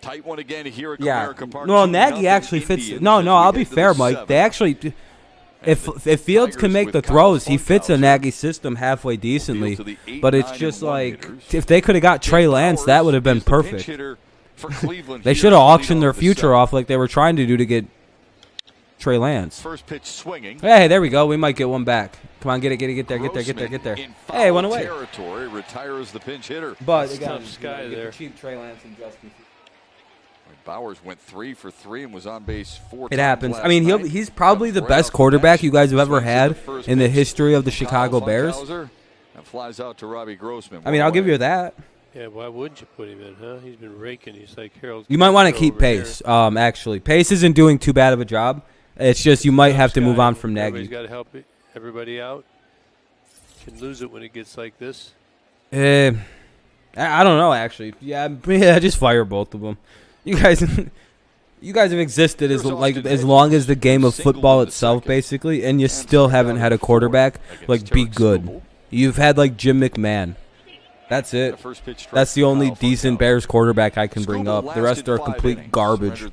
Tight one again here at American Park. No, Nagy actually fits. No, I'll be fair, Mike. They actually, if Fields can make the throws, he fits a Nagy system halfway decently. But it's just like, if they could have got Trey Lance, that would have been perfect. They should have auctioned their future off like they were trying to do to get Trey Lance. First pitch swinging. Hey, there we go. We might get one back. Come on, get there. Hey, one away. Territory retires the pinch hitter. But again, tough sky there. Cheap Trey Lance and Justin. Bowers went 3 for 3 and was on base 4 times. It happens. last I mean, night. he's probably the Right best off the quarterback bat, you guys have ever swings at had the first in the pitch. history of the Kyle Chicago Bears. Funkhauser, and flies out to Robbie Grossman. I mean, I'll give you that. Yeah, why wouldn't you put him in, huh? He's been raking. He's like Harold. You might want to Castro keep over here. Pace. Actually, Pace isn't doing too bad of a job. It's just you might have to move on from Everybody's Nagy. got to help everybody out. Can lose it when it gets like this. I don't know actually. Yeah, just fire both of them. You guys, you guys have existed as long as the game of football itself, basically, and you still haven't had a quarterback be good. You've had Jim McMahon. That's it. That's the only decent Bears quarterback I can bring up. The rest are complete garbage.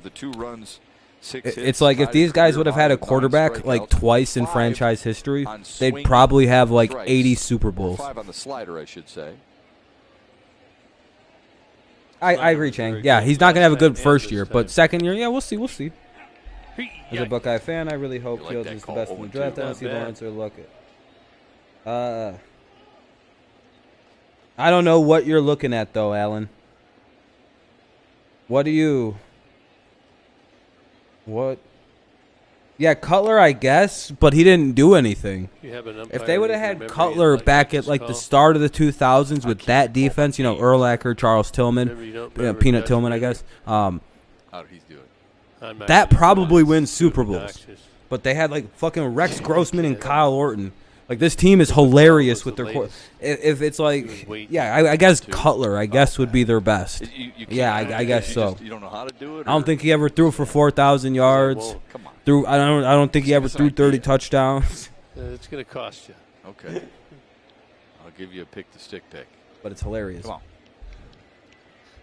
It's like if these guys would have had a quarterback twice in franchise history, they'd probably have 80 Super Bowls. 5 on the slider, I should say. I agree, Chang. Yeah, he's not going to have a good first year, but second year, yeah, we'll see. We'll see. As a Buckeye fan, I really hope like Fields that is the call, best in the 0-2. draft. I don't Not see bad. Lawrence or Luckett. I don't know what you're looking at, though, Alan. What? Yeah, Cutler, I guess, but he didn't do anything. You have an If they would have umpire had that Cutler remembers back at this the call. start of the 2000s with that defense, Urlacher, Charles Tillman, Remember, you don't remember Peanut Dutch Tillman, I Rader? guess. How did he do it? I'm not That gonna probably do it. wins It's Super too Bowls. obnoxious. But they had fucking Rex Grossman and Kyle Orton. This team is hilarious with their if it's I guess Cutler, I guess would be their best. You Yeah, can't- I guess so. You don't know how to do it? I don't think he ever threw for 4,000 yards. Well, Come on. I don't think he ever Give us an threw 30 idea. touchdowns. It's going to cost you. Okay. I'll give you a pick-the-stick pick. But it's hilarious. Come on.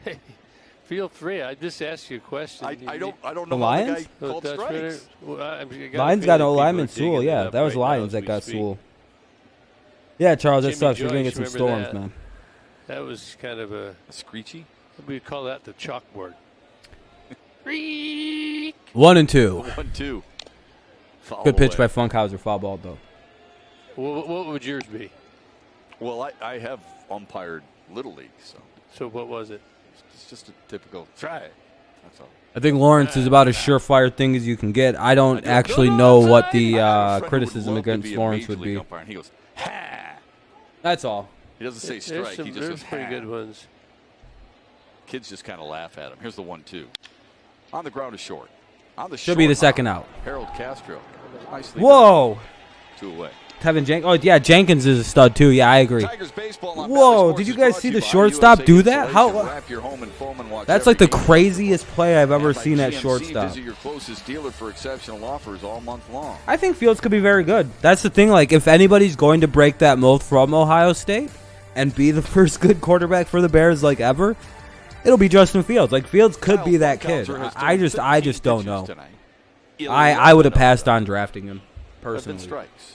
Hey, feel free. I just asked you a question. I don't know The how Lions? the guy called Dutch Rader? strikes. Well, I mean, I got a Lions feeling got no people lineman are digging Sewell. it Yeah, up that was right now Lions as that we got speak. Sewell. Yeah, Charles, that Jimmy sucks. We're Joyce, going to get some remember storms, that? man. That was kind of a, A screechy? we call that the chalkboard. 1 and 2. 1-2. Foul Good pitch away. by Funkhauser. Foul ball, though. What would yours be? Well, I have umpired Little League, so So what was it? it's just a typical try. That's all. I think Lawrence is about as surefire thing as you can get. I don't actually know what the I have a friend who criticism would love to against be a Lawrence major would league be. umpire, and he goes, ha! That's all. He doesn't say There's strike. some, He just there's goes, pretty ha. good ones. Kids just kind of laugh at him. Here's the 1-2. On the ground is short. On the Should be the short second hop, out. Harold Castro. Nicely Whoa. done. 2 away. Tevin Jenkins. Oh, yeah, Jenkins is a stud, too. Yeah, I agree. Tigers baseball on Whoa, Bally Sports did you is guys brought see to you the by shortstop USA do that? How- Insulation. Wrap your home in foam and watch That's like the every game. craziest play I've ever And by seen at GMC, shortstop. Visit your closest dealer for exceptional offers all month long. I think Fields could be very good. That's the thing. If anybody's going to break that mold from Ohio State and be the first good quarterback for the Bears ever, it'll be Justin Fields. Fields could be that kid. Funkhauser has I thrown just 13 don't pitches know. tonight. I would have 11 passed of on them drafting him have been personally. strikes.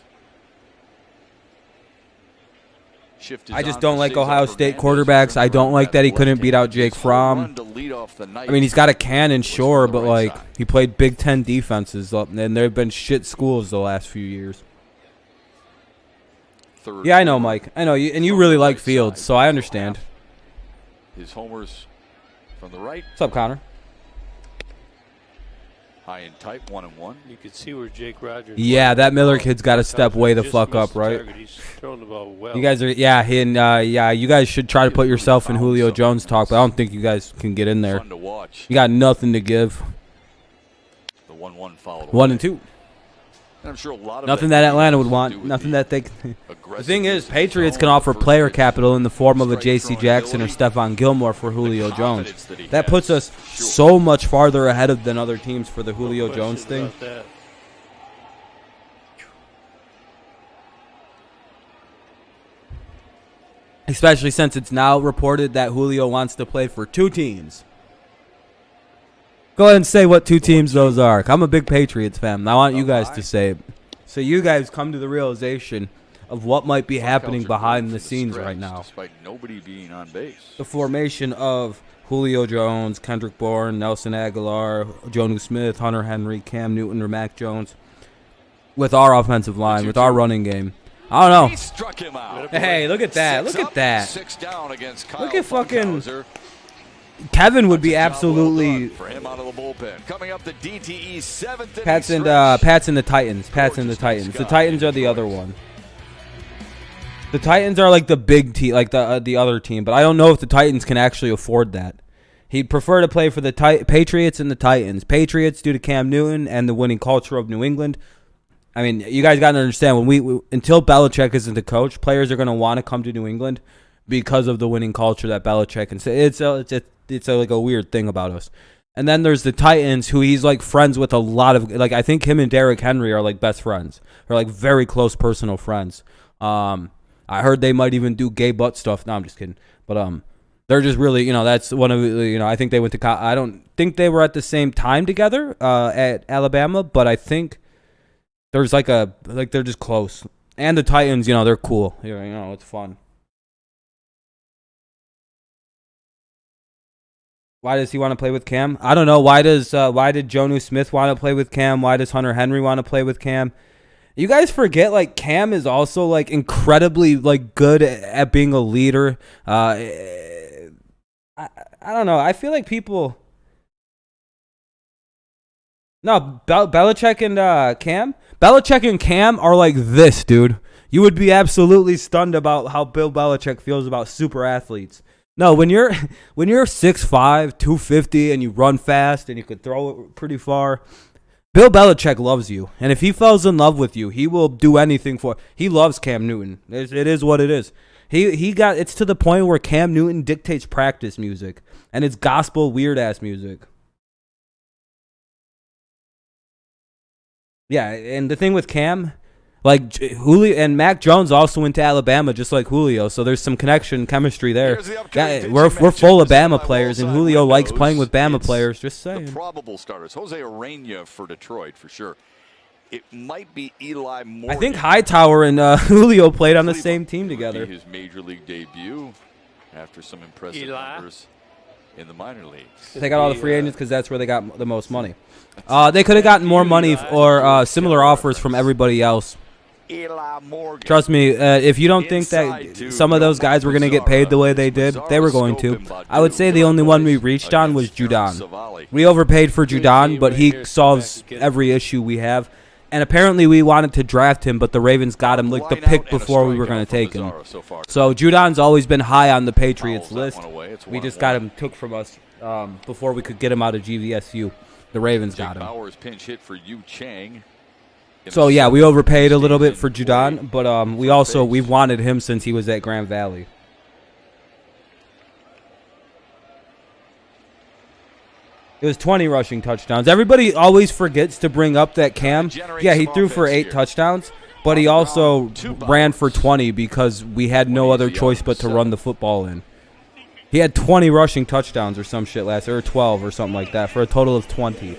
Shift is I just on don't for like Cesar Ohio State Fernandez, quarterbacks. I who don't turned like that he around couldn't beat out left-handed Jake home Fromm. run to lead off the night. I mean, he's got a cannon, Was sure, from the but right side. he played Big Ten defenses, and there have been shit schools the last few years. Third Yeah, I know, quarter Mike. I know you, and you from really the like right Fields, side. so I understand. His homers from the right, What's up, Connor? high and tight, 1-1. You could see where Jake Rogers. Yeah, was. that Miller kid's got to step way the Just fuck missed up, the right? target. He's thrown the ball well. You guys are, you guys should try to put yourself in Julio Jones talk, but I don't think you guys can get in there. Fun to watch. You got nothing to give. The 1-1 followed 1 away. and 2. And I'm sure a lot of Nothing that Atlanta would has to do want. with Nothing the that they. The aggressiveness thing is, of the Patriots zone, can offer first player pitch, capital in the form of a strike J.C. throwing Jackson or ability, Stephon Gilmore for Julio the Jones. confidence that he That has, puts us sure. so much farther ahead than other teams for the No Julio question Jones thing. about that. Especially since it's now reported that Julio wants to play for 2 teams. Go ahead and say what 2 teams those are. I'm a big Patriots fan. I want you guys to say it. So you guys come to the realization of what might be happening Funkhauser behind going the for scenes stretch right now. Despite nobody being on base. The formation of Julio Jones, Kendrick Bourne, Nelson Aguilar, Jonu Smith, Hunter Henry, Cam Newton, or Mac Jones. With our offensive line, with our running game. I don't know. He struck him out. Hey, look at that. Six Look up, at that. 6 down against Kyle Look at fucking- Funkhauser. Kevin would be absolutely. For him out of the bullpen. Coming up the DTE 7th Pats and the Titans. Pats and the Titans. The Titans are the other one. The Titans are like the big team, like the other team, but I don't know if the Titans can actually afford that. He'd prefer to play for the Patriots and the Titans. Patriots due to Cam Newton and the winning culture of New England. I mean, you guys got to understand, when until Belichick isn't the coach, players are going to want to come to New England because of the winning culture that Belichick and it's like a weird thing about us. And then there's the Titans, who he's like friends with a lot of, like, I think him and Derrick Henry are like best friends, or like very close personal friends. I heard they might even do gay butt stuff. No, I'm just kidding. But they're just really, that's one of, I think they went to, I don't think they were at the same time together at Alabama, but I think there's they're just close. And the Titans, they're cool. It's fun. Why does he want to play with Cam? I don't know. Why did Jonnu Smith want to play with Cam? Why does Hunter Henry want to play with Cam? You guys forget, like, Cam is also, like, incredibly, like, good at being a leader. I don't know. I feel like people... No, Belichick and Cam? Belichick and Cam are like this, dude. You would be absolutely stunned about how Bill Belichick feels about super athletes. No, when you're 6'5", 250, and you run fast and you could throw it pretty far... Bill Belichick loves you, and if he falls in love with you, he will do anything for. He loves Cam Newton. It is what it is. It's to the point where Cam Newton dictates practice music, and it's gospel weird ass music. Yeah, and the thing with Cam, like Julio and Mac Jones also went to Alabama just like Julio, so there's some chemistry there. Yeah, we're full of Bama players, and Julio likes playing with Bama players. Just saying. The probable starters: Jose Arena for Detroit for sure. It might be Eli Morgan. I think Hightower and Julio played on the same team together. His major league debut after some impressive numbers in the minor leagues. They got all the free agents because that's where they got the most money. They could have gotten more money or similar offers from everybody else. Eli Morgan. Trust me, if you don't think that some of those guys were going to get paid the way they did, they were going to. I would say the only one we reached on was Judon. We overpaid for Judon, but he solves every issue we have. And apparently we wanted to draft him, but the Ravens got him like the pick before we were going to take him. So Judon's always been high on the Patriots list. We just got him took from us before we could get him out of GVSU. The Ravens got him. Pinch hit for Yu Chang. So yeah, we overpaid a little bit for Judon, but we've wanted him since he was at Grand Valley. It was 20 rushing touchdowns. Everybody always forgets to bring up that Cam. Yeah, he threw for 8 touchdowns, but he also ran for 20 because we had no other choice but to run the football in. He had 20 rushing touchdowns or some shit last year, or 12 or something like that, for a total of 20.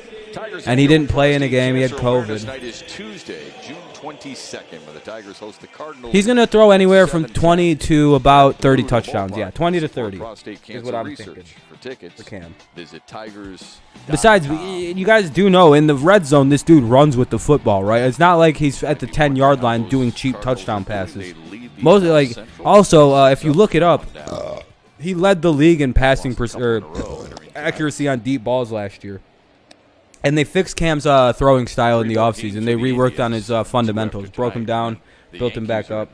And he didn't play in a game. He had COVID. Night is Tuesday, June 22nd, when the Tigers host the Cardinals. He's going to throw anywhere from 20 to about 30 touchdowns. Yeah, 20 to 30 is what I'm thinking. For tickets, Cam. Visit Tigers. Besides, you guys do know, in the red zone, this dude runs with the football, right? It's not like he's at the 10-yard line doing cheap touchdown passes. Mostly, like, also, if you look it up, he led the league in passing accuracy on deep balls last year. And they fixed Cam's throwing style in the offseason. They reworked on his fundamentals, broke him down, built him back up.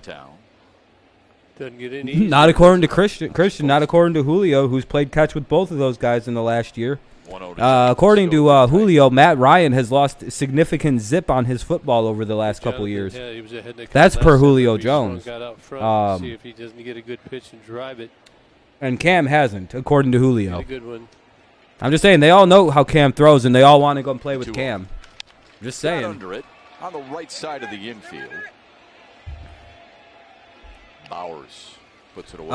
Not according to Christian, not according to Julio, who's played catch with both of those guys in the last year. According to Julio, Matt Ryan has lost significant zip on his football over the last couple of years. That's per Julio Jones. See if he doesn't get a good pitch and drive it. And Cam hasn't, according to Julio. A good one. I'm just saying, they all know how Cam throws, and they all want to go and play with Cam. I'm just saying. Under it, on the right side of the infield. Bowers puts it away.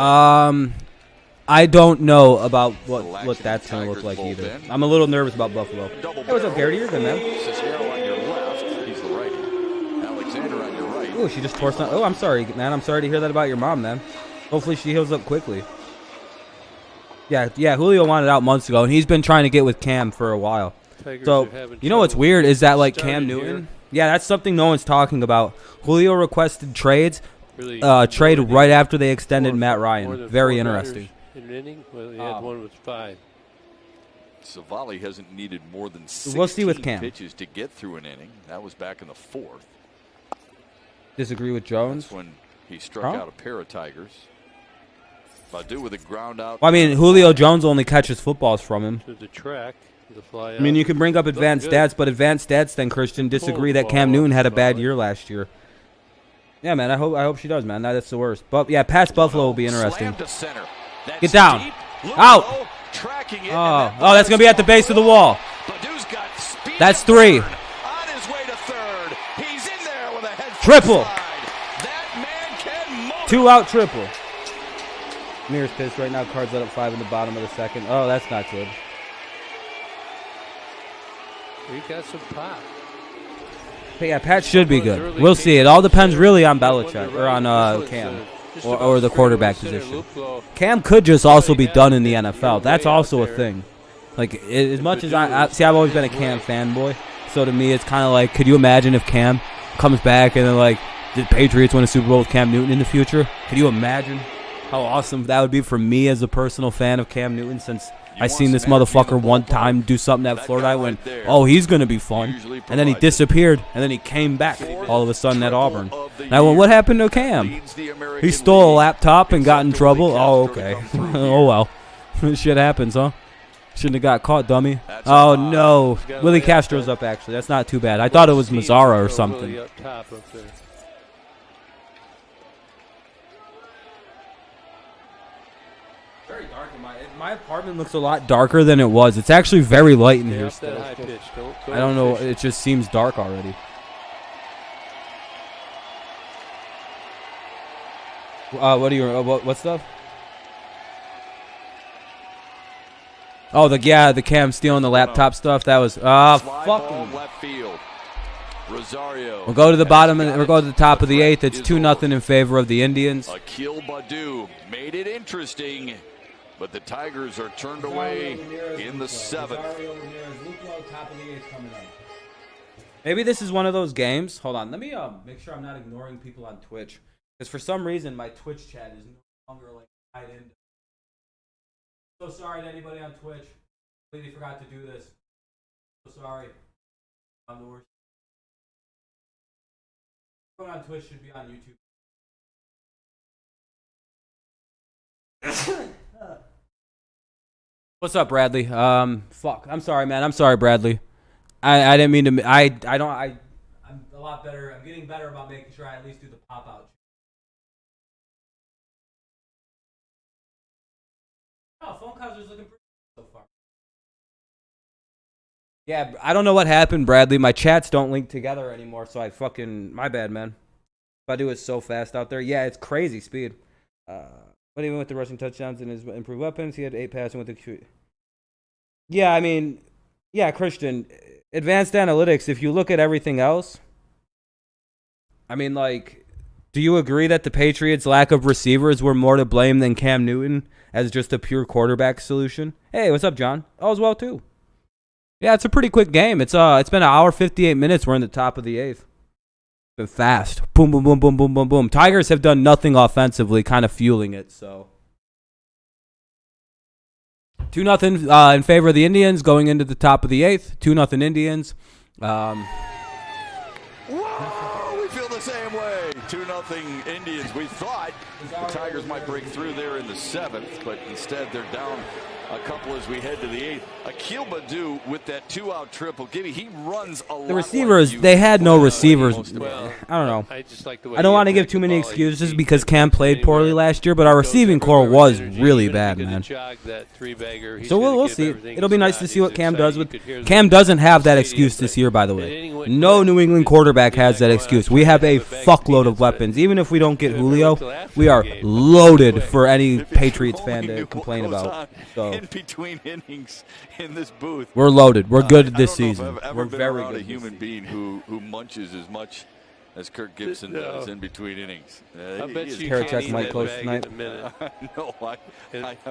I don't know about what that's going to look like either. I'm a little nervous about Buffalo. Hey, what's up, Garrity? You're good, man. Cisnero on your left. He's the righty. Alexander on your right. Oh, she just tore something. Oh, I'm sorry, man. I'm sorry to hear that about your mom, man. Hopefully she heals up quickly. Yeah, Julio wanted out months ago, and he's been trying to get with Cam for a while. So, you know what's weird is that, like, Cam Newton, yeah, that's something no one's talking about. Julio requested trades, trade right after they extended Matt Ryan. Very interesting. In an inning? Well, he had one with 5. Savali hasn't needed more than 16 We'll see with Cam. pitches to get through an inning. That was back in the 4th. Disagree with Jones. That's when he struck out a pair of Tigers. Badu with a ground out. Well, I mean, Julio Jones only catches footballs from him. To the track, the fly. I mean, you can bring up advanced stats, but advanced stats then Christian disagree that Cam Newton had a bad year last year. Yeah, man. I hope she does, man. That's the worst. But yeah, Pats Buffalo will be interesting. Get down. Out. Oh, that's gonna be at the base of the wall. That's 3. Triple. 2-out triple. Mears pissed right now. Cards let up 5 in the bottom of the 2nd. Oh, that's not good. We got some pop. But yeah, Pat should be good. We'll see. It all depends really on Belichick or on Cam or the quarterback position. Cam could just also be done in the NFL. That's also a thing. Like as much as I've always been a Cam fanboy. So to me, it's kind of like, could you imagine if Cam comes back and then like the Patriots win a Super Bowl with Cam Newton in the future? Could you imagine how awesome that would be for me as a personal fan of Cam Newton? Since I seen this motherfucker one time do something at Florida, I went, oh, he's going to be fun. And then he disappeared, and then he came back all of a sudden at Auburn. And I went, what happened to Cam? He stole a laptop and got in trouble? Oh, okay. Oh, well. Shit happens, huh? Shouldn't have got caught, dummy. Oh, no. Willie Castro's up, actually. That's not too bad. I thought it was Mazzara or something. Very dark in my apartment looks a lot darker than it was. It's actually very light in here still. I don't know. It just seems dark already. What do you? What stuff? Oh, the Cam stealing the laptop stuff. That was fucking left field. Rosario. We'll go to the bottom and we'll go to the top of the 8th. It's 2-0 in favor of the Indians. Akil Badu made it interesting, but the Tigers are turned away in the 7th. Maybe this is one of those games. Hold on. Let me make sure I'm not ignoring people on Twitch. Because for some reason, my Twitch chat is no longer like tied in. So sorry to anybody on Twitch. Completely forgot to do this. So sorry. I'm the worst. Everyone on Twitch should be on YouTube. What's up, Bradley? Fuck. I'm sorry, man. I'm sorry, Bradley. I didn't mean to. I'm a lot better. I'm getting better about making sure I at least do the pop out. Oh, phone calls are looking pretty so far. Yeah, I don't know what happened, Bradley. My chats don't link together anymore, so my bad, man. If I do it so fast out there. Yeah, it's crazy speed. But even with the rushing touchdowns and his improved weapons, he had 8 passing with the. Yeah, I mean, yeah, Christian. Advanced analytics, if you look at everything else, I mean, like, do you agree that the Patriots' lack of receivers were more to blame than Cam Newton as just a pure quarterback solution? Hey, what's up, John? All's well, too. Yeah, it's a pretty quick game. It's been an hour, 58 minutes. We're in the top of the 8th. It's been fast. Boom, boom, boom, boom, boom, boom, boom. Tigers have done nothing offensively, kind of fueling it, so. 2-0 in favor of the Indians going into the top of the 8th. 2-0 Indians. Whoa, we feel the same way. 2-0 Indians. We thought the Tigers might break through there in the 7th, but instead they're down a couple as we head to the 8th. Akil Badu with that 2-out triple. Gibby, he runs a lot. The receivers, they had no receivers. Well, I don't know. I just like the way I don't want to give too many excuses because Cam played poorly last year, but our receiving core was really bad, man. So we'll see. It'll be nice to see what Cam does with. Cam doesn't have that excuse this year, by the way. No New England quarterback has that excuse. We have a fuckload of weapons. Even if we don't get Julio, we are loaded for any Patriots fan to complain about. So in between innings in this booth, we're loaded. We're good this season. We're very good. A human being who munches as much as Kirk Gibson does in between innings. I bet you Parachek might close tonight. No, I'm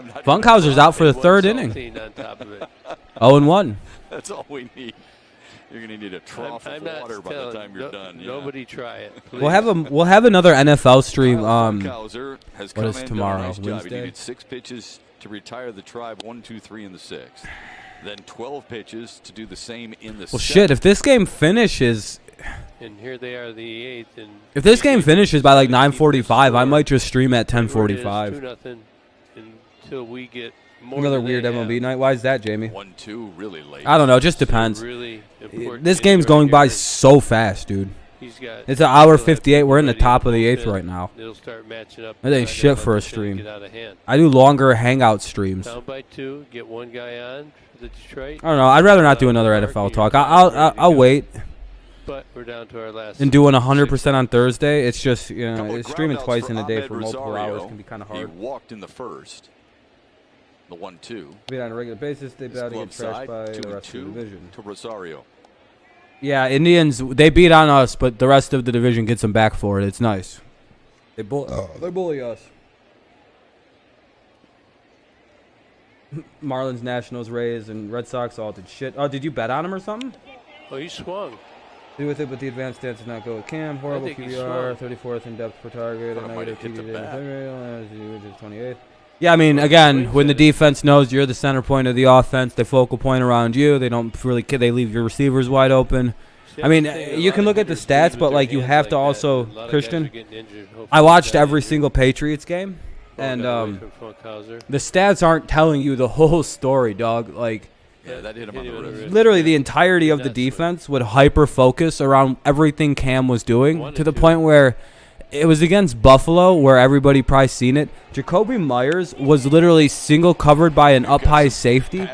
not. Funkhauser's out for the 3rd inning. 0-1. That's all we need. You're going to need a trough of water by the time you're done. Nobody try it. Please. We'll have another NFL stream. Funkhauser has what is tomorrow? Nice Wednesday. He needed 6 pitches to retire the Tribe. 1, 2, 3 in the 6th. Then 12 pitches to do the same in the Well, shit, if this game finishes, And here they are, the 8th. And if this game finishes by like 9:45, I might just stream at 10:45. 2-0 until we get more. Another than weird they MLB have. night. Why is that, Jamie? 1-2 really late. I don't know. It just depends. Really important This game game's right going by here. so fast, dude. He's got. It's an hour he'll have 58. We're in the everybody top of the in 8th bullpen. right now. It'll start matching up. That ain't I shit know for a it's gonna stream. Get out of hand. I do longer hangout streams. Down by 2, get one guy on for the Detroit. I don't know. I'd rather not do another NFL talk. I'll wait. But we're down to our last. And doing 100% on Thursday, it's just, you know, Couple of streaming groundouts twice for in a day Ahmed for multiple Rosario. hours can be kind of He hard. walked in the first. The 1-2. Beat on a regular basis, they His about to glove get trashed side, by the 2-2 rest of the division. to Rosario. Yeah, Indians, they beat on us, but the rest of the division gets them back for it. It's nice. They bully us. Marlins, Nationals, Rays, and Red Sox all did shit. Oh, did you bet on them or something? Oh, he swung. Do with it, but the advanced stance did not go with Cam. Horrible think he QBR, swung. 34th in depth per target, Thought and it might negative have hit the bat. TD, which is 28th. Yeah, I mean, again, when the defense knows you're the center point of the offense, the focal point around you, they don't really they leave your receivers wide open. I mean, you can look at the stats, but like you have to also, Christian. I watched every single Patriots game, and the stats aren't telling you the whole story, dog. Like, Yeah, that hit him on the wrist. literally the entirety of the defense would hyper focus around everything Cam was doing to the point where it was against Buffalo, where everybody probably seen it. Jacoby Myers was literally single covered by an up high safety,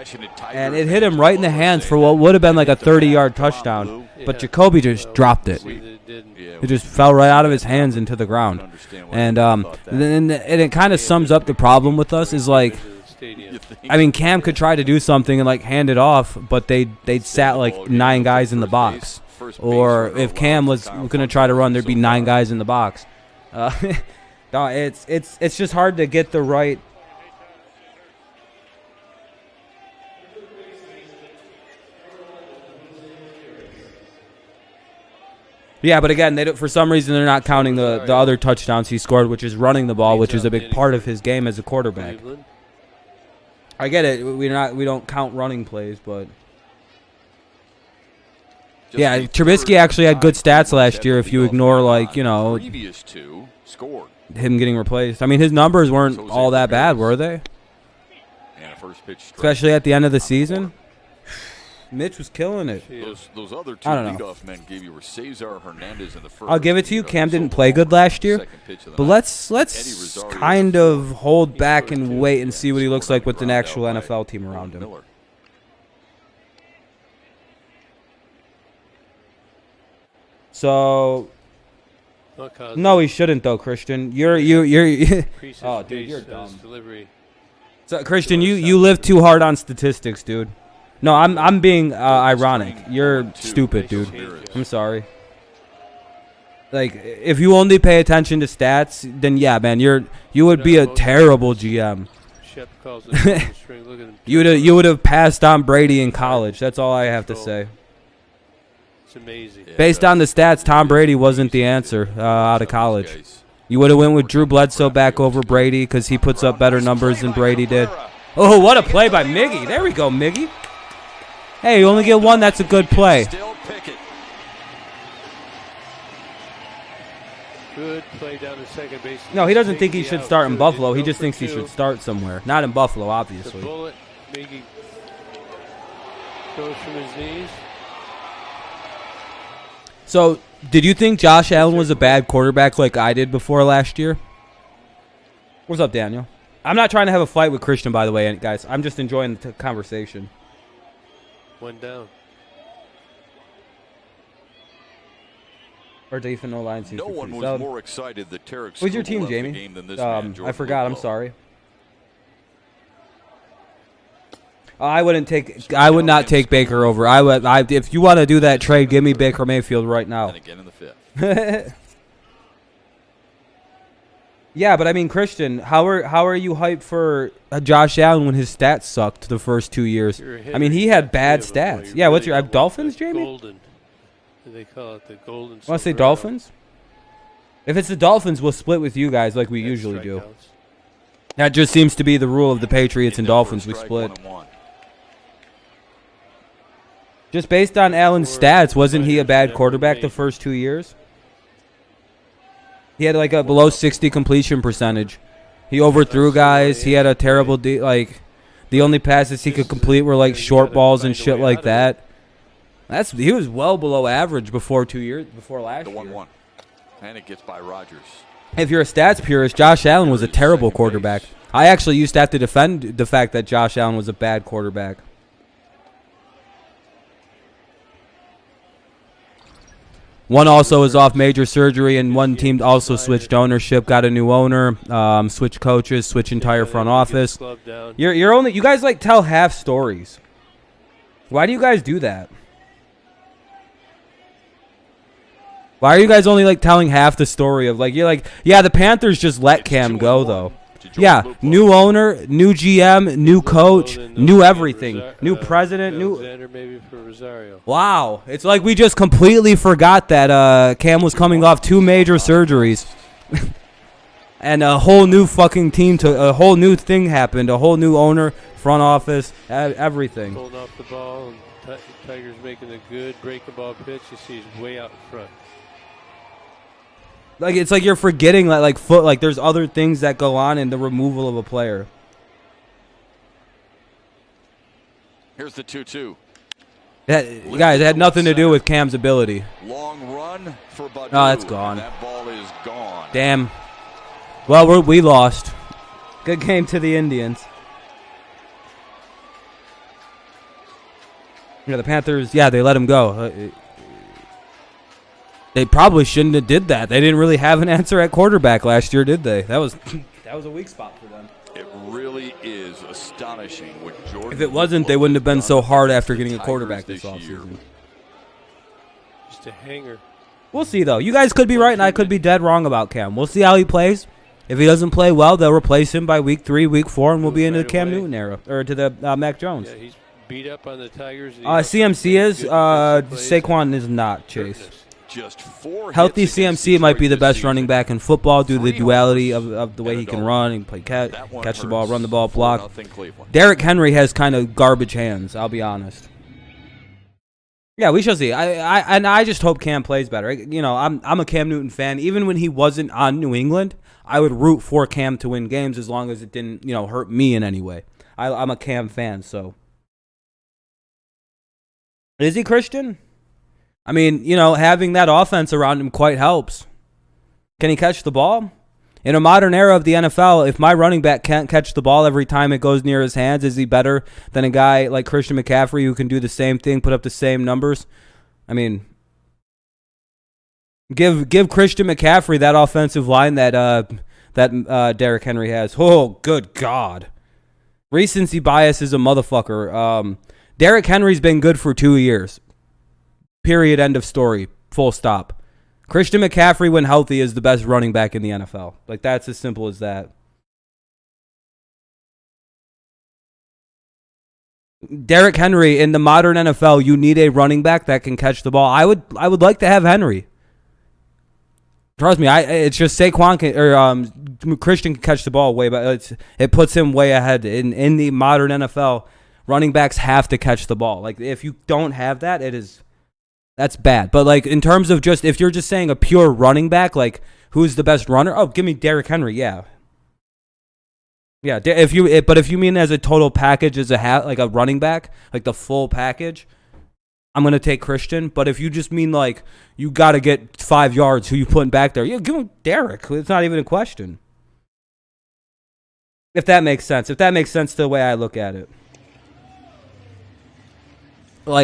and it hit him right in the hands for what would have been like a 30-yard touchdown. But Jacoby just dropped it. It just fell right out of his hands into the ground. And it kind of sums up the problem with us is like, I mean, Cam could try to do something and like hand it off, but they'd sat like 9 guys in the box. Or if Cam was going to try to run, there'd be 9 guys in the box. No, it's just hard to get the right. Yeah, but again, for some reason they're not counting the other touchdowns he scored, which is running the ball, which is a big part of his game as a quarterback. I get it. We don't count running plays, but yeah, Trubisky actually had good stats last year. If you ignore like previous 2 scored. Him getting replaced, I mean his numbers weren't all that bad, were they? And a first pitch strike. Especially at the end of the season. Mitch was killing it. Those other 2 I don't know. leadoff men gave you were Cesar Hernandez in the first. I'll give it to you. Cam didn't play good last year, but let's kind of hold back and wait and see what he looks like with an actual NFL team around him. So, no, he shouldn't though, Christian. You're oh, dude, you're dumb. So, Christian, you live too hard on statistics, dude. No, I'm being ironic. You're stupid, dude. I'm sorry. Like, if you only pay attention to stats, then yeah, man, you would be a terrible GM. You would have passed on Brady in college. That's all I have to say. It's amazing. Based on the stats, Tom Brady wasn't the answer out of college. You would have went with Drew Bledsoe back over Brady because he puts up better numbers than Brady did. Oh, what a play by Miggy. There we go, Miggy. Hey, you only get 1. That's a good play. Good play down to second base. No, he doesn't think he should start in Buffalo. He just thinks he should start somewhere. Not in Buffalo, obviously. The bullet, Miggy goes from his knees. So, did you think Josh Allen was a bad quarterback like I did before last year? What's up, Daniel? I'm not trying to have a fight with Christian, by the way, guys. I'm just enjoying the conversation. 1 down. Our defense no line seems No one was solid. more excited that Tarek Who's your Skubal team, left the Jamie? game than this man, I Jordan forgot. I'm Luplow. sorry. I would not take Baker over. If you want to do that trade, give me Baker Mayfield right now. And again in the 5th. Yeah, but I mean, Christian, how are you hyped for Josh Allen when his stats sucked the first 2 years? I mean, he had bad stats. Yeah, what's your Dolphins, Jamie? Golden. They call it the golden. Want to say Dolphins? If it's the Dolphins, we'll split with you guys like we usually do. That just seems to be the rule of the Patriots and Dolphins. We split. Just based on Allen's stats, wasn't he a bad quarterback the first 2 years? He had like a below 60 completion percentage. He overthrew guys. He had a terrible the only passes he could complete were like short balls and shit like that. He was well below average before last year. The 1-1. And it gets by Rodgers. If you're a stats purist, Josh Allen was a terrible quarterback. I actually used to have to defend the fact that Josh Allen was a bad quarterback. One also is off major surgery, and one team also switched ownership, got a new owner, switched coaches, switched entire front office. You guys like tell half stories. Why do you guys do that? Why are you guys only like telling half the story of you're like, yeah, the Panthers just let Cam go though. Yeah, new owner, new GM, new coach, new everything, new president, new. Maybe for Rosario. Wow, it's like we just completely forgot that Cam was coming off 2 major surgeries, and a whole new fucking team. A whole new thing happened. A whole new owner, front office, everything. Pulling off the ball, and Tiger's making a good breaking ball pitch. You see he's way out in front. Like it's like you're forgetting that there's other things that go on in the removal of a player. Here's the 2-2. Guys, it had nothing to do with Cam's ability. Long run for Badu. Oh, that's gone. That ball is gone. Damn. Well, we lost. Good game to the Indians. The Panthers, they let him go. They probably shouldn't have did that. They didn't really have an answer at quarterback last year, did they? That was a weak spot for them. It really is astonishing what Jordan. If it wasn't, they wouldn't have been so hard after getting a quarterback this offseason. Just a hanger. We'll see, though. You guys could be right, and I could be dead wrong about Cam. We'll see how he plays. If he doesn't play well, they'll replace him by week 3, week 4, and we'll be into the Cam Newton era, or to the Mac Jones. Yeah, he's beat up on the Tigers. CMC is. Saquon is not, Chase. Just 4 healthy CMC might be the best running back in football due to the duality of the way he can run and play catch the ball, run the ball, block. Derrick Henry has kind of garbage hands, I'll be honest. Yeah, we shall see. I just hope Cam plays better. I'm a Cam Newton fan. Even when he wasn't on New England, I would root for Cam to win games as long as it didn't, hurt me in any way. I'm a Cam fan, so. Is he Christian? I mean, having that offense around him quite helps. Can he catch the ball? In a modern era of the NFL, if my running back can't catch the ball every time it goes near his hands, is he better than a guy like Christian McCaffrey who can do the same thing, put up the same numbers? I mean, give Christian McCaffrey that offensive line that Derrick Henry has. Oh, good God. Recency bias is a motherfucker. Derrick Henry's been good for 2 years. Period. End of story. Full stop. Christian McCaffrey, when healthy, is the best running back in the NFL. That's as simple as that. Derrick Henry, in the modern NFL, you need a running back that can catch the ball. I would like to have Henry. Trust me, it's just Saquon Christian can catch the ball way better. It puts him way ahead. In the modern NFL, running backs have to catch the ball. If you don't have that, that's bad. But in terms of just if you're just saying a pure running back, who's the best runner? Oh, give me Derrick Henry. Yeah. If you mean as a total package as a running back, the full package, I'm gonna take Christian. But if you just mean you gotta get 5 yards, who you putting back there? Yeah, give him Derrick. It's not even a question. If that makes sense. If that makes sense to the way I look at it. And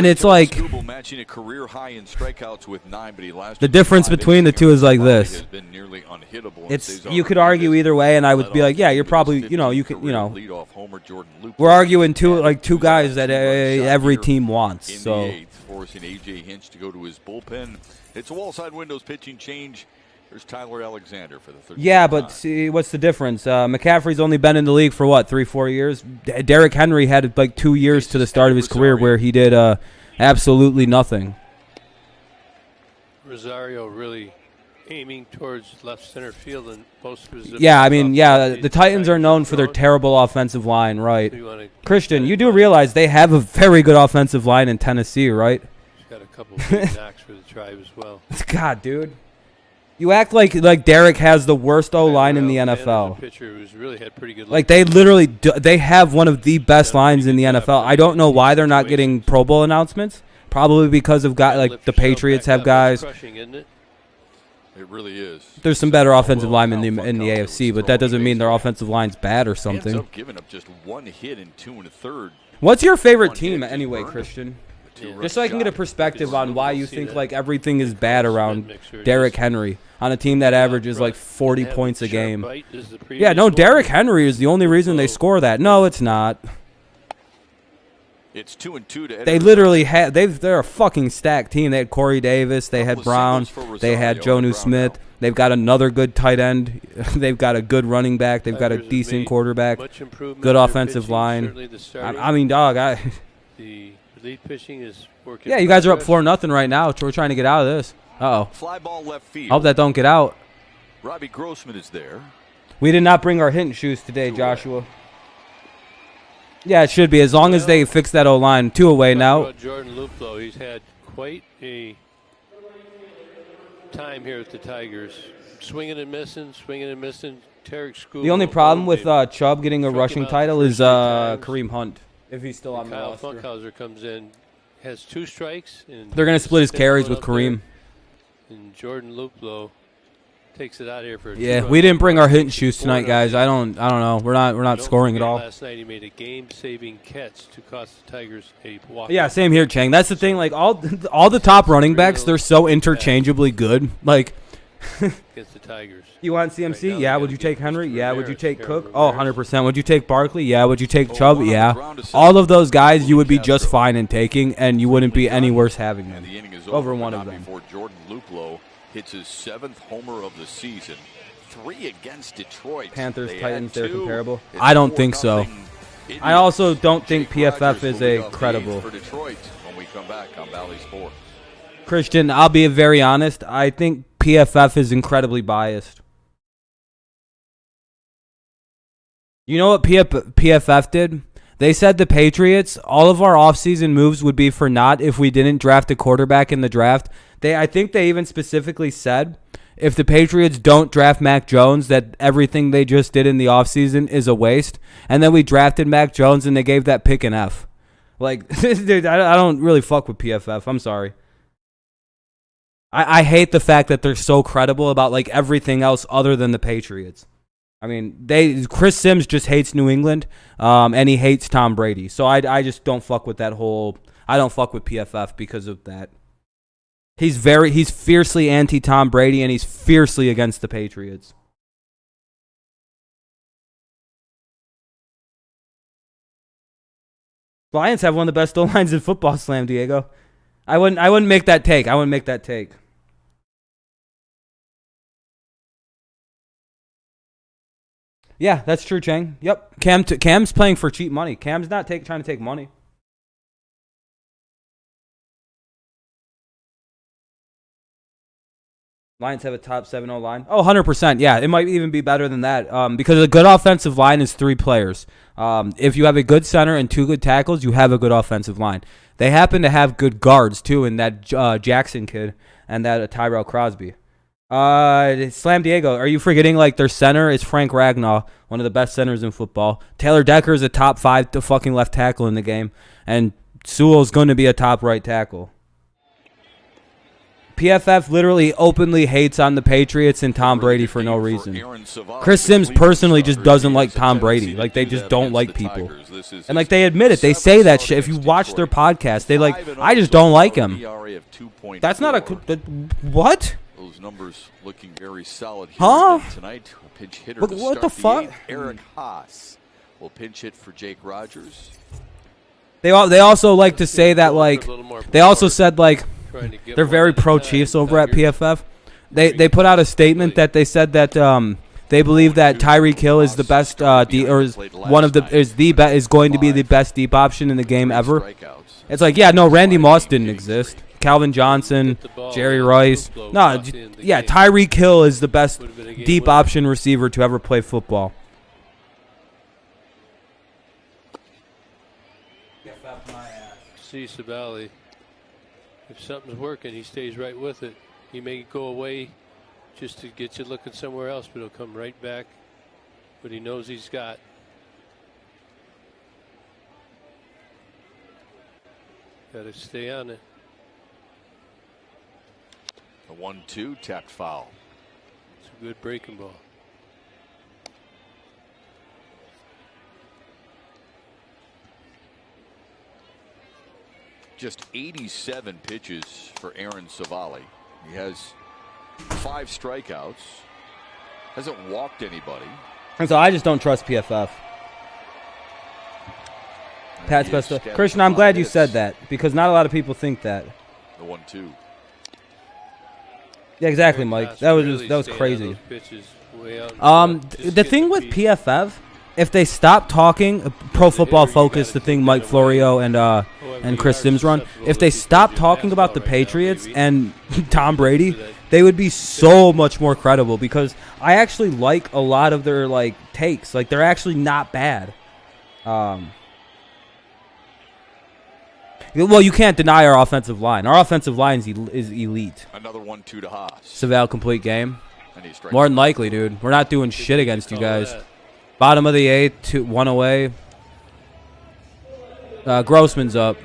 it's matching a career high in strikeouts with 9, but he lasted the difference between the two is like this. Has been nearly unhittable. It's you could argue either way, and I would be yeah, you're probably we're arguing two guys that every team wants. So forcing AJ Hinch to go to his bullpen. It's a wall side windows pitching change. There's Tyler Alexander for the third. Yeah, but see, what's the difference? McCaffrey's only been in the league for 3-4 years. Derrick Henry had 2 years to the start of his career where he did absolutely nothing. Rosario really aiming towards left center field, and most of his. Yeah, I mean, yeah, the Titans are known for their terrible offensive line, right? Christian, you do realize they have a very good offensive line in Tennessee, right? He's got a couple of big knocks for the tribe as well. God, dude. You act like Derek has the worst O-line in the NFL. Pitcher who's really had pretty good. Like, they literally they have one of the best lines in the NFL. I don't know why they're not getting Pro Bowl announcements. Probably because of guys like the Patriots have guys. It really is. There's some better offensive linemen in the AFC, but that doesn't mean their offensive line's bad or Ends something. up giving up just 1 hit in 2 1/3. What's your favorite team anyway, Christian? Yeah. Just so I can get a perspective on why you think like everything is bad around Derrick Henry on a team that averages like 40 points a game. Yeah, no, Derrick Henry is the only reason they score that. No, it's not. It's 2-2 to They literally had they're a fucking stacked team. They had Corey Davis, they had Brown, they had Jonnu Smith. They've got another good tight end. They've got a good running back. They've got a decent quarterback. Good offensive line. I mean, dog, the lead pitching is working. yeah, you guys are up 4-0 right now. We're trying to get out of this. Uh-oh. Fly ball left field. Hope that don't get out. Robbie Grossman is there. We did not bring our hitting shoes today, Joshua. Yeah, it should be, as long as they fix that O-line. 2 away now. Jordan Luplow, he's had quite a time here with the Tigers. Swinging and missing. Tarek School. The only problem with Chubb getting a rushing title is Kareem Hunt, if he's still on the Kyle roster. Funkhauser comes in, has 2 strikes. And They're going to split his carries with Kareem. And Jordan Luplow takes it out here for a Yeah, two-run. we didn't bring our hitting shoes tonight, guys. I don't know. We're not scoring at all. Last night he made a game-saving catch to cost the Tigers a walk. Yeah, same here, Chang. That's the thing. Like all the top running backs, they're so interchangeably good. Like against the Tigers. You want CMC? Right, Yeah. Would you take Henry? Yeah. Would you take Cook? Oh, 100%. Would you take Barkley? Yeah. Would you take Chubb? Yeah. All of those guys you would be just fine in taking, and you wouldn't be any worse having them The inning is over but one of not them. Before Jordan Luplow hits his 7th homer of the season. 3 against Detroit. Panthers, They Titans, had they're 2. comparable. It's I don't think so. 4-0 Indians. I also don't think Jake PFF Rogers is will lead a off the credible. eighth for Detroit when we come back on Valley Sports. Christian, I'll be very honest. I think PFF is incredibly biased. You know what PFF did? They said the Patriots, all of our offseason moves would be for naught if we didn't draft a quarterback in the draft. I think they even specifically said if the Patriots don't draft Mac Jones, that everything they just did in the offseason is a waste. And then we drafted Mac Jones and they gave that pick an F. Like, dude, I don't really fuck with PFF. I'm sorry. I hate the fact that they're so credible about like everything else other than the Patriots. I mean, Chris Sims just hates New England, and he hates Tom Brady. So I just don't fuck with that whole. I don't fuck with PFF because of that. He's fiercely anti Tom Brady, and he's fiercely against the Patriots. Lions have one of the best O-lines in football, Slam Diego. I wouldn't make that take. Yeah, that's true, Chang. Yep. Cam's playing for cheap money. Cam's not trying to take money. Lions have a top 7-0 line. Oh, 100%. Yeah, it might even be better than that because a good offensive line is 3 players. If you have a good center and 2 good tackles, you have a good offensive line. They happen to have good guards, too, in that Jackson kid and that Tyrell Crosby. Slam Diego, are you forgetting like their center is Frank Ragnow, one of the best centers in football. Taylor Decker is a top 5 to fucking left tackle in the game, and Sewell's going to be a top right tackle. PFF literally openly hates on the Patriots and Tom Brady for no reason. Chris Sims personally just doesn't like Tom Brady. Like, they just don't like people. And, like, they admit it. They say that shit. If you watch their podcast, they like, I just don't like him. That's not a... What? Those numbers looking very solid here tonight. Pinch hitter What the fuck? Eric Haas will pinch hit for Jake Rogers. They also like to say that, like, they also said, like, they're very pro-Chiefs over at PFF. They put out a statement that they said that they believe that Tyreek Hill is the best is going to be the best deep option in the game ever. It's like, yeah, no, Randy Moss didn't exist. Calvin Johnson, Hit the ball, Jerry yeah, Rice. Buffalo No, walked in the yeah, game. Tyreek Hill is the best Would've been a game deep winner. option receiver to ever play football. See Savali. If something's working, he stays right with it. He may go away just to get you looking somewhere else, but he'll come right back. But he knows he's got. Got to stay on it. The 1-2 tapped foul. It's a good breaking ball. Just 87 pitches for Aaron Savali. He has 5 strikeouts. Hasn't walked anybody. And so I just don't trust PFF. Pat's He best. has scattered Christian, I'm 5 glad you hits. said that because not a lot of people think that. The 1-2. Yeah, exactly, Mike. Gosh, That was really that was staying on crazy. those pitches way out in front. Just The getting thing with beat. PFF, if they stop talking, Pro Football hitter, you Focus, gotta the thing keep Mike it Florio away. and Chris we are Sims run, susceptible if to they people stop doing talking about the basketball right now, Patriots maybe. and Tom Brady, So that- they would be so much more credible because I actually like a lot of their like takes. Like they're actually not bad. Well, you can't deny our offensive line. Our offensive line is elite. Another 1-2 to Haas. Saval complete game. And he strikes More than out. likely, dude. We're not doing shit against you Call guys. that. Bottom of the 8th, 1 away. Grossman's up.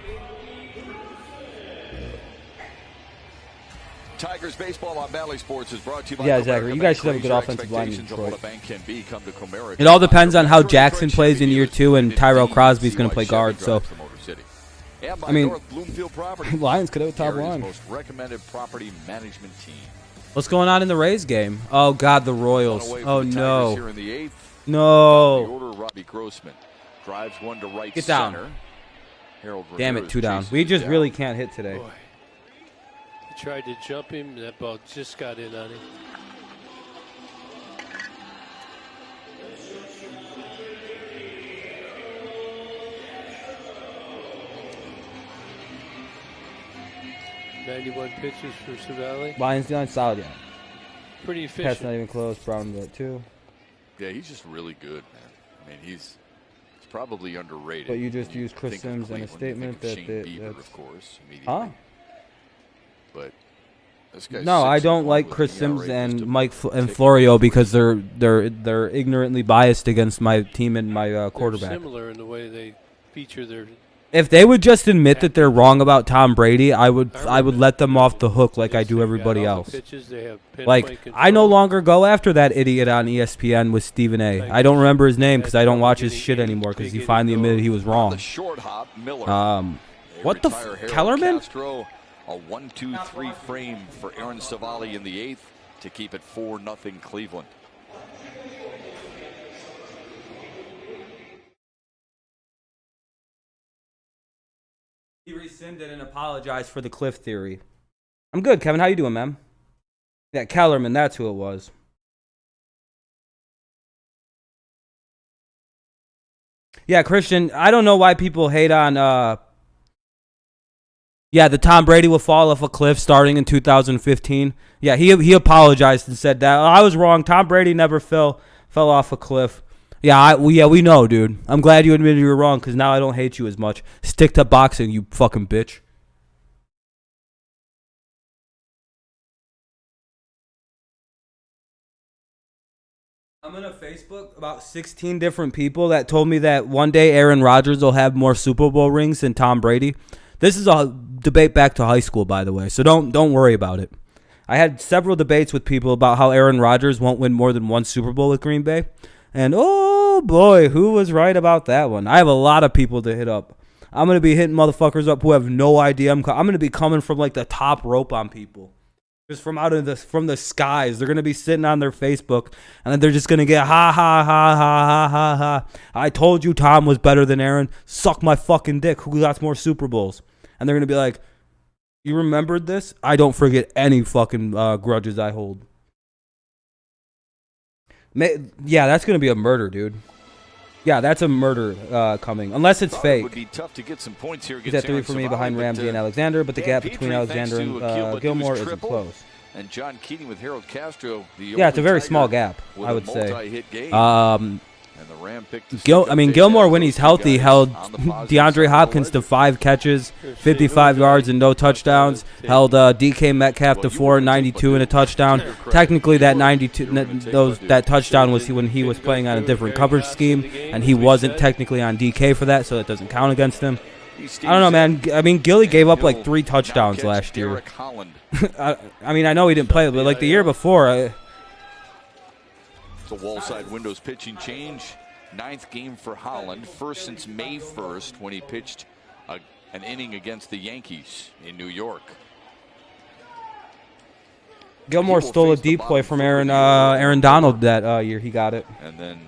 Tigers baseball on Valley Sports is brought to you by Yeah, Comerica exactly. You Bank. guys should have a good Raise your offensive line in expectations of what Detroit. a bank can be. Come to Comerica. It all depends on how Jackson plays in year 2 and Tyrell Crosby's going to play guard. So, I mean, North Bloomfield Property, Lions could have a top Area's line. most recommended property management team. What's going on in the Rays game? Oh, God, the Royals. One away Oh, from the Tigers here no. in the 8th. The No. order, Robbie Grossman drives one to right Get down. center. Harold Damn it, Ramirez 2 down. chases We it just down. really can't hit today. Boy. He tried to jump him. That ball just got in on him. .91 pitches for Savali. Lions doing solid, yeah. Pretty Pat's efficient. not even close. Brown got 2. Yeah, he's just really good, man. I mean, he's probably underrated. But you just when used Chris think of Sims in a Cleveland, you statement think of that Shane they- Bieber, that's- of course, immediately. Huh? But this guy's No, I 6-1 don't like with Chris an Sims ERA just and a Mike and tick. Florio because they're ignorantly biased against my team and my They're quarterback. similar in the way they feature their. If they would just admit that they're wrong about Tom Brady, I would let them off the hook like I do everybody else. Pitches, they have Like pinpoint I no control. longer go after that idiot on ESPN with Stephen A. I don't remember his name because I don't watch his shit anymore because he finally admitted he was The wrong. short hop, Miller. They What the retire Harold Kellerman? Castro, a 1-2-3 frame for Aaron Savali in the 8th to keep it 4-0 Cleveland. He rescinded and apologized for the cliff theory. I'm good, Kevin. How you doing, man? Yeah, Kellerman. That's who it was. Yeah, Christian. I don't know why people hate on. Yeah, the Tom Brady will fall off a cliff starting in 2015. Yeah, he apologized and said that I was wrong. Tom Brady never fell off a cliff. Yeah, we know, dude. I'm glad you admitted you were wrong because now I don't hate you as much. Stick to boxing, you fucking bitch. I'm on a Facebook about 16 different people that told me that one day Aaron Rodgers will have more Super Bowl rings than Tom Brady. This is a debate back to high school, by the way, so don't worry about it. I had several debates with people about how Aaron Rodgers won't win more than one Super Bowl with Green Bay. And oh boy, who was right about that one? I have a lot of people to hit up. I'm going to be hitting motherfuckers up who have no idea. I'm going to be coming from like the top rope on people. Just from the skies. They're going to be sitting on their Facebook and then they're just going to get ha ha ha ha ha ha ha. I told you Tom was better than Aaron. Suck my fucking dick. Who got more Super Bowls? And they're going to be like, you remembered this? I don't forget any fucking grudges I hold. Yeah, that's going to be a murder, dude. Yeah, that's a murder coming, unless it's Thought it would fake. be tough to get some points here He's at against 3 Aaron for me Savali, behind but, Ramsey and Alexander, but the Dan gap Petrie, between thanks Alexander to and Gilbert, Gilmore was isn't triple. close. And John Keating with Harold Castro. Yeah, it's a very small gap, I would say. Multi-hit game. And the Ram picked the Gilmore, when he's healthy, held DeAndre Hopkins to 5 catches, 55 yards, and no touchdowns. Held DK Metcalf to 492 and a touchdown. Technically, that that touchdown was when he was playing on a different coverage scheme, and he wasn't technically on DK for that, so it doesn't count against him. I don't know, man. I mean, Gilly gave up like 3 touchdowns last year. I mean, I know he didn't play, but like the year before. The wall side windows pitching change. 9th game for Holland. First since May 1st when he pitched an inning against the Yankees in New York. Gilmore stole a deep play from Aaron Donald that year. He got it. And then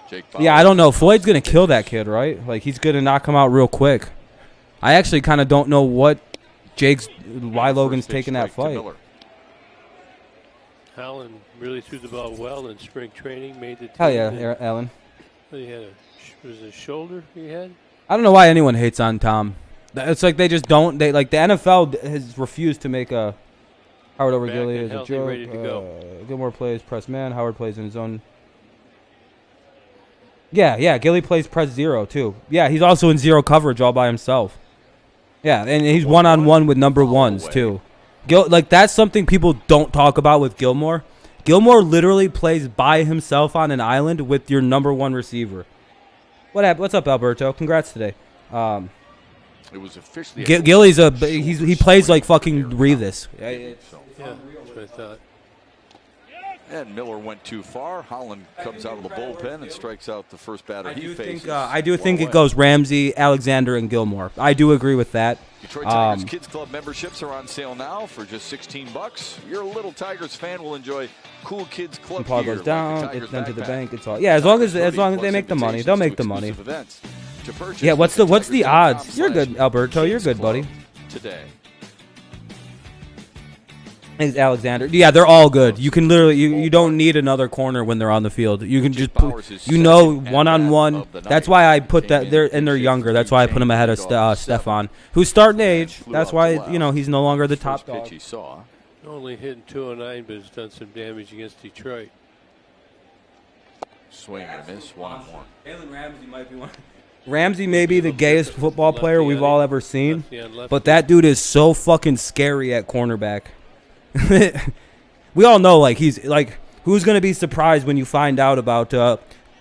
Jake. Yeah, I don't know. Floyd's going to kill that kid, right? Like, he's going to knock him out real quick. I actually kind of don't know why Logan's taking that fight. Holland really threw the ball well in spring training. Made the team. Hell yeah, Allen. He had was it a shoulder he had? I don't know why anyone hates on Tom. It's like they just don't. They like the NFL has refused to make a Howard over Gilly as a joke. Ready to go. Gilmore plays press man. Howard plays in his own. Yeah. Gilly plays press 0 too. Yeah, he's also in 0 coverage all by himself. Yeah, and he's 1-on-1 with number ones too. Like that's something people don't talk about with Gilmore. Gilmore literally plays by himself on an island with your number 1 receiver. What's up, Alberto? Congrats today. It was officially Gilly's he plays like fucking Revis. Yeah, that's what I thought. And Miller went too far. Holland comes out of the bullpen and strikes out the first batter he faces. I do think it goes Ramsey, Alexander, and Gilmore. I do agree with that. Detroit Tigers Kids Club memberships are on sale now for just $16. Your little Tigers fan will enjoy cool Kids Club Paul gear goes down. like the It's then to the backpack. bank. It's all as long as they make the money, they'll make the money. Yeah. What's the odds? You're good, Alberto. You're good, buddy. Today. Alexander. Yeah, they're all good. You can literally you don't need another corner when they're on the field. You can just one-on-one. That's why I put that there, and they're younger. That's why I put him ahead of Stefan, who's starting age. That's why he's no longer the top dog. He saw. Only hitting 209, but has done some damage against Detroit. Swing and a miss, 1-1. Jalen Ramsey might be one. Ramsey may be the gayest football player we've all ever seen, but that dude is so fucking scary at cornerback. We all know, like, he's like, who's gonna be surprised when you find out about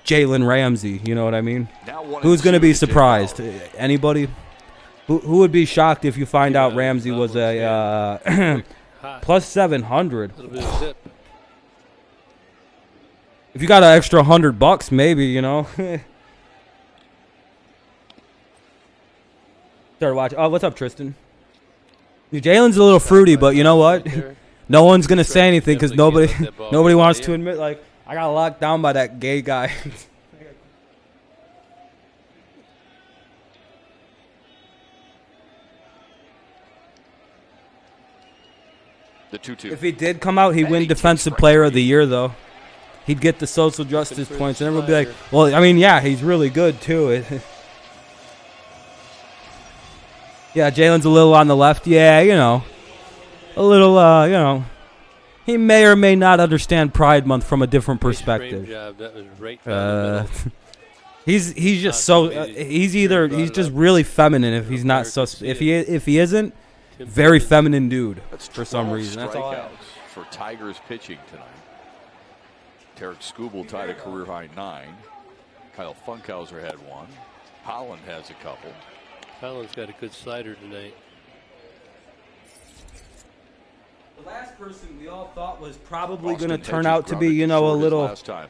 Jalen Ramsey? You know what I mean? Who's gonna be surprised? Anybody? Who would be shocked if you find out Ramsey was a plus 700? If you got an extra $100, maybe Start watching. Oh, what's up, Tristan? Jalen's a little fruity, but you know what? No one's gonna say anything because nobody wants to admit, like, I got locked down by that gay guy. The 2-2. If he did come out, he'd win Defensive Player of the Year, though. He'd get the social justice points, and everyone would be like, well, I mean, yeah, he's really good, too. Yeah, Jalen's a little on the left. Yeah, a little, he may or may not understand Pride Month from a different perspective. That was right he's just so he's just really feminine if he's not so if he isn't very feminine dude for some reason. That's all for Tigers pitching tonight. Tarek Skubal tied a career high 9. Kyle Funkhauser had 1. Holland has a couple. Holland's got a good slider tonight. The last person we all thought was probably going to turn out to be, a little. Last time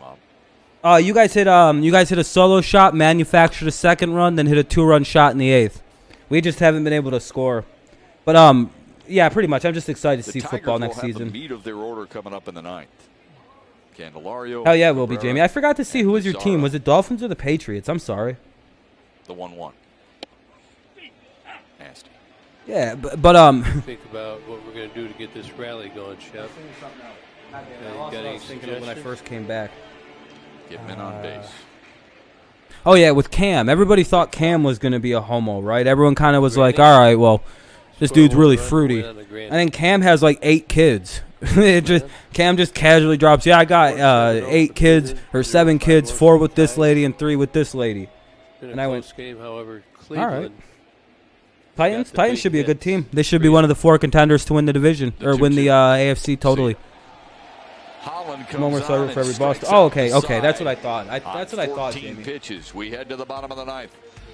up. You guys hit a solo shot, manufactured a second run, then hit a 2-run shot in the 8th. We just haven't been able to score. But yeah, pretty much. I'm just excited to see football next season. The meat of their order coming up in the 9th. Candelario. Hell yeah, it will be, Jamie. I forgot to see who was your team. Was it Dolphins or the Patriots? I'm sorry. The 1-1. Nasty. Yeah, but think about what we're going to do to get this rally going, Chef. I was thinking of when I first came back. Get men on base. Oh yeah, with Cam. Everybody thought Cam was gonna be a homo, right? Everyone kind of was like, all right, well, this dude's really fruity. And then Cam has like 8 kids. Cam just casually drops. Yeah, I got 8 kids or 7 kids, 4 with this lady and 3 with this lady. And I went. Game, however, all right. Titans should be a good team. They should be one of the 4 contenders to win the division or win the AFC totally. Holland comes One more on for every and Boston. strikes Oh, out okay, the okay. That's side what I thought. That's what I thought, 14 Jamie. pitches. We head to the bottom of the 9th.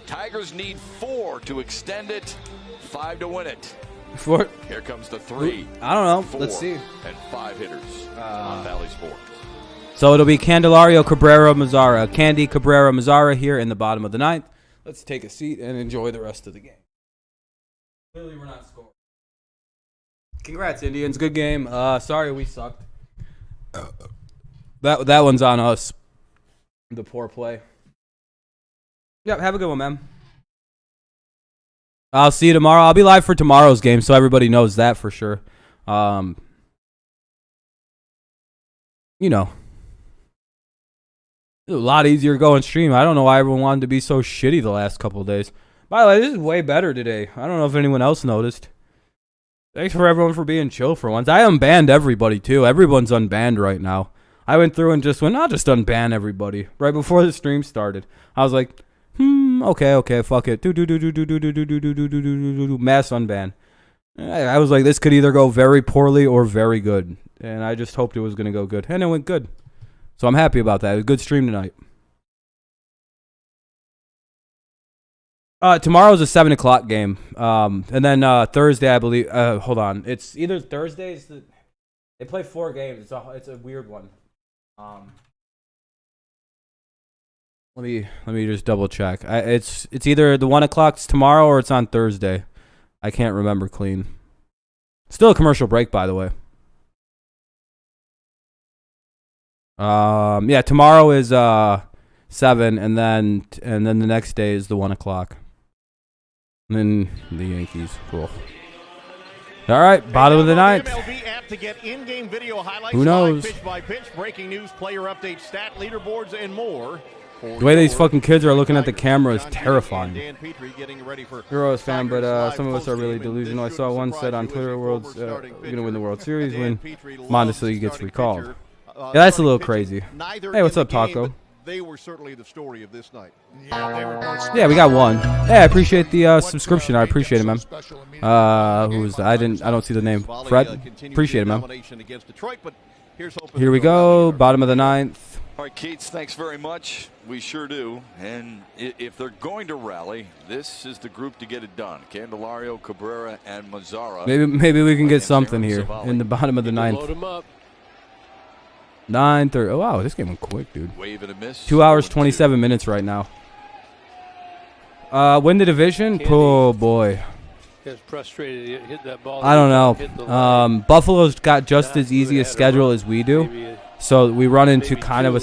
Tigers need 4 to extend it, 5 to win it. 4. Here comes the 3. I don't know. 4, Let's see. And 5 hitters on Valley Sports. So it'll be Candelario, Cabrera, Mazzara. Candy, Cabrera, Mazzara here in the bottom of the 9th. Let's take a seat and enjoy the rest of the game. Clearly, we're not scoring. Congrats, Indians. Good game. Sorry we sucked. That one's on us. The poor play. Yep, have a good one, man. I'll see you tomorrow. I'll be live for tomorrow's game, so everybody knows that for sure. You know. It's a lot easier going stream. I don't know why everyone wanted to be so shitty the last couple of days. By the way, this is way better today. I don't know if anyone else noticed. Thanks for everyone for being chill for once. I unbanned everybody, too. Everyone's unbanned right now. I went through and just went, I'll just unban everybody. Right before the stream started. I was like, okay, fuck it. Mass unban. I was like, this could either go very poorly or very good. And I just hoped it was going to go good. And it went good. So I'm happy about that. It was a good stream tonight. Tomorrow's a 7 o'clock game. And then Thursday, I believe. Hold on. It's either Thursdays. They play 4 games. It's a weird one. Let me just double check. It's either the 1 o'clock's tomorrow or it's on Thursday. I can't remember clean. Still a commercial break, by the way. Yeah, tomorrow is 7, and then the next day is the 1 o'clock. And then the Yankees. Cool. All right, bottom of the 9th. MLB app to get in-game video highlights, who knows? pitch by pitch, breaking news, player updates, stat leaderboards, and more. The way these fucking kids are looking at the camera is terrifying. You're always fan, but some of us are really delusional. I saw one said on Twitter, "World's going to win the World Series when Mondesi gets recalled." Yeah, that's a little crazy. Hey, what's up, Taco? They were certainly the story of this night. Yeah, we got one. Hey, I appreciate the subscription. I appreciate it, man. Who was that? I don't see the name. Fred. Appreciate it, man. Here we go. Bottom of the 9th. All right, Keats, thanks very much. We sure do. And if they're going to rally, this is the group to get it done. Candelario, Cabrera, and Mazzara. Maybe we can get something here in the bottom of the 9th. 9:30. Oh wow, this game went quick, dude. Wave and a miss. 2 hours 27 minutes right now. Win the division? Oh boy. Gets frustrated. Hit that ball. I don't know. Buffalo's got just as easy a schedule as we do. So we run into kind of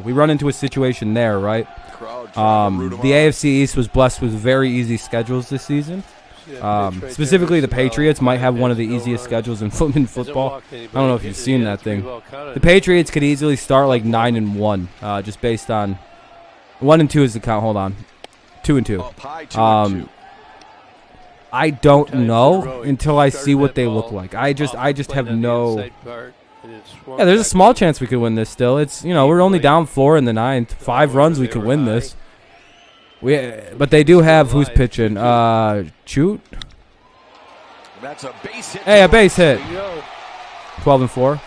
we run into a situation there, right? The AFC East was blessed with very easy schedules this season. Specifically, the Patriots might have one of the easiest schedules in football. I don't know if you've seen that thing. The Patriots could easily start like 9-1, just based on 1-2 is the count. Hold on, 2-2. I don't know until I see what they look like. I just have no. Yeah, there's a small chance we could win this still. It's, we're only down 4 in the 9th. 5 runs, we could win this. But they do have who's pitching. Shoot. That's a base hit. Hey, a base hit. 12-4.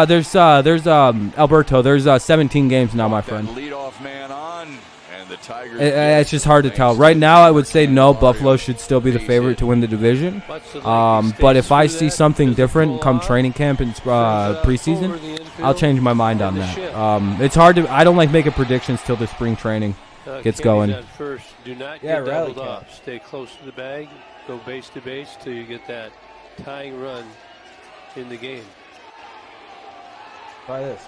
There's Alberto. There's 17 games now, my friend. Leadoff man on, and the Tigers. It's just hard to tell. Right now, I would say no. Buffalo should still be the favorite to win the division. But if I see something different come training camp and preseason, I'll change my mind on that. It's hard to. I don't like making predictions till the spring training gets going. First, do not get doubled off. Stay close to the bag. Go base to base till you get that tying run in the game. Try this.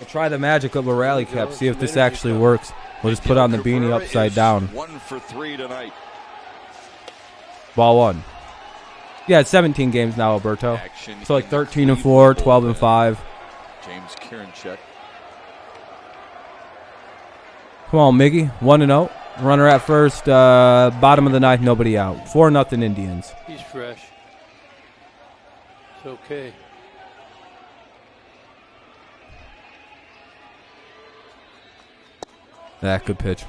We'll try the magic of a rally cap. See if this actually works. We'll just put on the beanie upside down. 1 for 3 tonight. Ball 1. Yeah, it's 17 games now, Alberto. So like 13-4, 12-5. James Kirinchuk. Come on, Miggy. 1-0. Runner at first. Bottom of the ninth. Nobody out. 4-0 Indians. He's fresh. It's okay. That good pitch.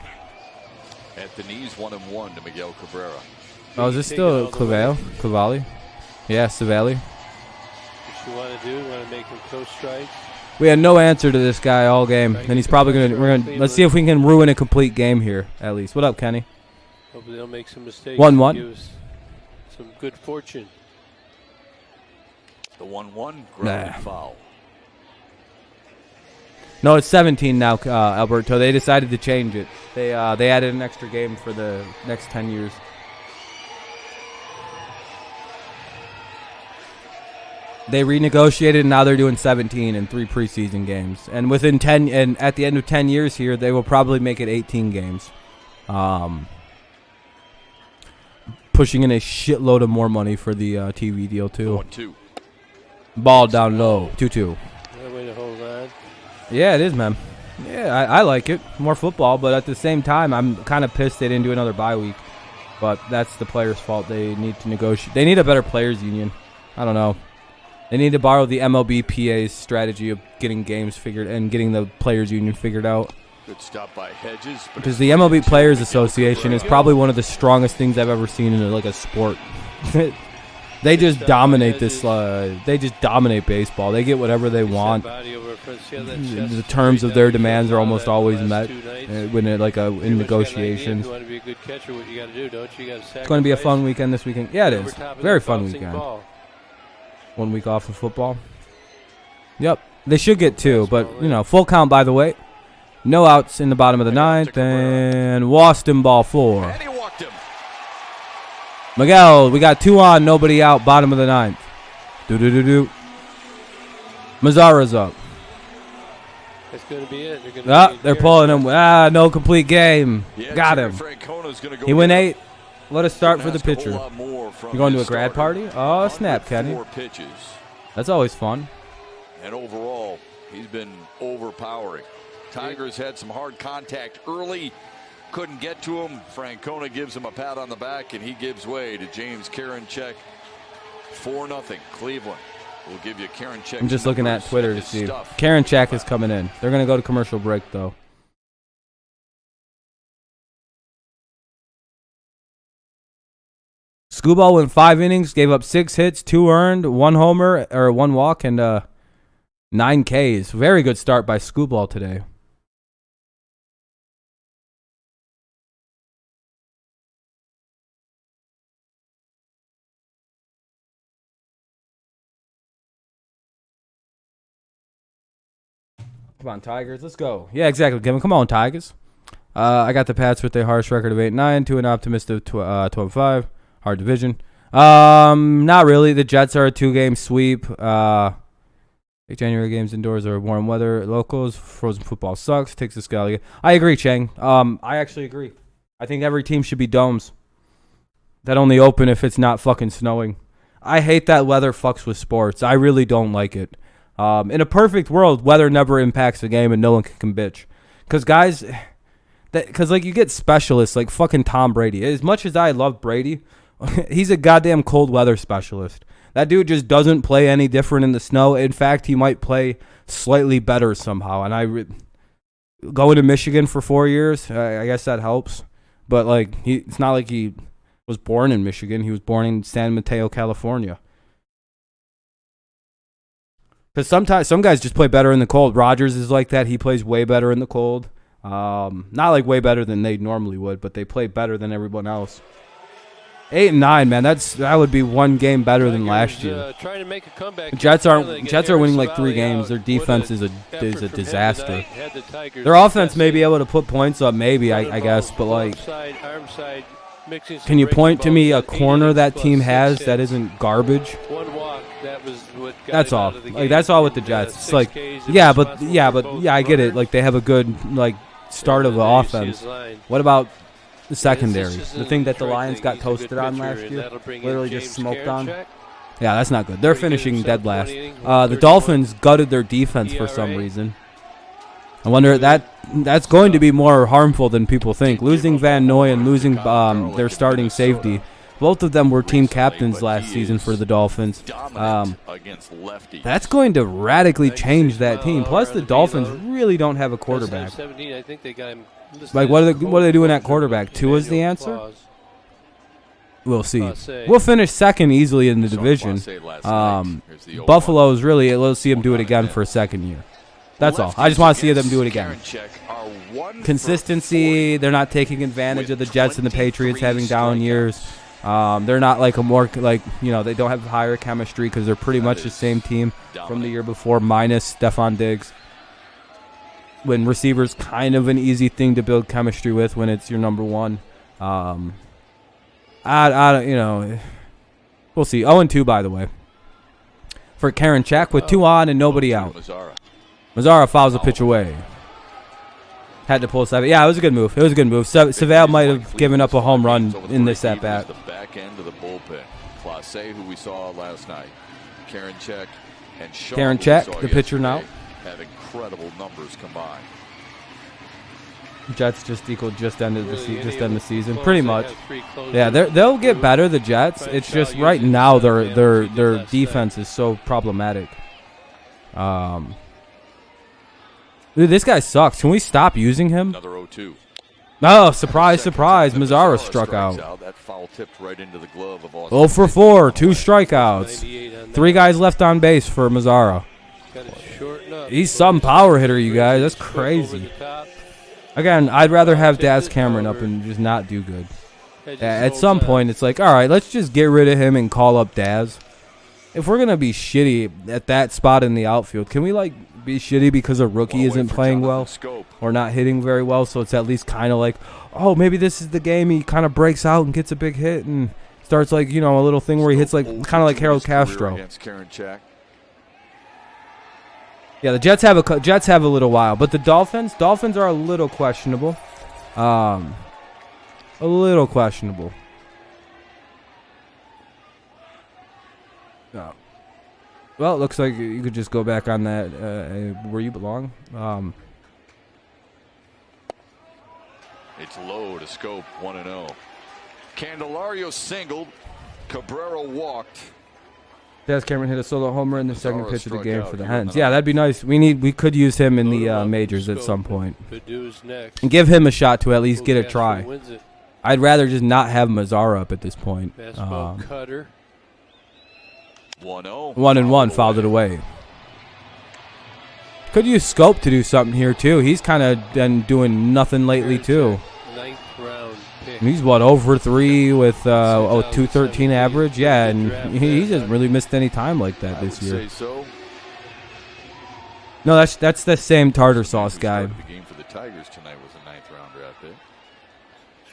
At the knees, 1-1 to Miguel Cabrera. Oh, is this still Cavalli? Yeah, Savali. What you want to do? You want to make him throw strikes? We had no answer to this guy all game, and he's probably let's see if we can ruin a complete game here, at least. What up, Kenny? Hopefully they'll make some mistakes. 1-1. Give us some good fortune. The 1-1, ground foul. No, it's 17 now, Alberto. They decided to change it. They added an extra game for the next 10 years. They renegotiated, and now they're doing 17 in 3 preseason games. And within 10, and at the end of 10 years here, they will probably make it 18 games. Pushing in a shitload of more money for the TV deal, too. 1-2. Ball down low, 2-2. That way to hold on. Yeah, it is, man. Yeah, I like it. More football, but at the same time, I'm kind of pissed they didn't do another bye week. But that's the players' fault. They need to negotiate. They need a better players' union. I don't know. They need to borrow the MLBPA's strategy of getting games figured and getting the players' union figured out. Good stop by Hedges. Because the MLB Players Association is probably one of the strongest things I've ever seen in a sport. They just dominate this. They just dominate baseball. They get whatever they want. The terms of their demands are almost always met when in negotiations. It's going to be a fun weekend this weekend. Yeah, it is. Very fun weekend. 1 week off of football. Yep, they should get 2, but full count by the way. No outs in the bottom of the ninth, and Waston ball 4. Miguel, we got 2 on, nobody out, bottom of the ninth. Do. Mazzara's up. That's going to be it. They're pulling him. No complete game. Got him. He went 8. Let us start for the pitcher. You going to a grad party? Oh, snap, Kenny. That's always fun. And overall, he's been overpowering. Tigers had some hard contact early. Couldn't get to him. Francona gives him a pat on the back, and he gives way to James Karinchak. 4-0. Cleveland will give you Karinchak. I'm just looking at Twitter to see. Karinchak is coming in. They're going to go to commercial break, though. Scuball went 5 innings, gave up 6 hits, 2 earned, 1 homer, or 1 walk, and 9 Ks. Very good start by Scuball today. Come on, Tigers. Let's go. Yeah, exactly, Kevin. Come on, Tigers. I got the Pats with a harsh record of 8-9 to an optimistic 12-5. Hard division. Not really. The Jets are a 2-game sweep. January games indoors are warm weather. Locals. Frozen football sucks. Takes the scale. I agree, Chang. I actually agree. I think every team should be domes that only open if it's not fucking snowing. I hate that weather fucks with sports. I really don't like it. In a perfect world, weather never impacts the game and no one can bitch. Because you get specialists like fucking Tom Brady. As much as I love Brady, he's a goddamn cold weather specialist. That dude just doesn't play any different in the snow. In fact, he might play slightly better somehow. And going to Michigan for 4 years, I guess that helps. But it's not like he was born in Michigan. He was born in San Mateo, California. Because sometimes some guys just play better in the cold. Rodgers is like that. He plays way better in the cold. Not way better than they normally would, but they play better than everyone else. 8-9, man. That would be 1 game better than last year. Trying to make a comeback. Jets are winning 3 games. Their defense is a disaster. Their offense may be able to put points up, maybe I guess, but can you point to me a corner that team has that isn't garbage? 1 walk. That's all. That's all with the Jets. It's I get it. They have a good start of the offense. What about the secondary? The thing that the Lions got toasted on last year, literally just smoked on. Yeah, that's not good. They're finishing dead last. The Dolphins gutted their defense for some reason. I wonder that's going to be more harmful than people think. Losing Van Noy and losing their starting safety. Both of them were team captains last season for the Dolphins. That's going to radically change that team. Plus, the Dolphins really don't have a quarterback. Like, what are they doing at quarterback? Tua's the answer? We'll see. We'll finish second easily in the division. Buffalo's really, let's see them do it again for a second year. That's all. I just want to see them do it again. Consistency, they're not taking advantage of the Jets and the Patriots having down years. They're not like they don't have higher chemistry because they're pretty much the same team from the year before minus Stephon Diggs. When receivers kind of an easy thing to build chemistry with when it's your number one. We'll see. 0-2, by the way. For Karen Check with 2 on and nobody out. Mazzara fouls a pitch away. Had to pull 7. Yeah, it was a good move. Savale might have given up a home run in this at bat. The back end of the bullpen. Clase, who we saw last night. Karen Check and Shaw, Karen Check, the pitcher now. Have incredible numbers combined. Jets just ended the season, pretty much. Yeah, they'll get better. The Jets. It's just right now their defense is so problematic. Dude, this guy sucks. Can we stop using him? Another 0-2. Oh, surprise! Mazzara struck out. That foul tipped right into the glove of 0 for 4, 2 strikeouts. 3 guys left on base for Mazzara. He's some power hitter, you guys. That's crazy. Again, I'd rather have Daz Cameron up and just not do good. At some point, it's like, all right, let's just get rid of him and call up Daz. If we're gonna be shitty at that spot in the outfield, can we be shitty because a rookie isn't playing well or not hitting very well? So it's at least kind of like, oh, maybe this is the game. He kind of breaks out and gets a big hit and starts a little thing where he hits kind of like Harold Castro. Yeah, the Jets have a little while, but the Dolphins are a little questionable. A little questionable. No. Well, it looks like you could just go back on that where you belong. It's low to Scope, 1-0. Candelario singled. Cabrera walked. Daz Cameron hit a solo homer in the second pitch of the game for the Hens. Yeah, that'd be nice. We could use him in the majors at some point. And give him a shot to at least get a try. I'd rather just not have Mazzara up at this point. 1-0. 1-1, fouled it away. Could use Scope to do something here too. He's kind of been doing nothing lately too. He's 0 for 3 with 213 average. Yeah, and he hasn't really missed any time like that this year. No, that's the same tartar sauce guy. The game for the Tigers tonight was a 9th-round draft pick.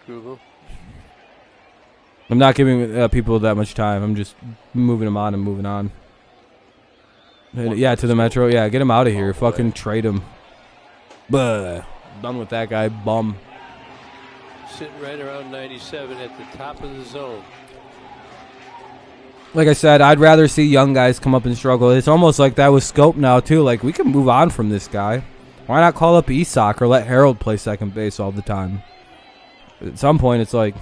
Screwball. I'm not giving people that much time. I'm just moving them on and moving on. Yeah, to the Metro. Yeah, get him out of here. Fucking trade him. Buh. Done with that guy. Bum. Sitting right around 97 at the top of the zone. Like I said, I'd rather see young guys come up and struggle. It's almost like that with Scope now, too. Like, we can move on from this guy. Why not call up Isak or let Harold play second base all the time? At some point, it's like,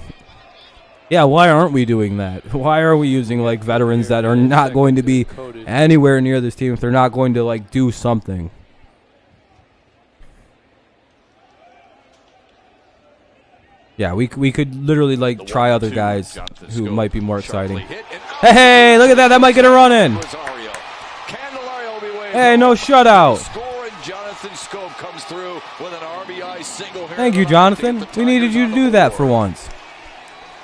yeah, why aren't we doing that? Why are we using, veterans that are not going to be anywhere near this team if they're not going to, do something? Yeah, we could literally, try other guys who might be more exciting. Hey, look at that. That might get a run in. Hey, no shutout. Thank you, Jonathan. We needed you to do that for once.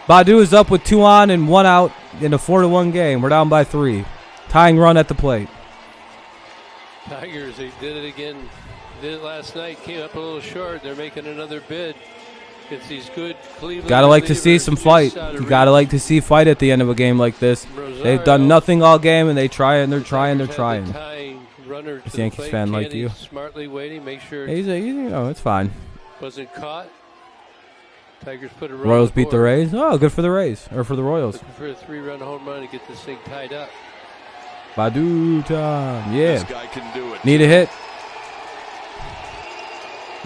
Badu is up with 2 on and 1 out in a 4-1 game. We're down by 3. Tying run at the plate. Tigers, they did it again. Did it last night. Came up a little short. They're making another bid. It's these good Cleveland. Gotta like to see some fight. You gotta like to see fight at the end of a game like this. They've done nothing all game, and they're trying. This Yankees fan like you. Smartly waiting, make sure. It's fine. Wasn't caught. Tigers put a run. Royals beat the Rays. Oh, good for the Rays or for the Royals. Looking for a 3-run home run to get this thing tied up. Badu time. Yeah. This guy can do it. Need a hit.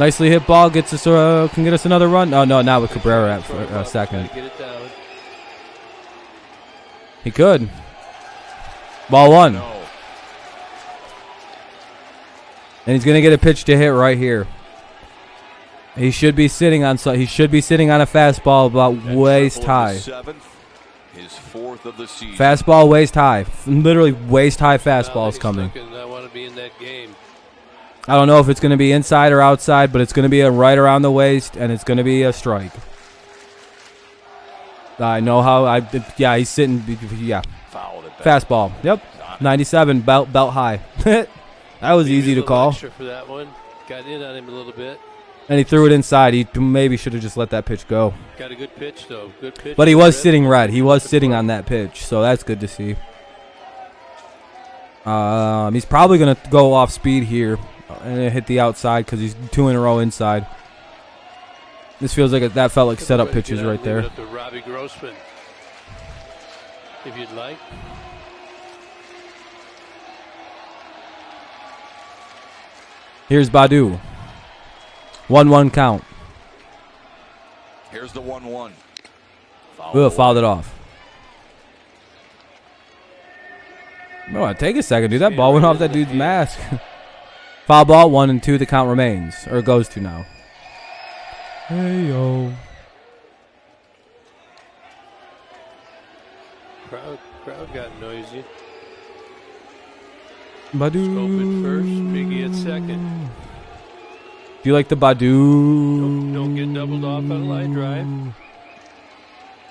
Nicely hit ball. Gets us can get us another run. Oh, no, not with Cabrera at second. Get it down. He could. Ball one. No. And he's gonna get a pitch to hit right here. He should be sitting on a fastball about waist high. His fourth of the season. Fastball waist high. Literally waist high fastballs coming. I want to be in that game. I don't know if it's gonna be inside or outside, but it's gonna be right around the waist, and it's gonna be a strike. I know how yeah, he's sitting. Yeah. Fouled it back. Fastball. Yep. 97 belt high. That was easy to call. Extra for that one. Got in on him a little bit. And he threw it inside. He maybe should have just let that pitch go. Got a good pitch though. Good pitch. But he was sitting red. He was sitting on that pitch, so that's good to see. He's probably gonna go off speed here and hit the outside because he's 2 in a row inside. This feels like that felt like setup pitches right there. Up to Robbie Grossman, if you'd like. Here's Badu. 1-1 count. Here's the 1-1. Fouled it off. No, take a second, dude. That ball went off that dude's mask. Foul ball, 1-2. The count remains, or goes to now. Hey yo. Crowd got noisy. Badu. Scope at first, Miggy at second. Do you like the Badu? Don't get doubled off on a line drive.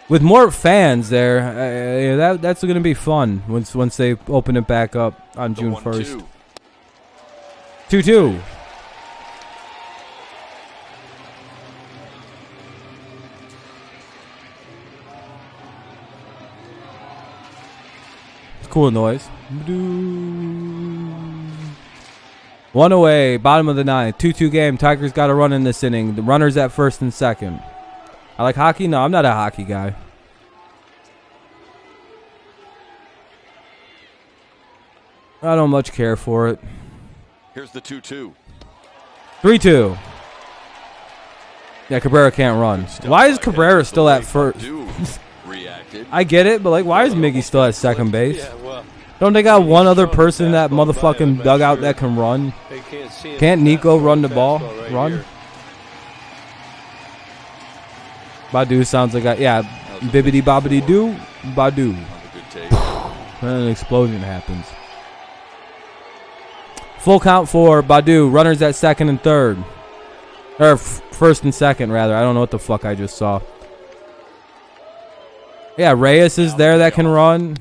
With more fans there, that's going to be fun once they open it back up on June 1st. 2-2. It's cool noise. One away, bottom of the ninth, 2-2 game. Tigers got a run in this inning. The runner's at first and second. I like hockey? No, I'm not a hockey guy. I don't much care for it. Here's the 2-2. 3-2. Yeah, Cabrera can't run. Why is Cabrera still at first? I get it, but like, why is Miggy still at second base? Yeah, well, Don't they got one other person in that motherfucking dugout that can run? Can't Nico run the ball? Run? Badu sounds like yeah, bibbidi bobbidi doo, Badu. Then an explosion happens. Full count for Badu. Runners at second and third. Or first and second, rather. I don't know what the fuck I just saw. Yeah, Reyes is there that can run.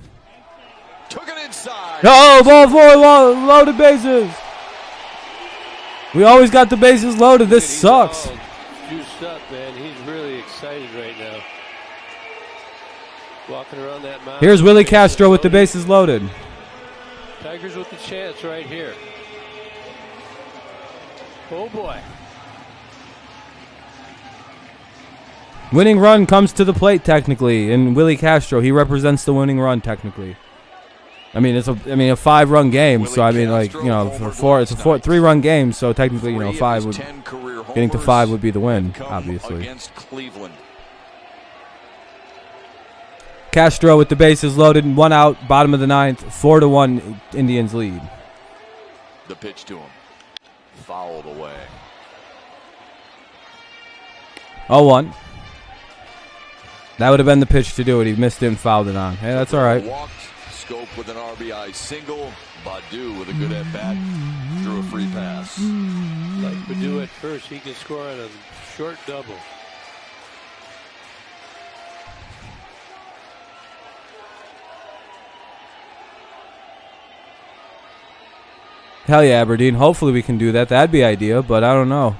Took it inside. Oh, ball four, loaded bases. We always got the bases loaded. This sucks. Juiced up, man. He's really excited right now. Walking around that mound. Here's Willie Castro with the bases loaded. Tigers with the chance right here. Oh boy. Winning run comes to the plate technically, and Willie Castro, he represents the winning run technically. I mean, it's a 5-run game, so I mean, like, you know, it's a 3-run game, so technically, you know, getting to 5 would be the win, obviously. Against Cleveland. Castro with the bases loaded, 1 out, bottom of the ninth, 4-1 Indians lead. The pitch to him, fouled away. 0-1. That would have been the pitch to do it. He missed it and fouled it on. Hey, that's all right. Walked, Scope with an RBI single. Badu with a good at-bat. Drew a free pass. Like Badu at first, he can score on a short double. Hell yeah, Aberdeen. Hopefully we can do that. That'd be ideal, but I don't know.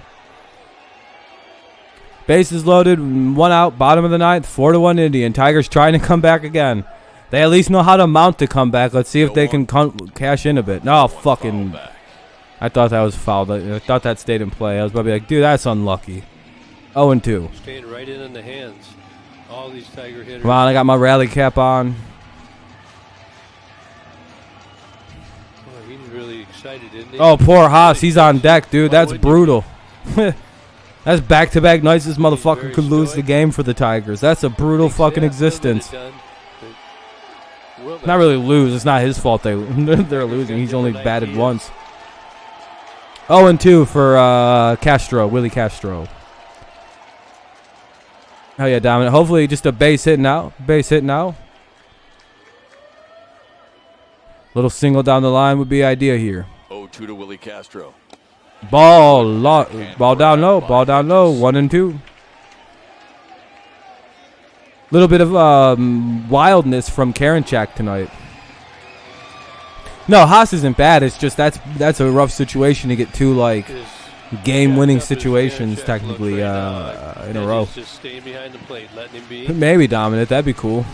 Bases loaded, 1 out, bottom of the ninth, 4-1 Indian. Tigers trying to come back again. They at least know how to mount the comeback. Let's see if they can cash in a bit. No, fucking. I thought that was fouled. I thought that stayed in play. I was about to be like, dude, that's unlucky. 0-2. Staying right in the hands. All these Tiger hitters. Come on, I got my rally cap on. Well, he's really excited, isn't he? Oh, poor Haas. He's on deck, dude. That's brutal. That's back-to-back nights this motherfucker very could lose the stoic. game for the Tigers. That's a brutal fucking existence. Not really lose. It's not his fault they're losing. He's only batted once. 0-2 for Castro, Willie Castro. Oh yeah, Dominic. Hopefully just a base hit now. Base hit now. Little single down the line would be idea here. 0-2 to Willie Castro. Ball down low. Ball down low. 1-2. Little bit of wildness from Karinchak tonight. No, Haas isn't bad. It's just that's a rough situation to get two like game-winning situations technically in a row. Just staying behind the plate, letting him be. Maybe Dominic. That'd be cool.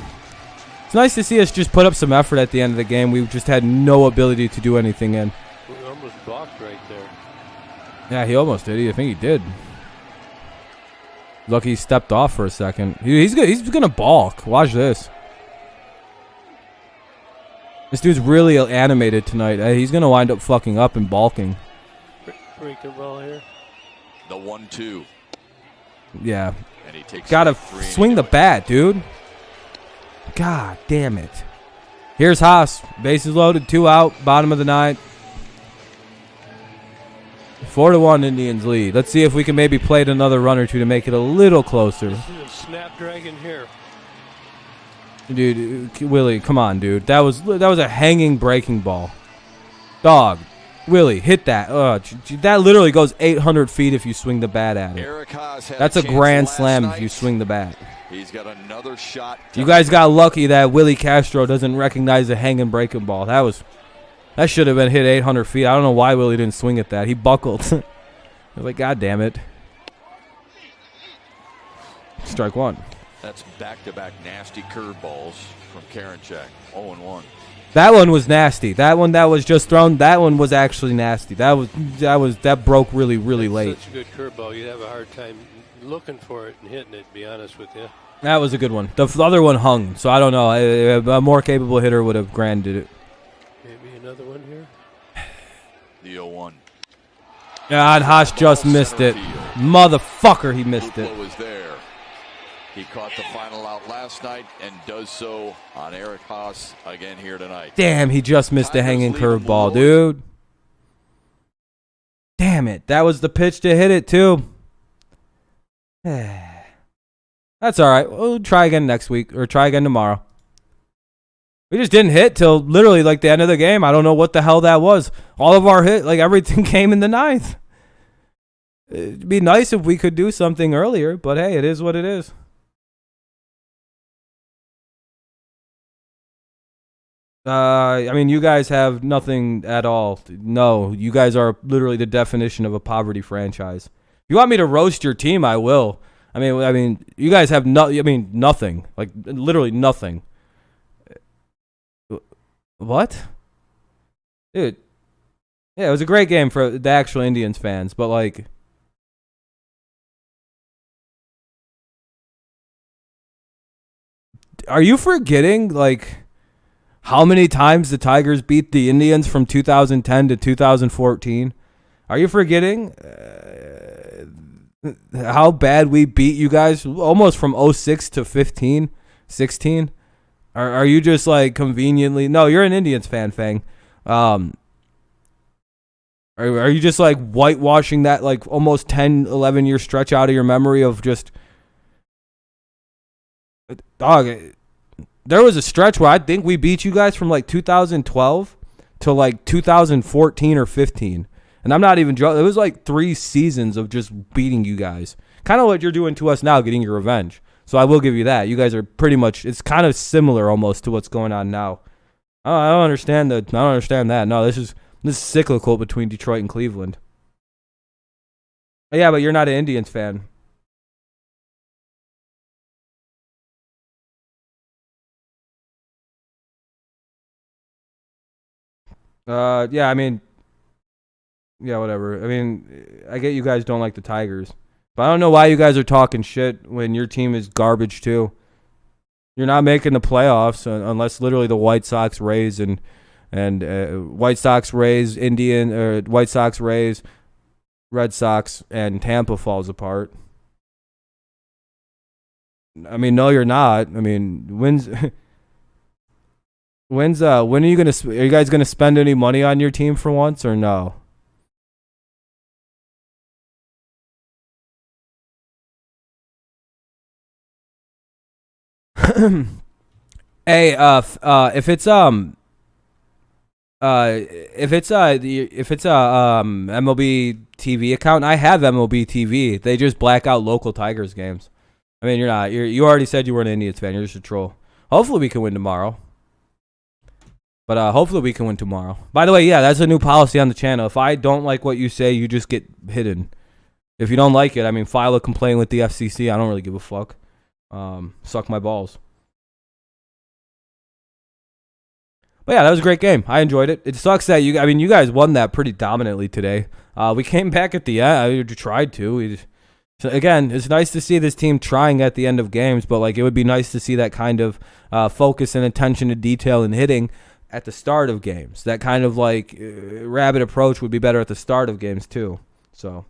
It's nice to see us just put up some effort at the end of the game. We just had no ability to do anything in. We almost balked right there. Yeah, he almost did. I think he did. Lucky he stepped off for a second. He's good. He's gonna balk. Watch this. This dude's really animated tonight. He's gonna wind up fucking up and balking. Breaking ball here. The 1-2. Yeah. And he takes Gotta swing the bat, dude. God damn it. Here's Haas. Bases loaded. 2 out. Bottom of the 9th. 4-1 Indians lead. Let's see if we can maybe play it another run or two to make it a little closer. This is a snapdragon here. Dude, Willie, come on, dude. That was a hanging breaking ball. Dog. Willie, hit that. That literally goes 800 feet if you swing the bat at it. Eric Haas had That's a chance grand last slam night. if you swing the bat. He's got another shot. You guys got lucky that Willie Castro doesn't recognize a hanging breaking ball. That should have been hit 800 feet. I don't know why Willie didn't swing at that. He buckled. I was like, God damn it. Strike one. That's back-to-back nasty curveballs from Karinchak. 0-1. That one was nasty. That one that was just thrown, that one was actually nasty. That broke really, really late. Such a good curveball. You'd have a hard time looking for it and hitting it, to be honest with you. That was a good one. The other one hung, so I don't know. A more capable hitter would have granted it. Maybe another one here. The 0-1. Yeah, and Haas just missed it. Motherfucker, he missed it. Luplo was there. He caught the final out last night and does so on Eric Haas again here tonight. Damn, he just missed a Tigers hanging lead him curveball, low. dude. Damn it. That was the pitch to hit it, too. That's all right. We'll try again next week or try again tomorrow. We just didn't hit till literally like the end of the game. I don't know what the hell that was. All of our hit, like everything came in the 9th. It'd be nice if we could do something earlier, but hey, it is what it is. I mean, you guys have nothing at all. No, you guys are literally the definition of a poverty franchise. If you want me to roast your team, I will. I mean, you guys have nothing. Like literally nothing. What? Dude. Yeah, it was a great game for the actual Indians fans, but like are you forgetting like how many times the Tigers beat the Indians from 2010 to 2014? Are you forgetting how bad we beat you guys almost from 06 to 15, 16? Are you just like conveniently... No, you're an Indians fan, Fang. Are you just like whitewashing that like almost 10, 11 year stretch out of your memory of just... Dog... There was a stretch where I think we beat you guys from like 2012 to like 2014 or 15. And I'm not even joking. It was like 3 seasons of just beating you guys. Kind of what you're doing to us now, getting your revenge. So I will give you that. You guys are pretty much, it's kind of similar almost to what's going on now. I don't understand that. No, this is cyclical between Detroit and Cleveland. Yeah, but you're not an Indians fan. Yeah, I mean, yeah, whatever. I mean, I get you guys don't like the Tigers, but I don't know why you guys are talking shit when your team is garbage too. You're not making the playoffs unless literally the White Sox, Rays, and White Sox, Rays, White Sox, Rays, Red Sox and Tampa falls apart. I mean, no, you're not. I mean, when are you are you guys gonna spend any money on your team for once or no? Hey, if it's MLB TV account, I have MLB TV. They just black out local Tigers games. I mean, you already said you were an Indians fan. You're just a troll. Hopefully we can win tomorrow. But hopefully we can win tomorrow. By the way, yeah, that's a new policy on the channel. If I don't like what you say, you just get hidden. If you don't like it, I mean, file a complaint with the FCC. I don't really give a fuck. Suck my balls. But yeah, that was a great game. I enjoyed it. It sucks that you guys won that pretty dominantly today. We came back at the end. We tried to. So again, it's nice to see this team trying at the end of games, but like it would be nice to see that kind of focus and attention to detail and hitting at the start of games. That kind of like rabid approach would be better at the start of games too. So.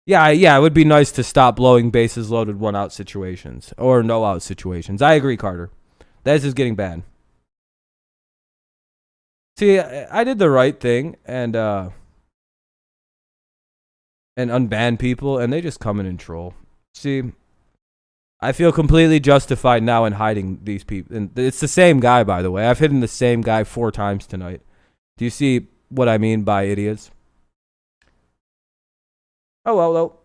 Yeah, it would be nice to stop blowing bases loaded 1-out situations or no-out situations. I agree, Carter. This is getting bad. See, I did the right thing and unban people, and they just come in and troll. See, I feel completely justified now in hiding these people. And it's the same guy, by the way. I've hidden the same guy 4 times tonight. Do you see what I mean by idiots? Oh, well.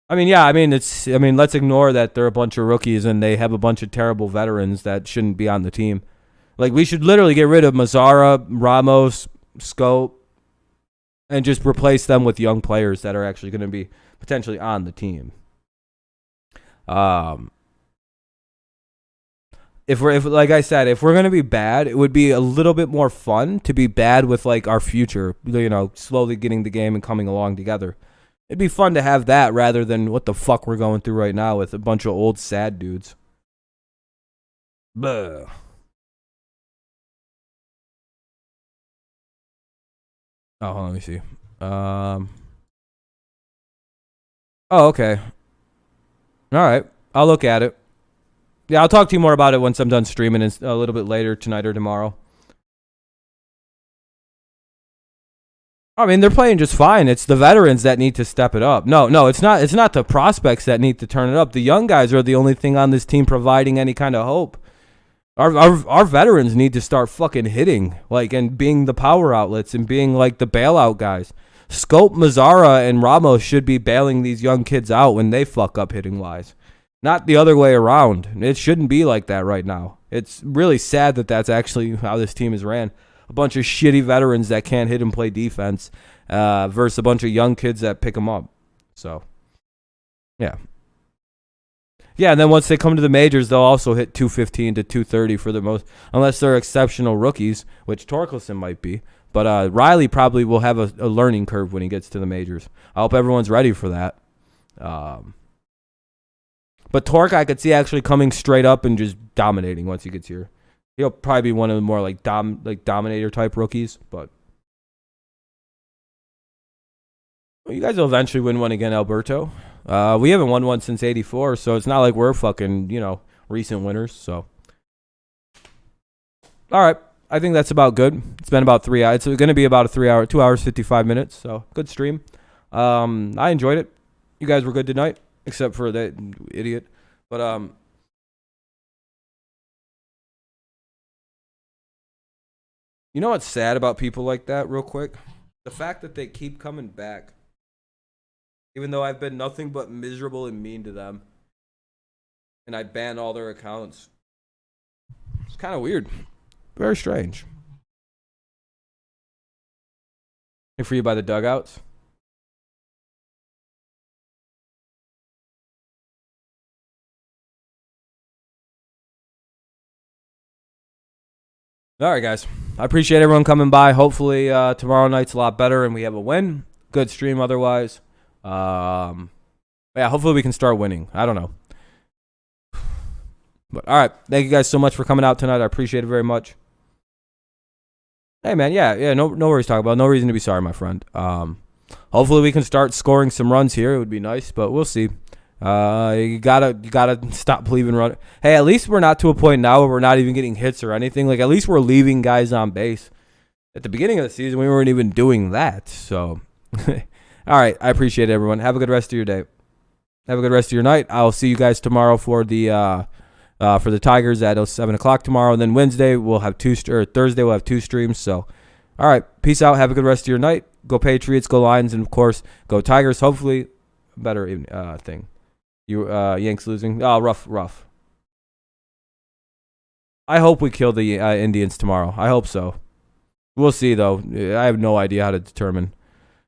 I mean, yeah, let's ignore that they're a bunch of rookies and they have a bunch of terrible veterans that shouldn't be on the team. Like, we should literally get rid of Mazzara, Ramos, Scope, and just replace them with young players that are actually going to be potentially on the team. If like I said, if we're gonna be bad, it would be a little bit more fun to be bad with like our future, slowly getting the game and coming along together. It'd be fun to have that rather than what the fuck we're going through right now with a bunch of old sad dudes. Buh. Oh, hold on, let me see. Oh, okay. All right, I'll look at it. Yeah, I'll talk to you more about it once I'm done streaming a little bit later tonight or tomorrow. I mean, they're playing just fine. It's the veterans that need to step it up. No, it's not. It's not the prospects that need to turn it up. The young guys are the only thing on this team providing any kind of hope. Our veterans need to start fucking hitting, and being the power outlets and being like the bailout guys. Scope, Mazzara, and Ramos should be bailing these young kids out when they fuck up hitting wise. Not the other way around. It shouldn't be like that right now. It's really sad that that's actually how this team is ran. A bunch of shitty veterans that can't hit and play defense versus a bunch of young kids that pick them up. So, yeah. Yeah, and then once they come to the majors, they'll also hit 215 to 230 for the most, unless they're exceptional rookies, which Torkelson might be. But Riley probably will have a learning curve when he gets to the majors. I hope everyone's ready for that. But Torque, I could see actually coming straight up and just dominating once he gets here. He'll probably be one of the more dominator type rookies. But you guys will eventually win one again, Alberto. We haven't won one since '84, so it's not like we're fucking recent winners. So, all right, I think that's about good. It's been about 3 hours. It's going to be about 2 hours 55 minutes. So good stream. I enjoyed it. You guys were good tonight. Except for that idiot. But, you know what's sad about people like that, real quick? The fact that they keep coming back. Even though I've been nothing but miserable and mean to them. And I ban all their accounts. It's kind of weird. Very strange. Hey, for you by the dugouts. All right, guys. I appreciate everyone coming by. Hopefully tomorrow night's a lot better and we have a win. Good stream otherwise. Yeah, hopefully we can start winning. I don't know. But all right, thank you guys so much for coming out tonight. I appreciate it very much. Hey man, yeah, no worries to talk about. No reason to be sorry, my friend. Hopefully we can start scoring some runs here. It would be nice, but we'll see. You gotta stop believing run. Hey, at least we're not to a point now where we're not even getting hits or anything. Like, at least we're leaving guys on base. At the beginning of the season, we weren't even doing that. So, all right, I appreciate it, everyone. Have a good rest of your day. Have a good rest of your night. I'll see you guys tomorrow for the Tigers at 7 o'clock tomorrow. And then Thursday we'll have 2 streams. So, all right, peace out. Have a good rest of your night. Go Patriots, go Lions, and of course, go Tigers. Hopefully, a better thing. You Yanks losing. Oh, rough. I hope we kill the Indians tomorrow. I hope so. We'll see, though. I have no idea how to determine.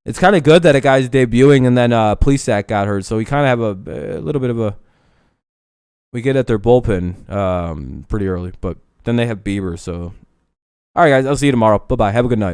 It's kind of good that a guy's debuting and then Plesac got hurt, so we kind of have a little bit of a. We get at their bullpen pretty early, but then they have Bieber. So, all right, guys, I'll see you tomorrow. Bye bye. Have a good night.